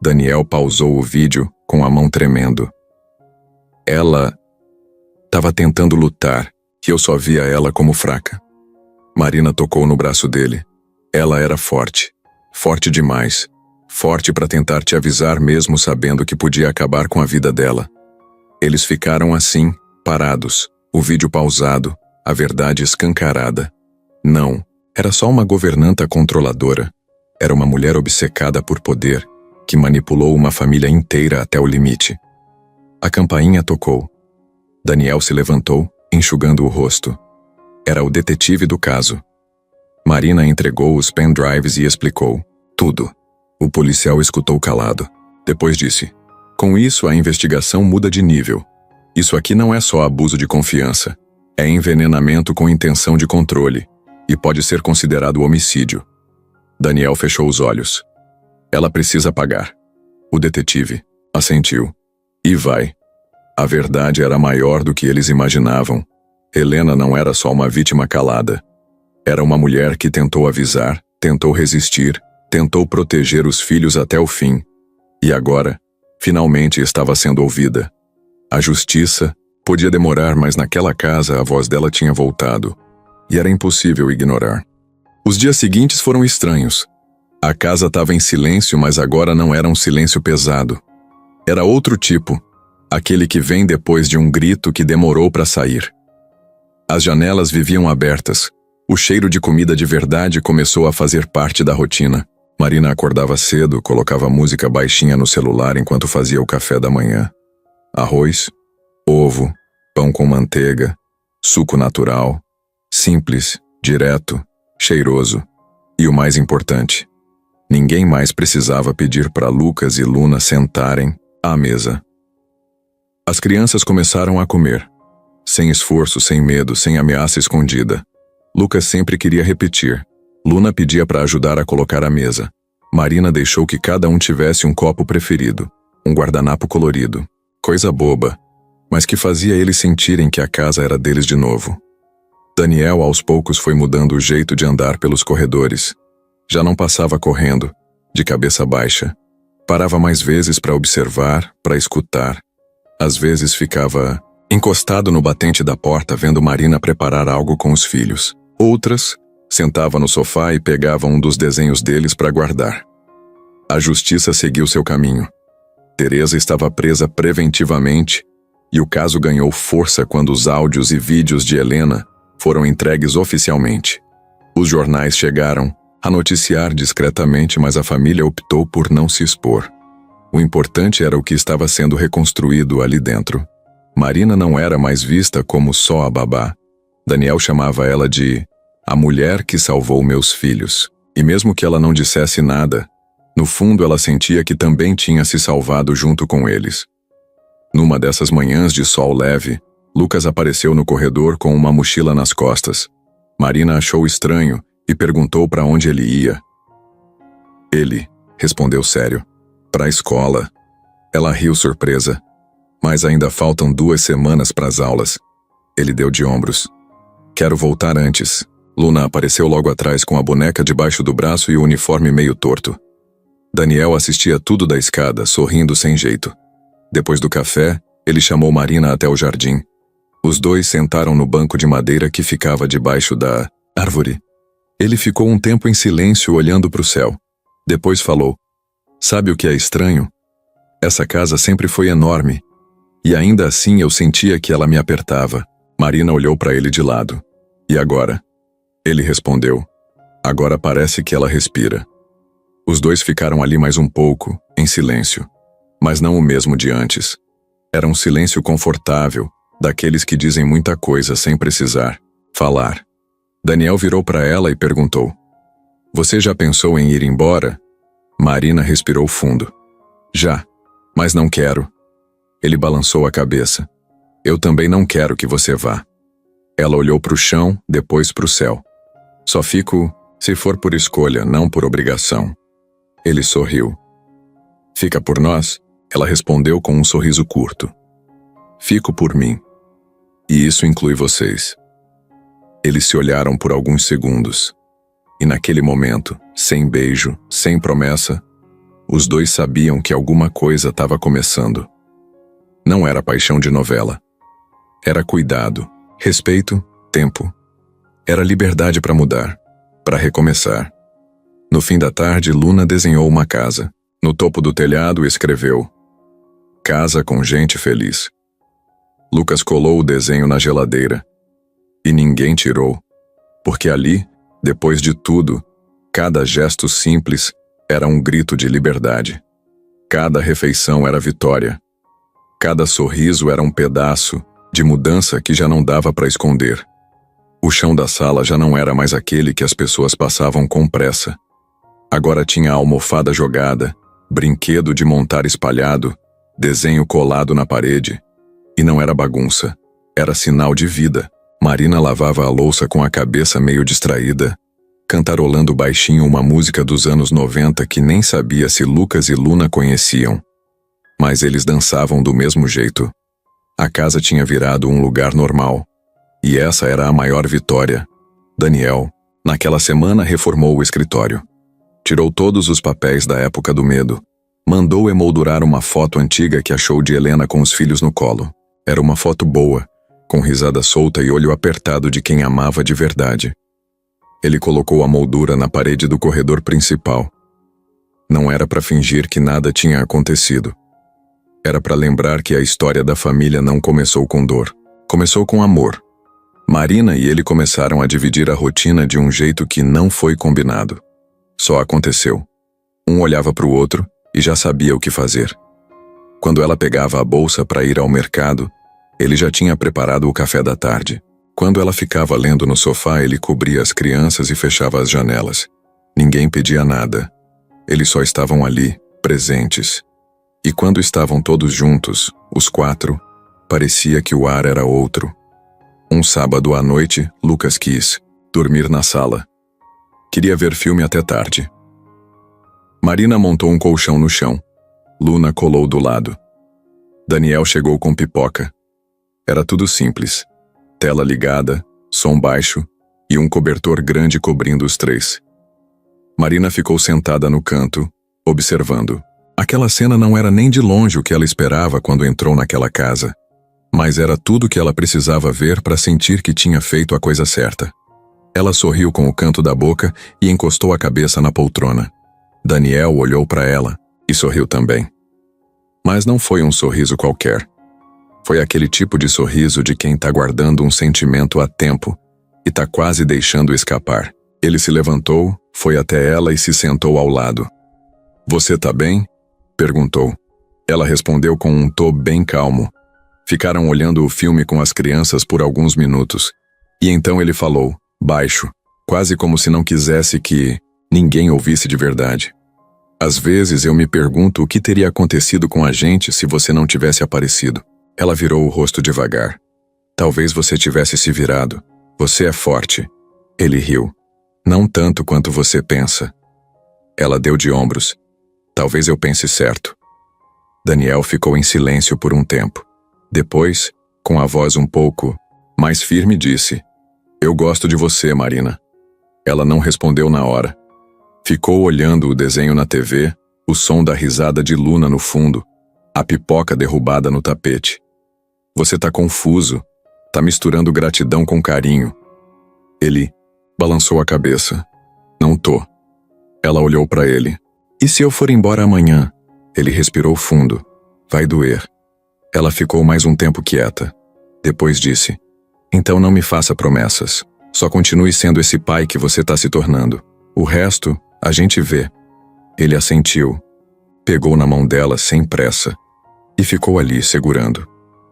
Speaker 1: Daniel pausou o vídeo com a mão tremendo. Ela estava tentando lutar e eu só via ela como fraca. Marina tocou no braço dele. Ela era forte. Forte demais. Forte para tentar te avisar mesmo sabendo que podia acabar com a vida dela. Eles ficaram assim, parados, o vídeo pausado, a verdade escancarada. Não, era só uma governanta controladora. Era uma mulher obcecada por poder, que manipulou uma família inteira até o limite. A campainha tocou. Daniel se levantou, enxugando o rosto. Era o detetive do caso. Marina entregou os pendrives e explicou tudo. O policial escutou calado. Depois disse: com isso a investigação muda de nível. Isso aqui não é só abuso de confiança. É envenenamento com intenção de controle. E pode ser considerado homicídio. Daniel fechou os olhos. Ela precisa pagar. O detetive assentiu. E vai. A verdade era maior do que eles imaginavam. Helena não era só uma vítima calada. Era uma mulher que tentou avisar, tentou resistir, tentou proteger os filhos até o fim. E agora, finalmente estava sendo ouvida. A justiça podia demorar, mas naquela casa a voz dela tinha voltado. E era impossível ignorar. Os dias seguintes foram estranhos. A casa estava em silêncio, mas agora não era um silêncio pesado. Era outro tipo, aquele que vem depois de um grito que demorou para sair. As janelas viviam abertas. O cheiro de comida de verdade começou a fazer parte da rotina. Marina acordava cedo, colocava música baixinha no celular enquanto fazia o café da manhã. Arroz, ovo, pão com manteiga, suco natural, Simples, direto, cheiroso. E o mais importante, ninguém mais precisava pedir para Lucas e Luna sentarem à mesa. As crianças começaram a comer. Sem esforço, sem medo, sem ameaça escondida. Lucas sempre queria repetir. Luna pedia para ajudar a colocar a mesa. Marina deixou que cada um tivesse um copo preferido, um guardanapo colorido. Coisa boba, mas que fazia eles sentirem que a casa era deles de novo. Daniel aos poucos foi mudando o jeito de andar pelos corredores. Já não passava correndo, de cabeça baixa. Parava mais vezes para observar, para escutar. Às vezes ficava encostado no batente da porta vendo Marina preparar algo com os filhos. Outras, sentava no sofá e pegava um dos desenhos deles para guardar. A justiça seguiu seu caminho. Teresa estava presa preventivamente e o caso ganhou força quando os áudios e vídeos de Helena foram entregues oficialmente. Os jornais chegaram a noticiar discretamente, mas a família optou por não se expor. O importante era o que estava sendo reconstruído ali dentro. Marina não era mais vista como só a babá. Daniel chamava ela de a mulher que salvou meus filhos. E mesmo que ela não dissesse nada, no fundo ela sentia que também tinha se salvado junto com eles. Numa dessas manhãs de sol leve, Lucas apareceu no corredor com uma mochila nas costas. Marina achou estranho e perguntou para onde ele ia. Ele respondeu sério. Para a escola. Ela riu surpresa. Mas ainda faltam 2 semanas para as aulas. Ele deu de ombros. Quero voltar antes. Luna apareceu logo atrás com a boneca debaixo do braço e o uniforme meio torto. Daniel assistia tudo da escada, sorrindo sem jeito. Depois do café, ele chamou Marina até o jardim. Os dois sentaram no banco de madeira que ficava debaixo da árvore. Ele ficou um tempo em silêncio olhando para o céu. Depois falou: sabe o que é estranho? Essa casa sempre foi enorme. E ainda assim eu sentia que ela me apertava. Marina olhou para ele de lado. E agora? Ele respondeu. Agora parece que ela respira. Os dois ficaram ali mais um pouco, em silêncio. Mas não o mesmo de antes. Era um silêncio confortável, daqueles que dizem muita coisa sem precisar falar. Daniel virou para ela e perguntou: você já pensou em ir embora? Marina respirou fundo. Já, mas não quero. Ele balançou a cabeça. Eu também não quero que você vá. Ela olhou para o chão, depois para o céu. Só fico, se for por escolha, não por obrigação. Ele sorriu. Fica por nós? Ela respondeu com um sorriso curto. Fico por mim. E isso inclui vocês. Eles se olharam por alguns segundos. E naquele momento, sem beijo, sem promessa, os dois sabiam que alguma coisa estava começando. Não era paixão de novela. Era cuidado, respeito, tempo. Era liberdade para mudar, para recomeçar. No fim da tarde, Luna desenhou uma casa. No topo do telhado, escreveu: Casa com gente feliz. Lucas colou o desenho na geladeira. E ninguém tirou. Porque ali, depois de tudo, cada gesto simples era um grito de liberdade. Cada refeição era vitória. Cada sorriso era um pedaço de mudança que já não dava para esconder. O chão da sala já não era mais aquele que as pessoas passavam com pressa. Agora tinha a almofada jogada, brinquedo de montar espalhado, desenho colado na parede. E não era bagunça, era sinal de vida. Marina lavava a louça com a cabeça meio distraída, cantarolando baixinho uma música dos anos 90 que nem sabia se Lucas e Luna conheciam. Mas eles dançavam do mesmo jeito. A casa tinha virado um lugar normal. E essa era a maior vitória. Daniel, naquela semana, reformou o escritório. Tirou todos os papéis da época do medo. Mandou emoldurar uma foto antiga que achou de Helena com os filhos no colo. Era uma foto boa, com risada solta e olho apertado de quem amava de verdade. Ele colocou a moldura na parede do corredor principal. Não era para fingir que nada tinha acontecido. Era para lembrar que a história da família não começou com dor. Começou com amor. Marina e ele começaram a dividir a rotina de um jeito que não foi combinado. Só aconteceu. Um olhava para o outro e já sabia o que fazer. Quando ela pegava a bolsa para ir ao mercado, ele já tinha preparado o café da tarde. Quando ela ficava lendo no sofá, ele cobria as crianças e fechava as janelas. Ninguém pedia nada. Eles só estavam ali, presentes. E quando estavam todos juntos, os 4, parecia que o ar era outro. Um sábado à noite, Lucas quis dormir na sala. Queria ver filme até tarde. Marina montou um colchão no chão. Luna colou do lado. Daniel chegou com pipoca. Era tudo simples. Tela ligada, som baixo e um cobertor grande cobrindo os 3. Marina ficou sentada no canto, observando. Aquela cena não era nem de longe o que ela esperava quando entrou naquela casa. Mas era tudo o que ela precisava ver para sentir que tinha feito a coisa certa. Ela sorriu com o canto da boca e encostou a cabeça na poltrona. Daniel olhou para ela e sorriu também. Mas não foi um sorriso qualquer. Foi aquele tipo de sorriso de quem está guardando um sentimento há tempo e está quase deixando escapar. Ele se levantou, foi até ela e se sentou ao lado. "Você tá bem?" perguntou. Ela respondeu com um tom bem calmo. Ficaram olhando o filme com as crianças por alguns minutos. E então ele falou, baixo, quase como se não quisesse que ninguém ouvisse de verdade. "Às vezes eu me pergunto o que teria acontecido com a gente se você não tivesse aparecido." Ela virou o rosto devagar. "Talvez você tivesse se virado. Você é forte." Ele riu. "Não tanto quanto você pensa." Ela deu de ombros. "Talvez eu pense certo." Daniel ficou em silêncio por um tempo. Depois, com a voz um pouco mais firme, disse, "Eu gosto de você, Marina." Ela não respondeu na hora. Ficou olhando o desenho na TV, o som da risada de Luna no fundo, a pipoca derrubada no tapete. "Você tá confuso. Tá misturando gratidão com carinho." Ele balançou a cabeça. "Não tô." Ela olhou para ele. "E se eu for embora amanhã?" Ele respirou fundo. "Vai doer." Ela ficou mais um tempo quieta. Depois disse, "Então não me faça promessas. Só continue sendo esse pai que você tá se tornando. O resto, a gente vê." Ele assentiu. Pegou na mão dela sem pressa. E ficou ali, segurando.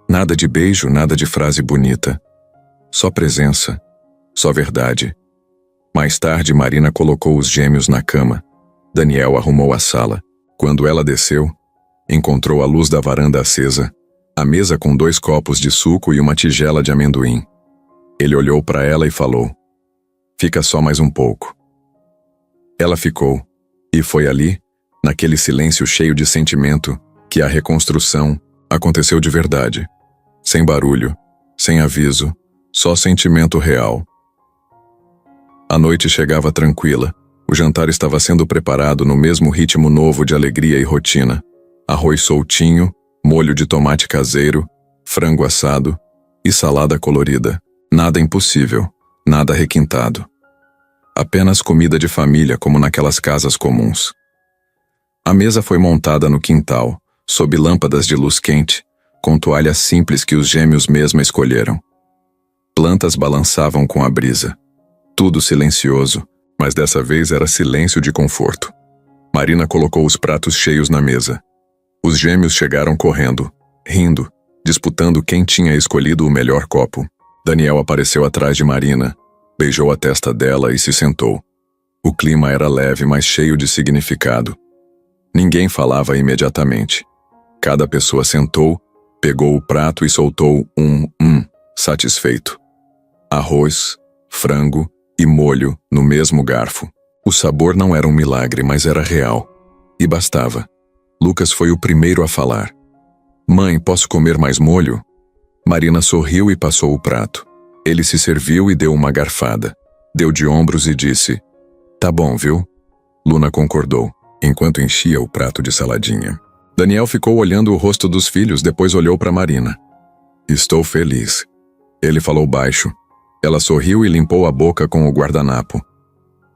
Speaker 1: Nada de beijo, nada de frase bonita. Só presença. Só verdade. Mais tarde, Marina colocou os gêmeos na cama. Daniel arrumou a sala. Quando ela desceu, encontrou a luz da varanda acesa, a mesa com 2 copos de suco e uma tigela de amendoim. Ele olhou para ela e falou, "Fica só mais um pouco." Ela ficou, e foi ali, naquele silêncio cheio de sentimento, que a reconstrução aconteceu de verdade. Sem barulho, sem aviso, só sentimento real. A noite chegava tranquila. O jantar estava sendo preparado no mesmo ritmo novo de alegria e rotina. Arroz soltinho, molho de tomate caseiro, frango assado e salada colorida. Nada impossível, nada requintado. Apenas comida de família como naquelas casas comuns. A mesa foi montada no quintal, sob lâmpadas de luz quente, com toalhas simples que os gêmeos mesma escolheram. Plantas balançavam com a brisa. Tudo silencioso, mas dessa vez era silêncio de conforto. Marina colocou os pratos cheios na mesa. Os gêmeos chegaram correndo, rindo, disputando quem tinha escolhido o melhor copo. Daniel apareceu atrás de Marina, beijou a testa dela e se sentou. O clima era leve, mas cheio de significado. Ninguém falava imediatamente. Cada pessoa sentou, pegou o prato e soltou satisfeito. Arroz, frango e molho no mesmo garfo. O sabor não era um milagre, mas era real. E bastava. Lucas foi o primeiro a falar. "Mãe, posso comer mais molho?" Marina sorriu e passou o prato. Ele se serviu e deu uma garfada. Deu de ombros e disse, "Tá bom, viu?" Luna concordou, enquanto enchia o prato de saladinha. Daniel ficou olhando o rosto dos filhos, depois olhou para Marina. "Estou feliz." Ele falou baixo. Ela sorriu e limpou a boca com o guardanapo.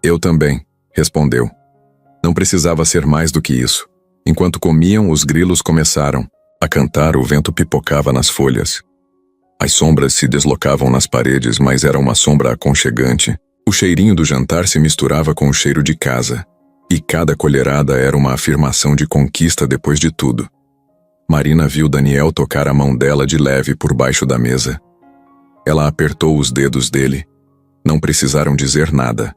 Speaker 1: "Eu também", respondeu. Não precisava ser mais do que isso. Enquanto comiam, os grilos começaram a cantar, o vento pipocava nas folhas. As sombras se deslocavam nas paredes, mas era uma sombra aconchegante. O cheirinho do jantar se misturava com o cheiro de casa. E cada colherada era uma afirmação de conquista depois de tudo. Marina viu Daniel tocar a mão dela de leve por baixo da mesa. Ela apertou os dedos dele. Não precisaram dizer nada.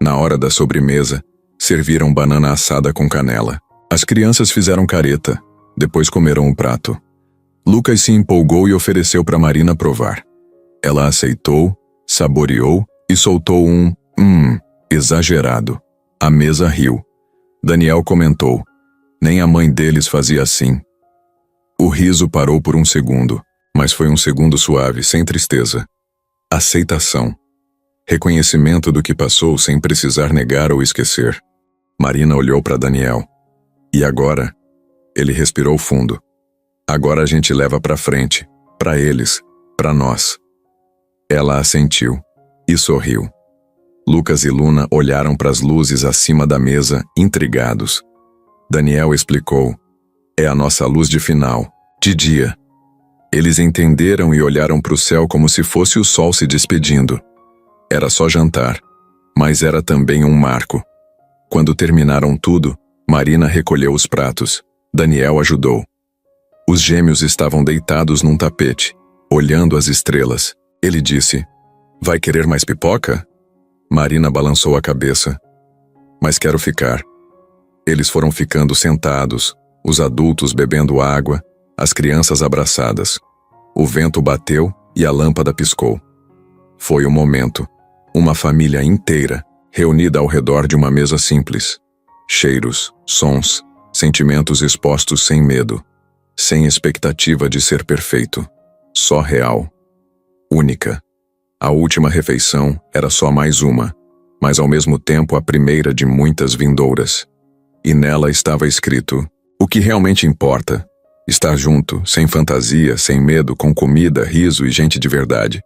Speaker 1: Na hora da sobremesa, serviram banana assada com canela. As crianças fizeram careta, depois comeram o prato. Lucas se empolgou e ofereceu para Marina provar. Ela aceitou, saboreou e soltou um exagerado. A mesa riu. Daniel comentou: nem a mãe deles fazia assim. O riso parou por um segundo, mas foi um segundo suave, sem tristeza. Aceitação. Reconhecimento do que passou sem precisar negar ou esquecer. Marina olhou para Daniel. E agora? Ele respirou fundo. Agora a gente leva para frente, para eles, para nós. Ela assentiu e sorriu. Lucas e Luna olharam para as luzes acima da mesa, intrigados. Daniel explicou: é a nossa luz de final, de dia. Eles entenderam e olharam para o céu como se fosse o sol se despedindo. Era só jantar, mas era também um marco. Quando terminaram tudo, Marina recolheu os pratos. Daniel ajudou. Os gêmeos estavam deitados num tapete, olhando as estrelas. Ele disse: vai querer mais pipoca? Marina balançou a cabeça. Mas quero ficar. Eles foram ficando sentados, os adultos bebendo água, as crianças abraçadas. O vento bateu e a lâmpada piscou. Foi o momento. Uma família inteira, reunida ao redor de uma mesa simples. Cheiros, sons, sentimentos expostos sem medo. Sem expectativa de ser perfeito. Só real. Única. A última refeição era só mais uma, mas ao mesmo tempo a primeira de muitas vindouras. E nela estava escrito: o que realmente importa. Estar junto, sem fantasia, sem medo, com comida, riso e gente de verdade.